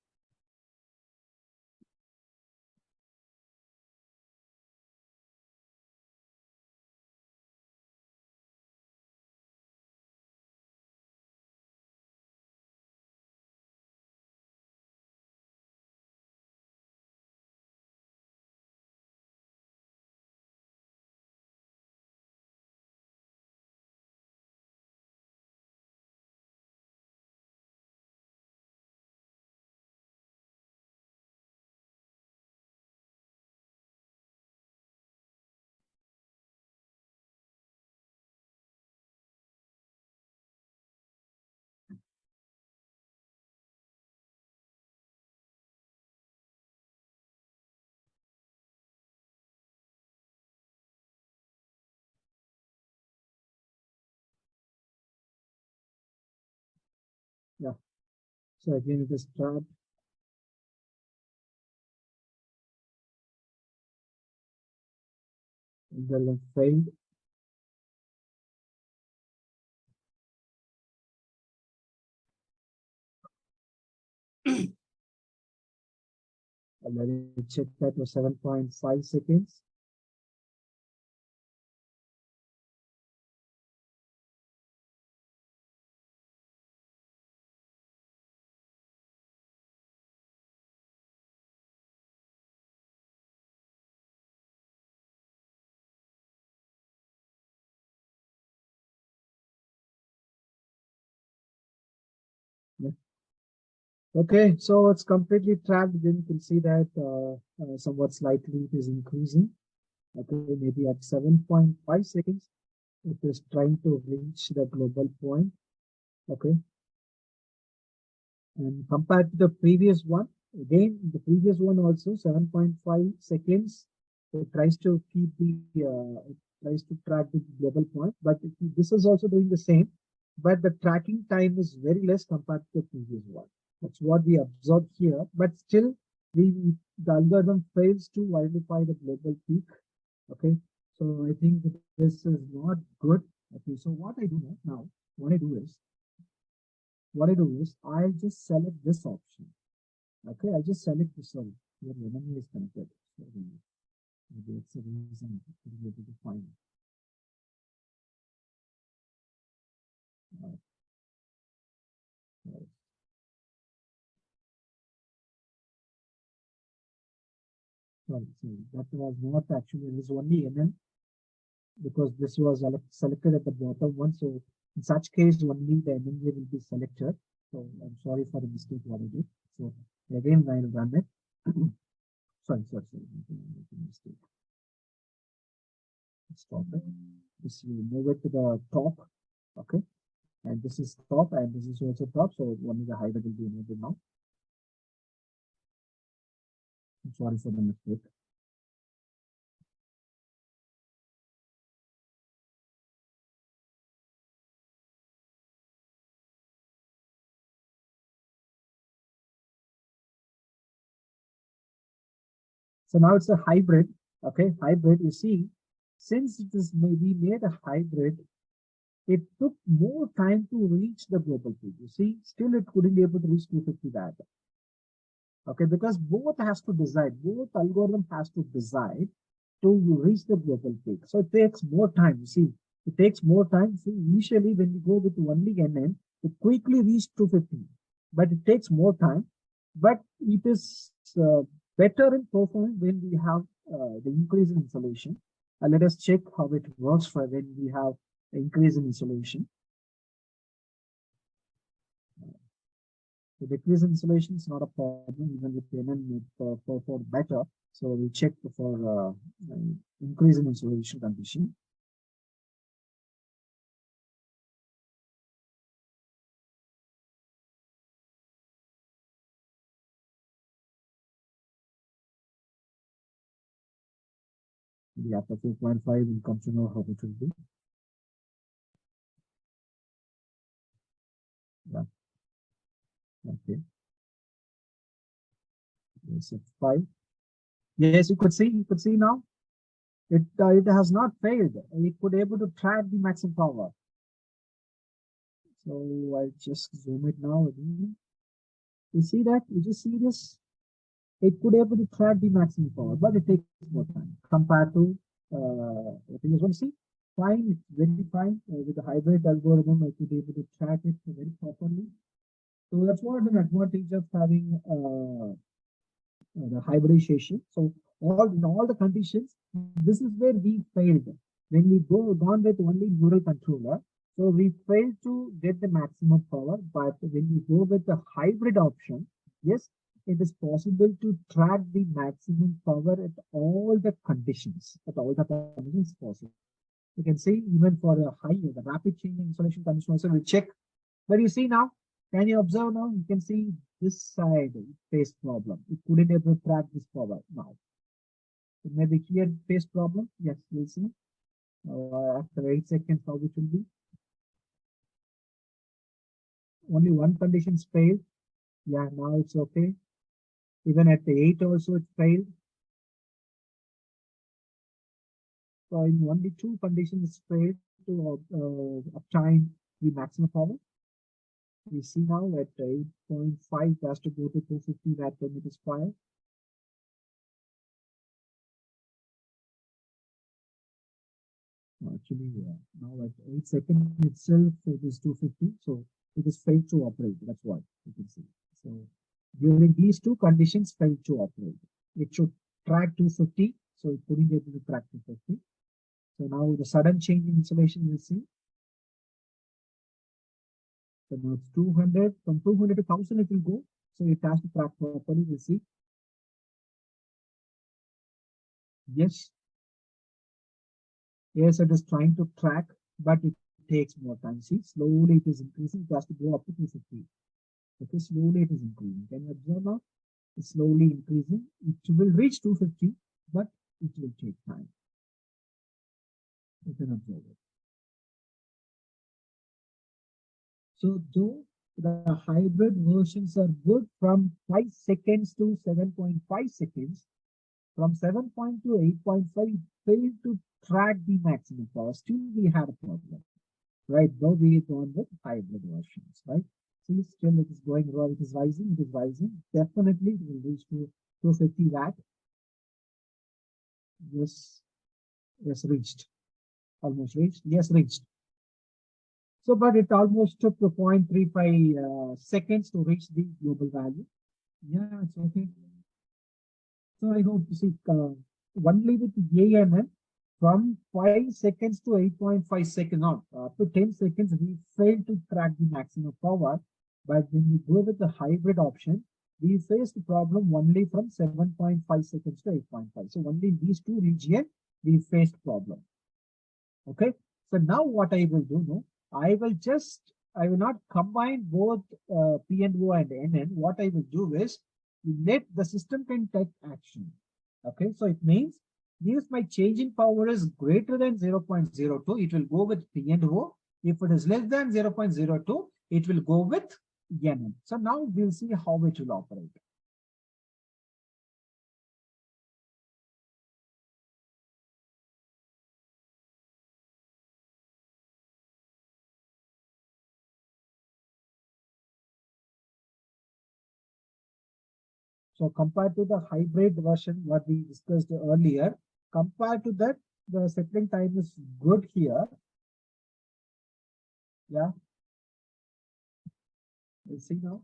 Yeah, so again it is trapped. Then failed. And let it check that for 7.5 seconds. Yeah. Okay, so it's completely trapped. Then you can see that somewhat slightly it is increasing. Okay, maybe at 7.5 seconds, it is trying to reach the global point. Okay, and compared to the previous one, again, the previous one also 7.5 seconds, it tries to keep the, it tries to track the global point, but this is also doing the same, but the tracking time is very less compared to the previous one. That's what we observed here, but still the algorithm fails to identify the global peak. Okay, so I think this is not good. Okay, so what I do now, what I do is I just select this option. Okay, I just select this one. Your enemy is connected. So maybe it's a reason to be able to find. Right. Sorry, that was not actually, it was only NN because this was selected at the bottom one. So in such case, only the NNJ will be selected. So I'm sorry for the mistake what I did. So again, I'll run it. sorry, mistake. Stop it. This will move it to the top. Okay. And this is top and this is also top. So only the hybrid will be enabled now. I'm sorry for the mistake. So now it's a hybrid. Okay, hybrid. You see, since it is maybe made a hybrid, it took more time to reach the global peak. You see, still it couldn't be able to reach 250 that. Okay, because both has to decide, both algorithm has to decide to reach the global peak. So it takes more time. You see, it takes more time. See, initially when we go with only NN, it quickly reached 250, but it takes more time. But it is better in performance when we have the increase in insolation. Let us check how it works for when we have increase in insolation. The decrease in insolation is not a problem, even with NN it performed better. So we check for increase in insolation condition. The after 4.5 will come to know how it will be. Yeah. Okay. Yes, 5. Yes, you could see now. It has not failed. It could able to track the maximum power. So I'll just zoom it now again. You see that? You just see this? It could able to track the maximum power, but it takes more time compared to I think is what you see. Fine, it's very fine with the hybrid algorithm. I could be able to track it very properly. So that's what an advantage of having the hybridization. So in all the conditions, this is where we failed. When we gone with only neural controller, so we failed to get the maximum power. But when we go with the hybrid option, yes, it is possible to track the maximum power at all the conditions. At all the conditions possible. You can see even for the the rapid changing insulation condition also we check. But you see now, can you observe now? You can see this side face problem. It couldn't able to track this power now. It may be here face problem. Yes, we'll see. After 8 seconds, how it will be. Only one condition failed. Yeah, now it's okay. Even at the 8 also it failed. So in only 2 conditions failed to obtain the maximum power. We see now at 8.5 has to go to 250 watt per meter square. Actually, now at 8 seconds itself, it is 250. So it is failed to operate. That's what you can see. So during these 2 conditions, failed to operate. It should track 250. So it couldn't be able to track 250. So now the sudden change in insulation you see. So now it's 200. From 200 to 1000 it will go. So it has to track properly. We'll see. Yes. Yes, it is trying to track, but it takes more time. See, slowly it is increasing. It has to go up to 250. Okay, slowly it is increasing. Can you observe now? It's slowly increasing. It will reach 250, but it will take time. You can observe it. So though the hybrid versions are good from 5 seconds to 7.5 seconds, from 7 to 8.5, failed to track the maximum power. Still, we had a problem, right? Though we gone with hybrid versions, right? See, still it is going wrong. It is rising. It is rising. Definitely, it will reach to 250 watt. Yes, yes, reached. Almost reached. Yes, reached. So, but it almost took 0.35 seconds to reach the global value. Yeah, it's okay. So I hope to see only with ANN from 5 seconds to 8.5 seconds, not up to 10 seconds, we failed to track the maximum power. But when we go with the hybrid option, we face the problem only from 7.5 seconds to 8.5. So only in these 2 regions, we faced problem. Okay. So now what I will do, no, I will not combine both P and O and NN. What I will do is let the system can take action. Okay, so it means if my change in power is greater than 0.02, it will go with P and O. If it is less than 0.02, it will go with NN. So now we'll see how it will operate. So compared to the hybrid version, what we discussed earlier, compared to that, the settling time is good here. Yeah. We'll see now.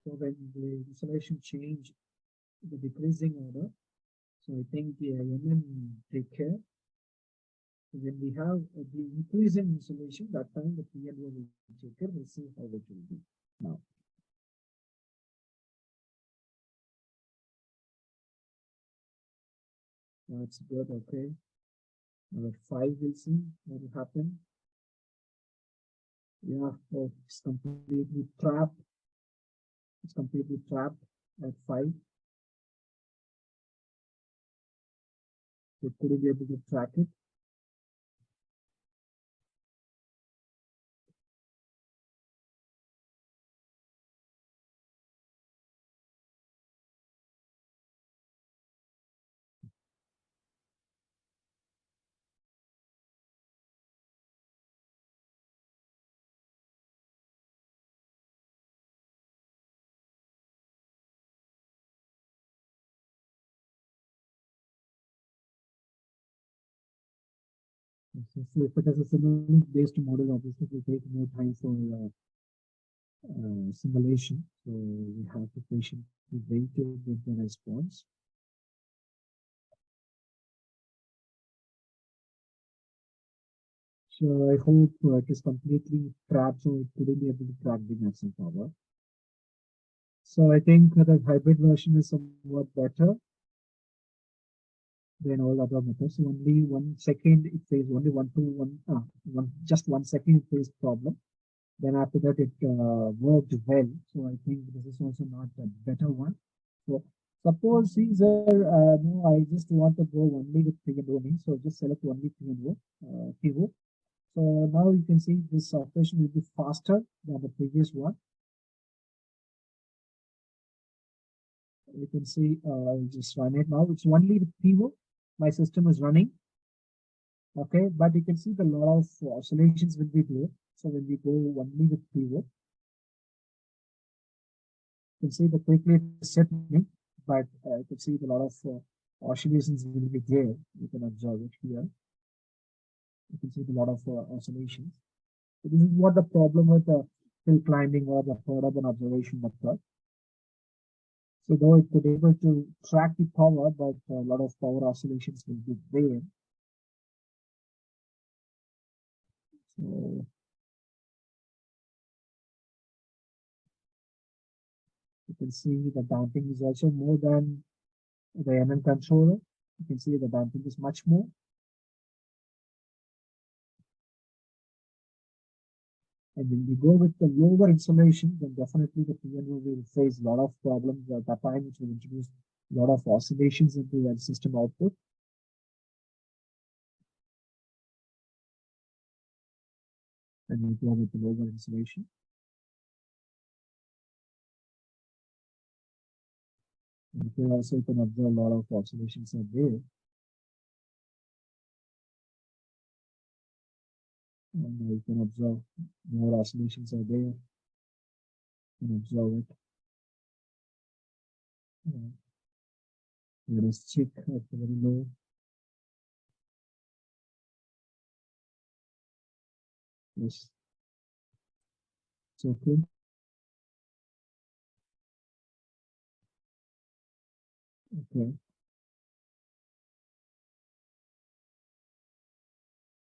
So when the insulation change, the decreasing order, so I think the IMM take care. So when we have the increase in insulation, that time the PLO will take care. We'll see how it will be now. That's good. Okay. Now at 5, we'll see what will happen. Yeah, oh, it's completely trapped. It's completely trapped at 5. It couldn't be able to track it. So if it is a Simulink based model, obviously it will take more time for simulation. So we have to patiently wait to get the response. So I hope it is completely trapped, so it couldn't be able to track the maximum power. So I think the hybrid version is somewhat better than all other methods. So only 1 second it faced only just 1 second it faced problem. Then after that it worked well. So I think this is also not a better one. So suppose Caesar, no, I just want to go only with P&O means, so just select only P&O, PO. So now you can see this operation will be faster than the previous one. You can see I'll just run it now. It's only with PO. My system is running. Okay, but you can see the lot of oscillations will be there. So when we go only with PO, you can see the quickly setting, but you can see the lot of oscillations will be there. You can observe it here. You can see the lot of oscillations. So this is what the problem with the hill climbing or the third urban observation method. So though it could be able to track the power, but a lot of power oscillations will be there. So you can see the damping is also more than the NN controller. You can see the damping is much more. And when we go with the lower insulation, then definitely the PNO will face a lot of problems at that time, which will introduce a lot of oscillations into the system output. And we go with the lower insulation. And here also you can observe a lot of oscillations are there. And you can observe more oscillations are there. You can observe it. Let us check at the very low. Yes. It's okay. Okay.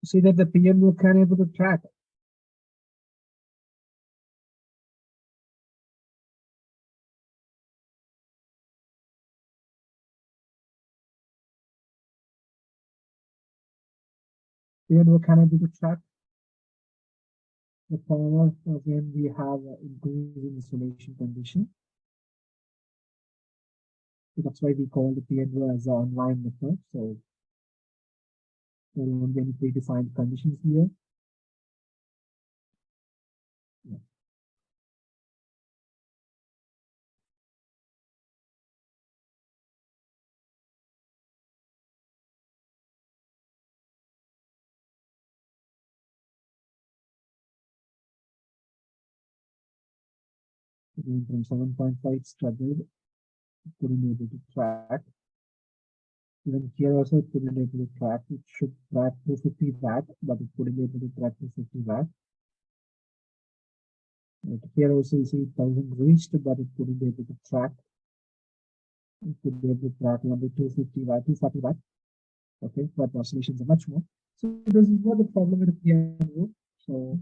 See that the PNO can able to track. PNO can able to track the power when we have increasing insulation condition. So that's why we call the PNO as an online method. So there won't be any predefined conditions here. Yeah. From 7.5 struggled, couldn't be able to track. Even here also it couldn't be able to track. It should track 250 watt, but it couldn't be able to track 250 watt. Right here also you see 1000 reached, but it couldn't be able to track. It could be able to track only 250 watt, 240 watt. Okay, but oscillations are much more. So this is what the problem with the PNO. So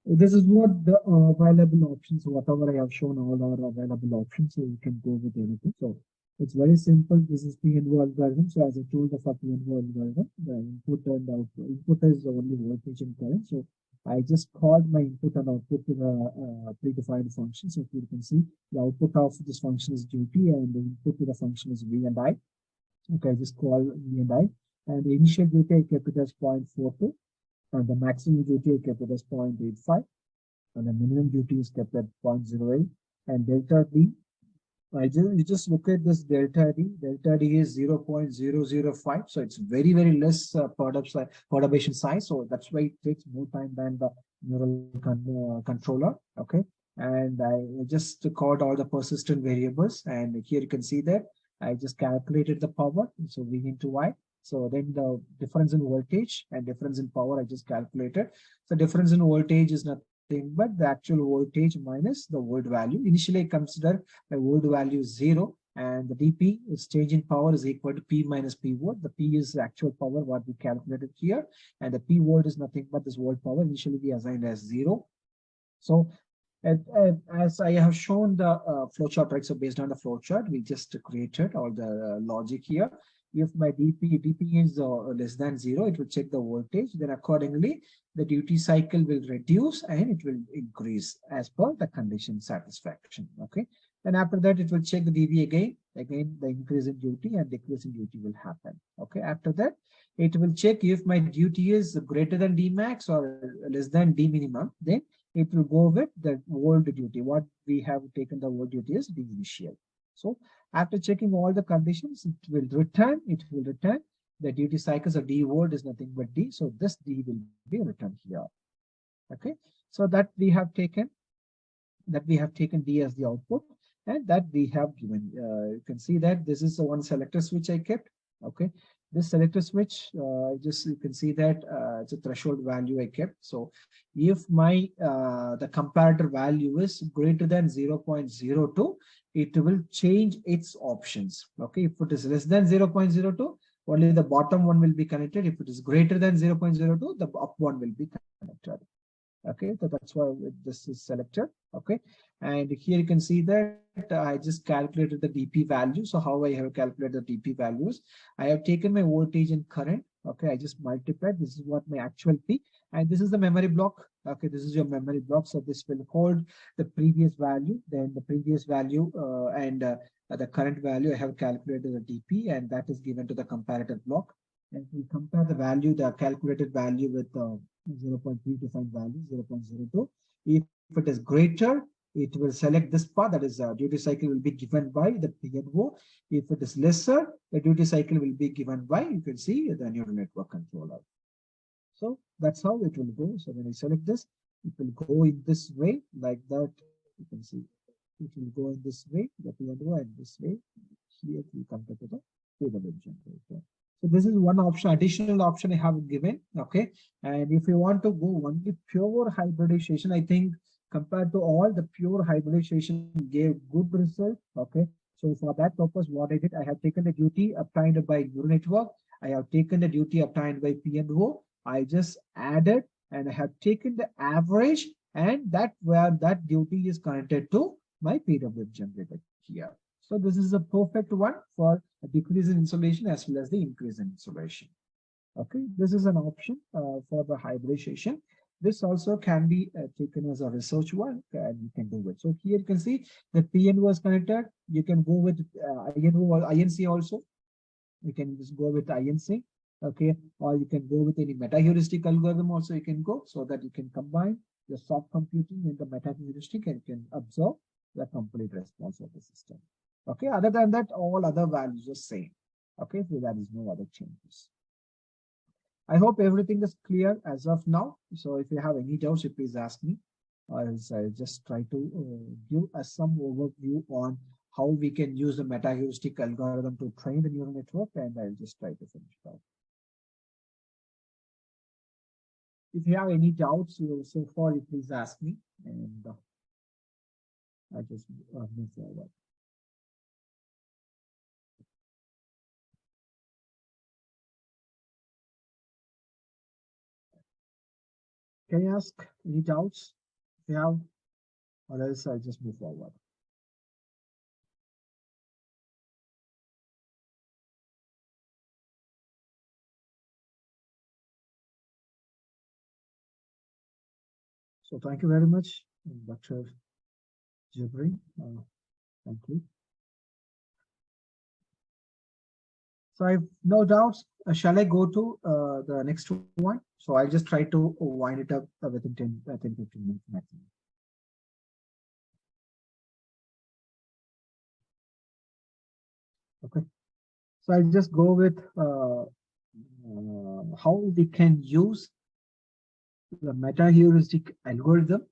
this is what the available options, whatever I have shown, all are available options, so you can go with anything. So it's very simple. This is PNO algorithm. So as I told, the PNO algorithm, the input and output, input is only voltage and current. So I just called my input and output to the predefined function. So here you can see the output of this function is duty and the input to the function is V and I. Okay, I just call V and I. And the initial duty I kept it as 0.42 and the maximum duty I kept it as 0.85 and the minimum duty is kept at 0.08 and delta D. You just look at this delta D. Delta D is 0.005. So it's very, very less perturbation size. So that's why it takes more time than the neural controller. Okay. And I just called all the persistent variables. And here you can see that I just calculated the power. So V into Y. So then the difference in voltage and difference in power, I just calculated. So difference in voltage is nothing but the actual voltage minus the volt value. Initially, I consider my volt value is 0 and the dP is change in power is equal to P minus P volt. The P is the actual power what we calculated here and the P volt is nothing but this volt power. Initially, we assigned as 0. So as I have shown the flowchart, right? So based on the flowchart, we just created all the logic here. If my dP is less than 0, it will check the voltage. Then accordingly, the duty cycle will reduce and it will increase as per the condition satisfaction. Okay. Then after that, it will check the dB again. Again, the increase in duty and decrease in duty will happen. Okay. After that, it will check if my duty is greater than D max or less than D minimum. Then it will go with the volt duty. What we have taken the volt duty is the initial. So after checking all the conditions, it will return the duty cycles of D volt is nothing but D. So this D will be returned here. Okay. So that we have taken D as the output and that we have given. You can see that this is the one selector switch I kept. Okay. This selector switch, you can see that it's a threshold value I kept. So if my the comparator value is greater than 0.02, it will change its options. Okay, if it is less than 0.02, only the bottom one will be connected. If it is greater than 0.02, the up one will be connected. Okay, so that's why this is selected. Okay, and here you can see that I just calculated the dP value. So how I have calculated the dP values, I have taken my voltage and current. Okay, I just multiplied. This is what my actual P, and this is the memory block. Okay, this is your memory block. So this will hold the previous value, then the previous value and the current value. I have calculated the dP, and that is given to the comparator block. And we compare the value, the calculated value with 0.3 defined value, 0.02. If it is greater, it will select this part, that is duty cycle will be given by the PNO. If it is lesser, the duty cycle will be given by, you can see, the neural network controller. So that's how it will go. So when I select this, it will go in this way, like that. You can see it will go in this way, the PNO, and this way. Here we come to the PWM generator. So this is one option, additional option I have given. Okay. And if you want to go only pure hybridization, I think compared to all the pure hybridization gave good result. Okay. So for that purpose, what I did, I have taken the duty obtained by neural network. I have taken the duty obtained by PNO. I just added and I have taken the average and that where that duty is connected to my PWM generator here. So this is a perfect one for a decrease in insolation as well as the increase in insolation. Okay, this is an option for the hybridization. This also can be taken as a research one and you can do it. So here you can see the PN was connected. You can go with INO or INC also. You can just go with INC. Okay, or you can go with any metaheuristic algorithm also you can go so that you can combine your soft computing and the metaheuristic and you can observe the complete response of the system. Okay, other than that, all other values are same. Okay, so there is no other changes. I hope everything is clear as of now. So if you have any doubts, you please ask me, or else I'll just try to give us some overview on how we can use the metaheuristic algorithm to train the neural network, and I'll just try to finish that. If you have any doubts so far, you please ask me, and I just move forward. Can you ask any doubts if you have, or else I'll just move forward. So thank you very much, Dr. Jibri. Thank you. So I've no doubts. Shall I go to the next one? So I'll just try to wind it up within 15 minutes maximum. Okay. So I'll just go with how we can use the meta-heuristic algorithm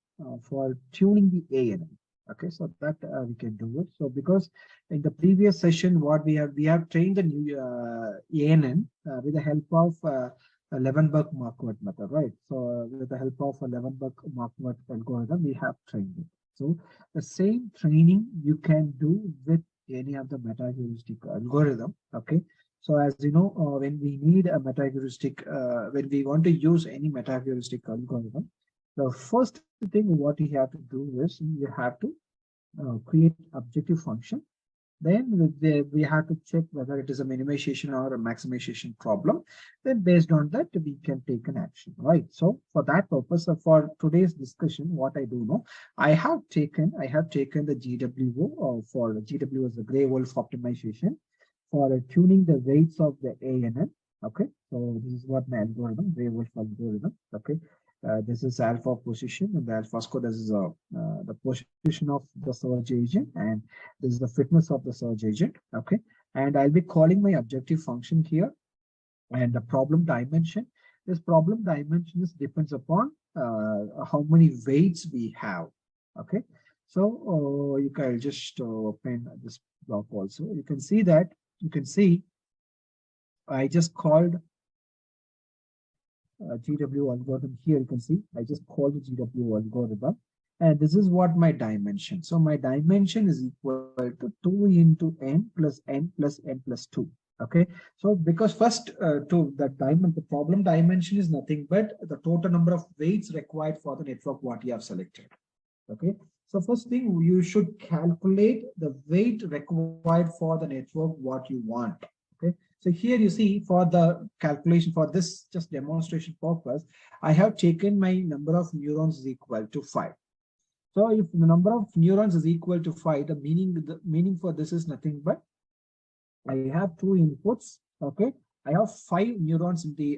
for tuning the ANN. Okay, so that we can do it. So because in the previous session, what we have trained the new ANN with the help of Levenberg-Marquardt method, right? So with the help of a Levenberg-Marquardt algorithm, we have trained it. So the same training you can do with any of the meta-heuristic algorithm. Okay. So as you know, when we need a meta-heuristic, when we want to use any meta-heuristic algorithm, the first thing what you have to do is you have to create objective function. Then we have to check whether it is a minimization or a maximization problem. Then based on that, we can take an action, right? So for that purpose, for today's discussion, what I do know, I have taken the GWO for GWO is the gray wolf optimization for tuning the weights of the ANN. Okay, so this is what my algorithm, gray wolf algorithm. Okay. This is alpha position, and the alpha score, this is the position of the search agent, and this is the fitness of the search agent. Okay, and I'll be calling my objective function here, and the problem dimension. This problem dimension depends upon how many weights we have. Okay, so you can just open this block also. You can see that I just called GW algorithm here. You can see I just called the GW algorithm, and this is what my dimension. So my dimension is equal to 2 into n plus n plus n plus 2. Okay, so because first to the problem dimension is nothing but the total number of weights required for the network what you have selected. Okay, so first thing you should calculate the weight required for the network what you want. Okay, so here you see for the calculation for this just demonstration purpose, I have taken my number of neurons is equal to 5. So if the number of neurons is equal to 5, the meaning for this is nothing but I have 2 inputs. Okay, I have 5 neurons in the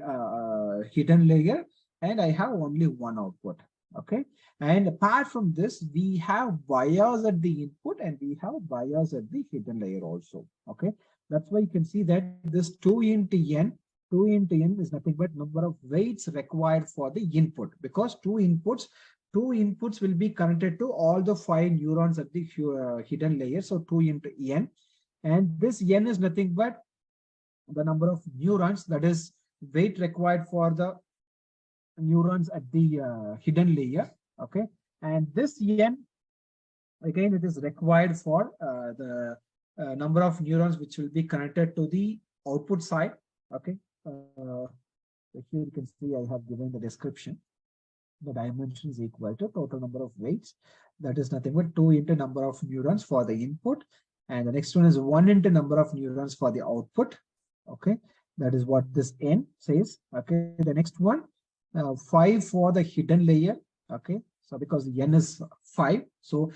hidden layer, and I have only 1 output. Okay, and apart from this, we have bias at the input and we have bias at the hidden layer also. Okay, that's why you can see that this 2 into n is nothing but number of weights required for the input, because two inputs will be connected to all the 5 neurons at the hidden layer. So 2 into n, and this n is nothing but the number of neurons, that is weight required for the neurons at the hidden layer. Okay, and this n again it is required for the number of neurons which will be connected to the output side. Okay, here you can see I have given the description. The dimension is equal to total number of weights, that is nothing but 2 into number of neurons for the input, and the next one is 1 into number of neurons for the output. Okay, that is what this n says. Okay, the next one 5 for the hidden layer. Okay, so because the n is 5, so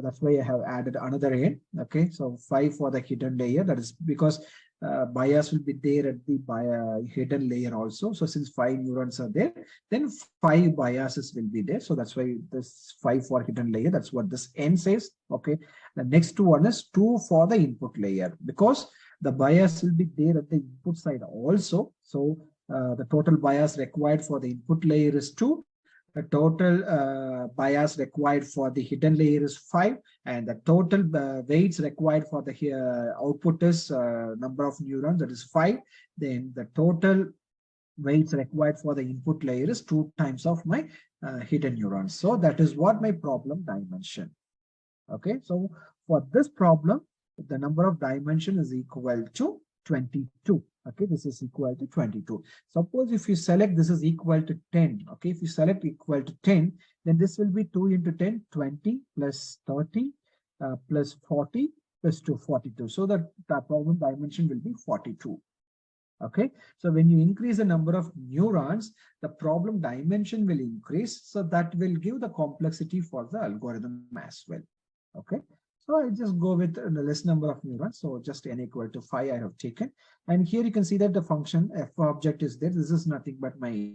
that's why I have added another n. Okay, so 5 for the hidden layer, that is because bias will be there at the hidden layer also. So since 5 neurons are there, then 5 biases will be there. So that's why this 5 for hidden layer, that's what this n says. Okay, the next one is 2 for the input layer, because the bias will be there at the input side also. So the total bias required for the input layer is 2. The total bias required for the hidden layer is 5, and the total weights required for the output is number of neurons, that is 5. Then the total weights required for the input layer is 2 times of my hidden neurons. So that is what my problem dimension. Okay, so for this problem, the number of dimension is equal to 22. Okay, this is equal to 22. Suppose if you select this is equal to 10. Okay, if you select equal to 10, then this will be 2 into 10, 20 plus 30 plus 40 plus 2, 42. So the problem dimension will be 42. Okay, so when you increase the number of neurons, the problem dimension will increase. So that will give the complexity for the algorithm as well. Okay, so I just go with the less number of neurons. So just n equal to 5 I have taken. And here you can see that the function f object is there. This is nothing but my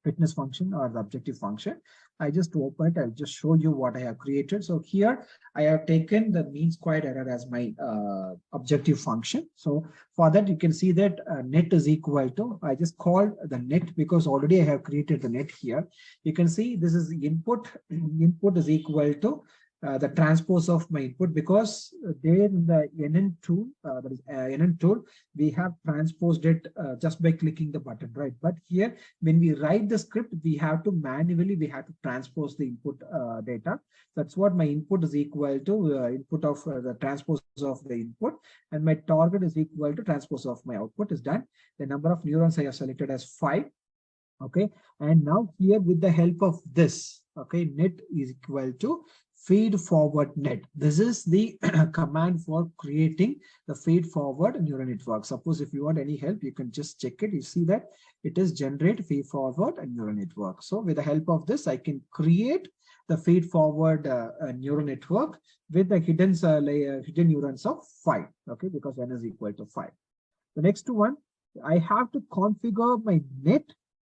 fitness function or the objective function. I just open it. I'll just show you what I have created. So here I have taken the mean squared error as my objective function. So for that, you can see that net is equal to, I just called the net because already I have created the net here. You can see this is the input. Input is equal to the transpose of my input, because there in the NN tool, that is NN tool, we have transposed it just by clicking the button, right? But here, when we write the script, we have to manually, we have to transpose the input data. That's what my input is equal to input of the transpose of the input, and my target is equal to transpose of my output is done. The number of neurons I have selected as 5. Okay, and now here with the help of this, okay, net is equal to feed forward net. This is the command for creating the feed forward neural network. Suppose if you want any help, you can just check it. You see that it is generate feed forward and neural network. So with the help of this, I can create the feed forward neural network with the hidden hidden neurons of 5. Okay, because n is equal to 5. The next one, I have to configure my net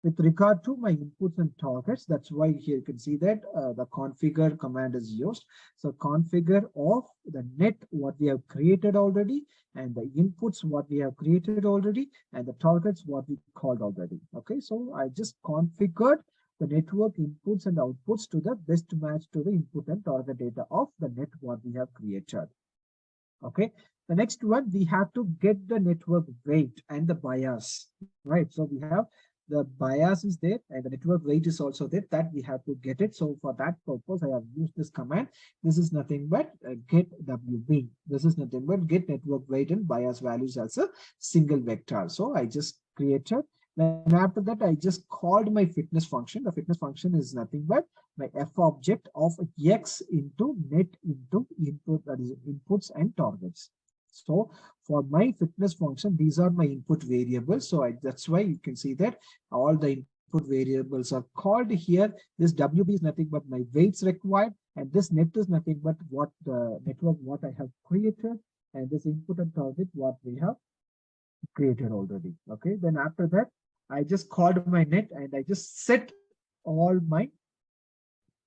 with regard to my inputs and targets. That's why here you can see that the configure command is used. So configure of the net what we have created already, and the inputs what we have created already, and the targets what we called already. Okay, so I just configured the network inputs and outputs to the best match to the input and target data of the net what we have created. Okay, the next one, we have to get the network weight and the bias, right? So we have the bias is there and the network weight is also there, that we have to get it. So for that purpose, I have used this command. This is nothing but get WB. This is nothing but get network weight and bias values as a single vector. So I just created. Then after that, I just called my fitness function. The fitness function is nothing but my f object of x into net into input, that is inputs and targets. So for my fitness function, these are my input variables. So that's why you can see that all the input variables are called here. This WB is nothing but my weights required, and this net is nothing but what the network what I have created, and this input and target what we have created already. Okay, then after that, I just called my net and I just set all my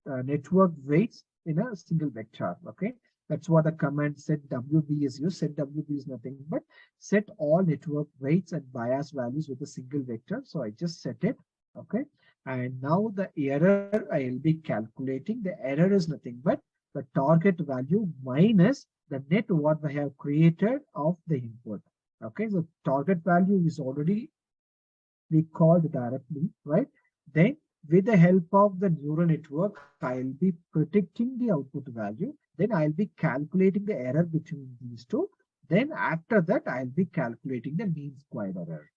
network weights in a single vector. Okay, that's what the command set WB is used. Set WB is nothing but set all network weights and bias values with a single vector. So I just set it. Okay, and now the error I will be calculating. The error is nothing but the target value minus the net what I have created of the input. Okay, so target value is already we called directly, right? Then with the help of the neural network, I'll be predicting the output value. Then I'll be calculating the error between these two. Then after that, I'll be calculating the mean squared error.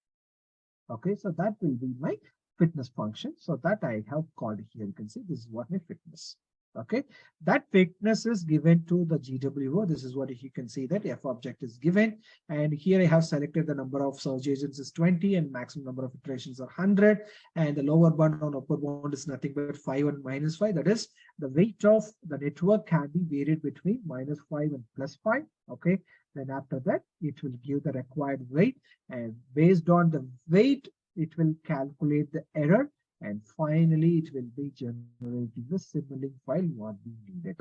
Okay, so that will be my fitness function. So that I have called here. You can see this is what my fitness. Okay, that fitness is given to the GWO. This is what you can see that f object is given. And here I have selected the number of search agents is 20 and maximum number of iterations are 100. And the lower bound on upper bound is nothing but 5 and minus 5. That is the weight of the network can be varied between minus 5 and plus 5. Okay, then after that, it will give the required weight. And based on the weight, it will calculate the error. And finally, it will be generating the Simulink file what we needed.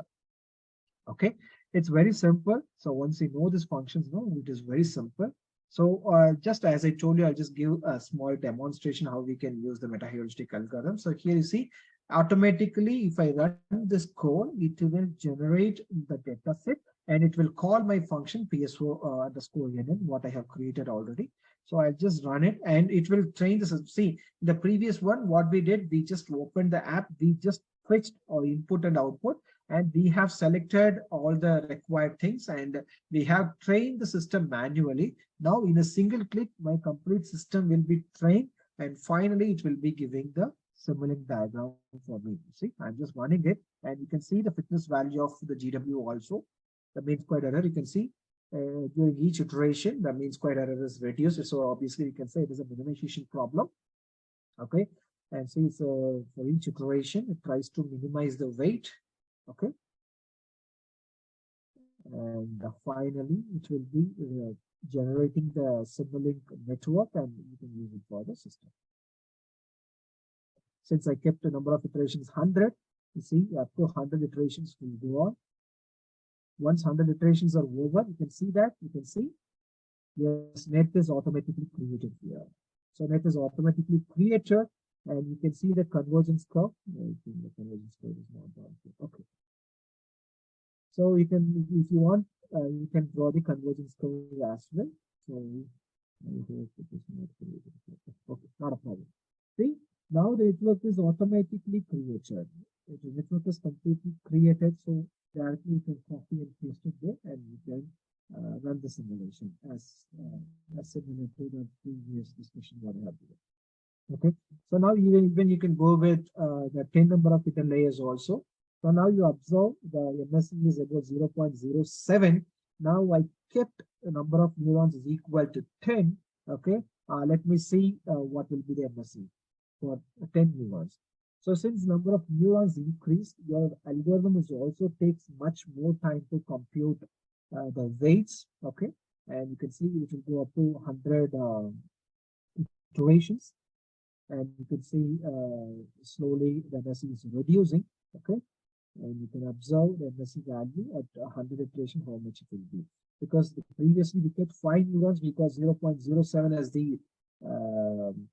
Okay, it's very simple. So once you know these functions, no, it is very simple. So just as I told you, I'll just give a small demonstration how we can use the Metaheuristic algorithm. So here you see, automatically, if I run this code, it will generate the data set and it will call my function PSO underscore NN, what I have created already. So I'll just run it and it will train this. See, the previous one, what we did, we just opened the app, we just switched our input and output, and we have selected all the required things and we have trained the system manually. Now in a single click, my complete system will be trained and finally it will be giving the Simulink diagram for me. See, I'm just running it and you can see the fitness value of the GW also. The mean squared error, you can see during each iteration. That mean square error is reduced. So obviously we can say it is a minimization problem. Okay, and since for each iteration it tries to minimize the weight. Okay, and finally it will be generating the Simulink network, and you can use it for the system. Since I kept the number of iterations 100, you see up to 100 iterations will go on. Once 100 iterations are over, you can see that, yes, net is automatically created here. So net is automatically created, and you can see the convergence curve. I think the convergence curve is not down here. Okay. So you can, if you want, you can draw the convergence curve as well. So okay, not a problem. See, now the network is automatically created. The network is completely created, so directly you can copy and paste it there, and you can run the simulation as similar to the previous discussion what I have here. Okay, so now even you can go with the 10 number of hidden layers also. So now you observe the MSE is about 0.07. Now I kept the number of neurons is equal to 10. Okay, let me see what will be the MSE for 10 neurons. So since number of neurons increase, your algorithm is also takes much more time to compute the weights. Okay, and you can see it will go up to 100 iterations, and you can see slowly the MSE is reducing. Okay, and you can observe the MSE value at 100 iteration how much it will be, because previously we kept 5 neurons because 0.07 as the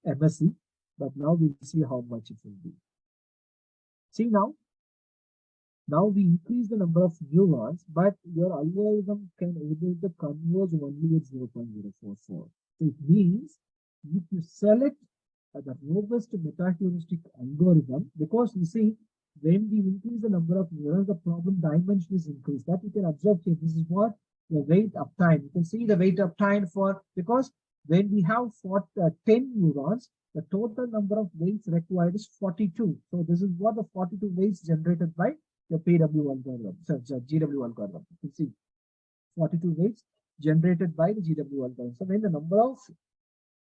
MSE, but now we'll see how much it will be. See now we increase the number of neurons, but your algorithm can able to converge only at 0.044. So it means if you select the robust metaheuristic algorithm, because you see when we increase the number of neurons, the problem dimension is increased. That you can observe here. This is what the weight uptime. You can see the weight uptime for, because when we have 10 neurons, the total number of weights required is 42. So this is what the 42 weights generated by the PW algorithm, so GW algorithm. You can see 42 weights generated by the GW algorithm. So when the number of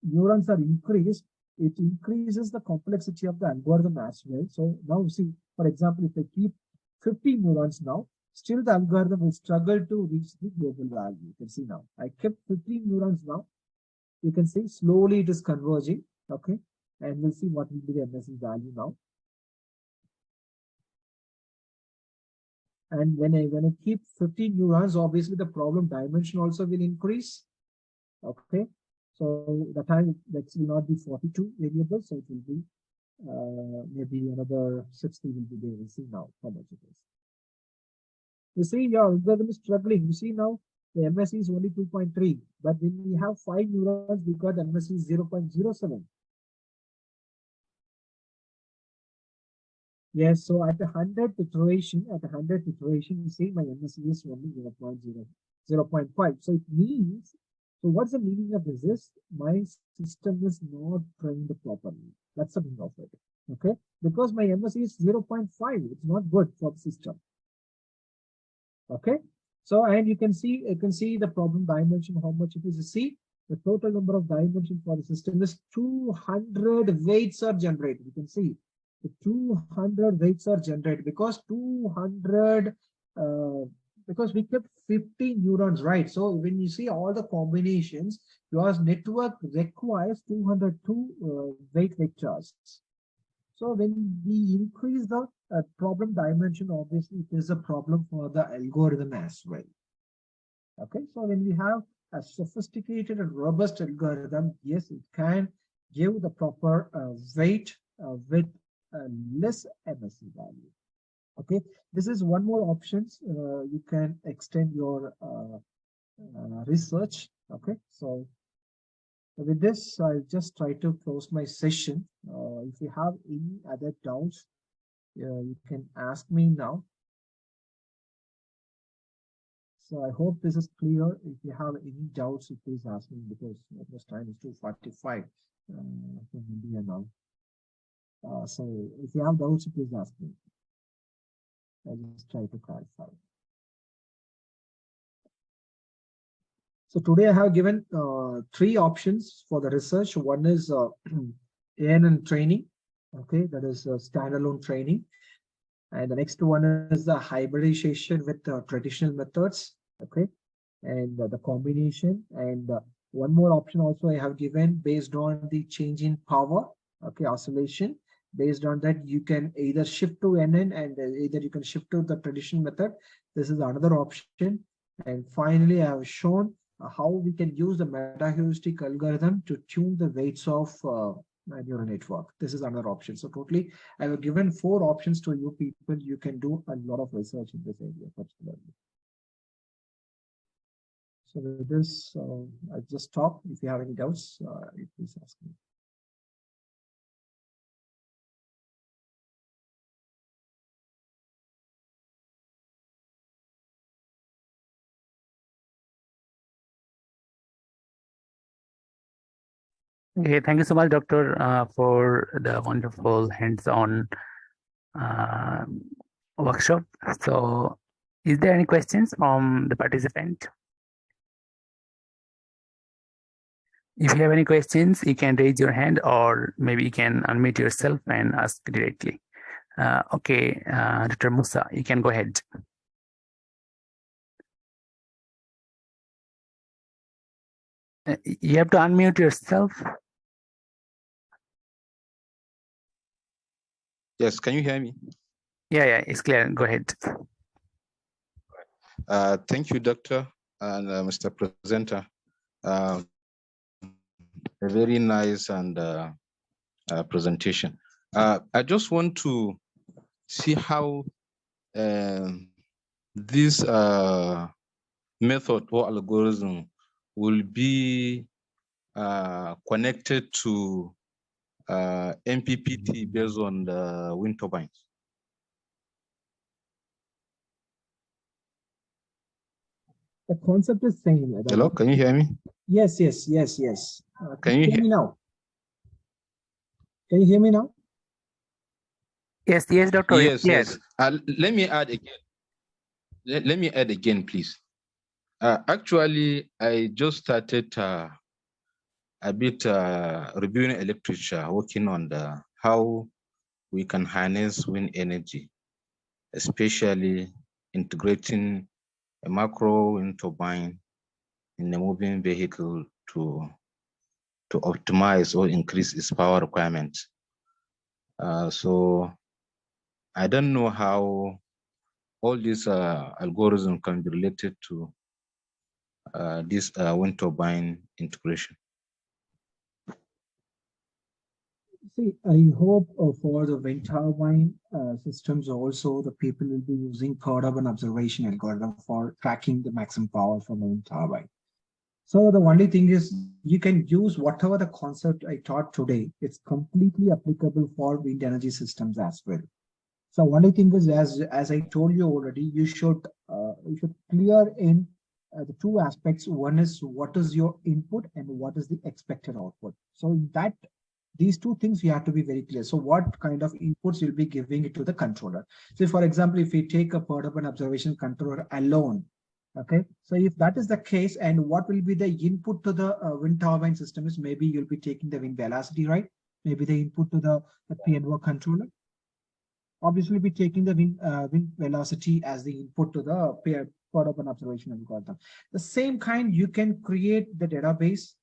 neurons are increased, it increases the complexity of the algorithm as well. So now see, for example, if I keep 50 neurons now, still the algorithm will struggle to reach the global value. You can see now, I kept 15 neurons now. You can see slowly it is converging. Okay, and we'll see what will be the MSE value now. And when I keep 15 neurons, obviously the problem dimension also will increase. Okay, so the time that will not be 42 variables, so it will be maybe another 60 will be there. We'll see now how much it is. You see your algorithm is struggling. You see now the MSE is only 2.3, but when we have 5 neurons, we got MSE is 0.07. Yes, so at the 100th iteration, you see my MSE is only 0.5. So it means, so what's the meaning of this? Is my system is not trained properly. That's the meaning of it. Okay, because my MSE is 0.5, it's not good for the system. Okay, so and you can see the problem dimension, how much it is. You see the total number of dimension for the system is 200 weights are generated. You can see the 200 weights are generated because 200 because we kept 50 neurons, right? So when you see all the combinations, your network requires 202 weight vectors. So when we increase the problem dimension, obviously it is a problem for the algorithm as well. Okay, so when we have a sophisticated and robust algorithm, yes, it can give the proper weight with less MSE value. Okay, this is one more options. You can extend your research. Okay, so with this, I'll just try to close my session. If you have any other doubts, you can ask me now. So I hope this is clear. If you have any doubts, please ask me, because this time is 2:45 from India now. So if you have doubts, please ask me. I'll just try to clarify. So today I have given three options for the research. One is ANN training, okay, that is standalone training. And the next one is the hybridization with traditional methods, okay, and the combination. And one more option also I have given based on the change in power, okay, oscillation. Based on that, you can either shift to NN and either you can shift to the traditional method. This is another option. And finally, I have shown how we can use the metaheuristic algorithm to tune the weights of neural network. This is another option. So totally, I have given 4 options to you people. You can do a lot of research in this area, particularly. So with this, I just stop. If you have any doubts, please ask me. Okay, thank you so much, Doctor, for the wonderful hands-on workshop. So, is there any questions from the participant? If you have any questions, you can raise your hand or maybe you can unmute yourself and ask directly. Okay, Dr. Musa, you can go ahead. You have to unmute yourself. Yes, can you hear me? Yeah, it's clear. Go ahead. Thank you, Doctor and Mr. Presenter. A very nice and presentation. I just want to see how this method or algorithm will be connected to MPPT based on the wind turbines. The concept is same. Hello, can you hear me? Yes. Can you hear me now? Can you hear me now? Yes, Doctor. Yes. Let me add again. Let me add again, please. Actually, I just started a bit reviewing literature, working on how we can harness wind energy, especially integrating a macro wind turbine in a moving vehicle to optimize or increase its power requirements. So I don't know how all these algorithms can be related to this wind turbine integration. See, I hope for the wind turbine systems also the people will be using third urban observation algorithm for tracking the maximum power from the wind turbine. So the only thing is you can use whatever the concept I taught today. It's completely applicable for wind energy systems as well. So only thing is, as I told you already, you should clear in the two aspects. One is what is your input and what is the expected output. So that these two things you have to be very clear. So what kind of inputs you'll be giving it to the controller. So for example, if we take a per urban observation controller alone, okay, so if that is the case, and what will be the input to the wind turbine system is maybe you'll be taking the wind velocity, right? Maybe the input to the PNO controller. Obviously, be taking the wind velocity as the input to the per urban observation algorithm. The same kind you can create the database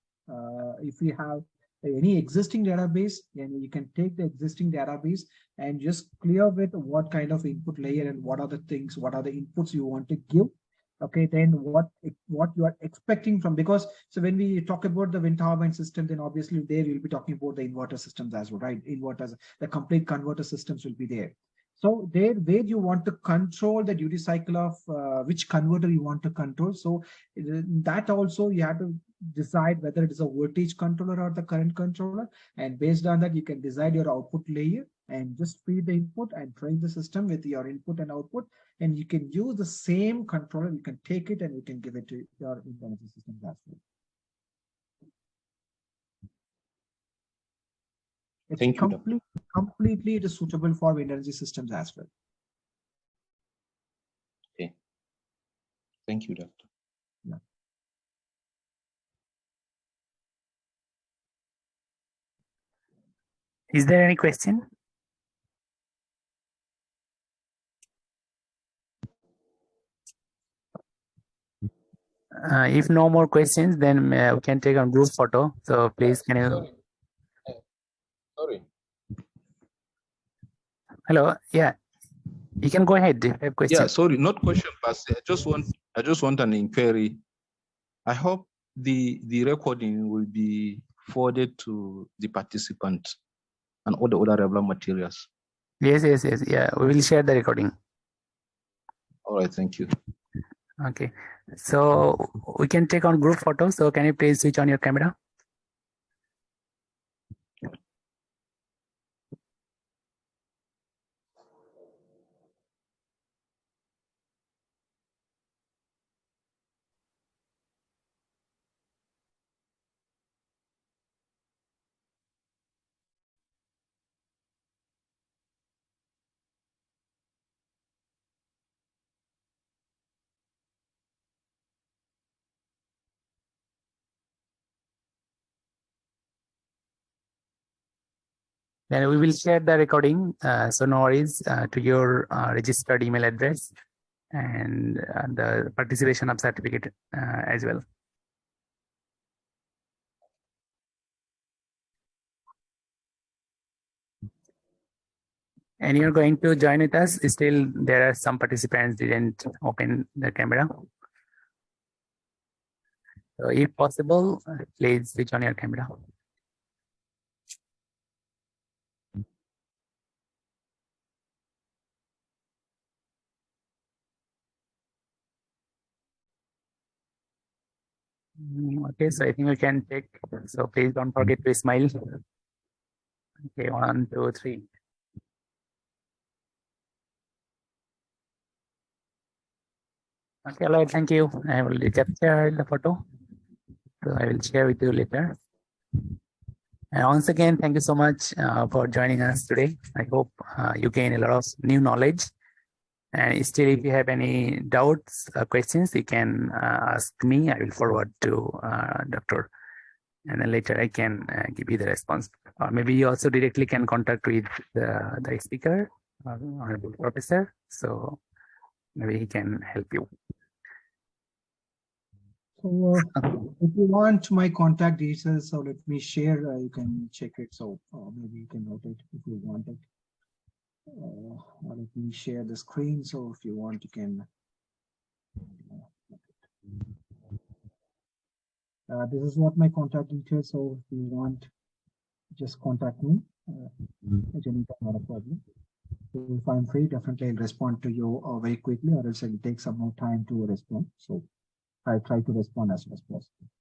if you have any existing database, and you can take the existing database and just clear with what kind of input layer and what are the things, what are the inputs you want to give. Okay, then what you are expecting from, because so when we talk about the wind turbine system, then obviously there you'll be talking about the inverter systems as well, right? Inverters, the complete converter systems will be there. So there, where you want to control the duty cycle of which converter you want to control. So that also you have to decide whether it is a voltage controller or the current controller. And based on that, you can decide your output layer and just feed the input and train the system with your input and output. And you can use the same controller. You can take it and you can give it to your energy system as well. It's Thank you, completely it is suitable for wind energy systems as well. Okay. Thank you, Doctor. Yeah. Is there any question? If no more questions, then we can take a group photo. So please, can you? Sorry. Hello. Yeah, you can go ahead. If you have questions. Yeah, sorry, not question, but I just want an inquiry. I hope the recording will be forwarded to the participants and all the other relevant materials. Yes. Yeah, we will share the recording. All right, thank you. Okay. So we can take on group photos. So can you please switch on your camera? Then we will share the recording. So no worries to your registered email address and the participation of certificate as well. And you're going to join with us. Still, there are some participants didn't open the camera. So if possible, please switch on your camera. Okay, so I think we can take. So please don't forget to smile. Okay, 1, 2, 3. Okay, all right, thank you. I will capture the photo. So I will share with you later. And once again, thank you so much for joining us today. I hope you gain a lot of new knowledge. And still, if you have any doubts or questions, you can ask me. I will forward to Dr. And then later I can give you the response. Or maybe you also directly can contact with the speaker, honorable professor. So maybe he can help you. So if you want my contact details, so let me share, you can check it. So maybe you can note it if you want it. Let me share the screen. So if you want, you can. This is what my contact details. So if you want, just contact me. Not a problem. So if I'm free, definitely I'll respond to you very quickly, or else it'll take some more time to respond. So I try to respond as soon as possible.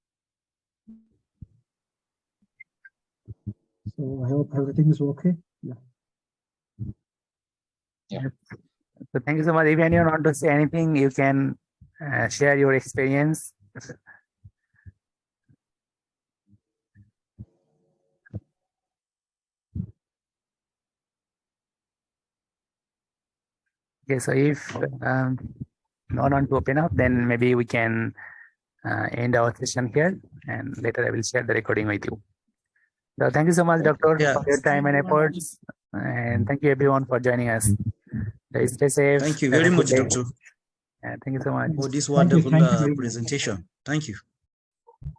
So I hope everything is okay. Yeah. So thank you so much. If anyone want to say anything, you can share your experience. Okay, so if no one want to open up, then maybe we can end our session here, and later I will share the recording with you. So thank you so much, Doctor, for your time and efforts, and thank you everyone for joining us. Stay safe. Thank you very much, Doctor. Thank you so much for this wonderful presentation. Thank you.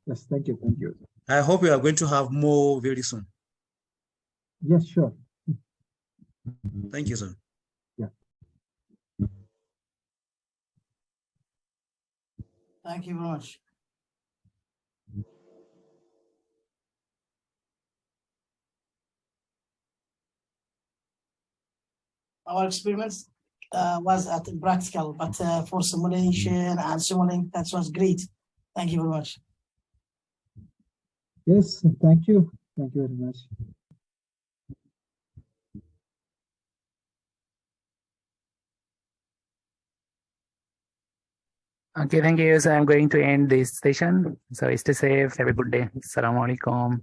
Yes, thank you. Thank you. I hope we are going to have more very soon. Yes, sure. Thank you, sir. Yeah. Thank you very much. Our experiments was at practical, but for simulation and Simulink, that was great. Thank you very much. Yes, thank you. Thank you very much. Okay, thank you. So I'm going to end this session. So stay safe. Have a good day. Assalamualaikum.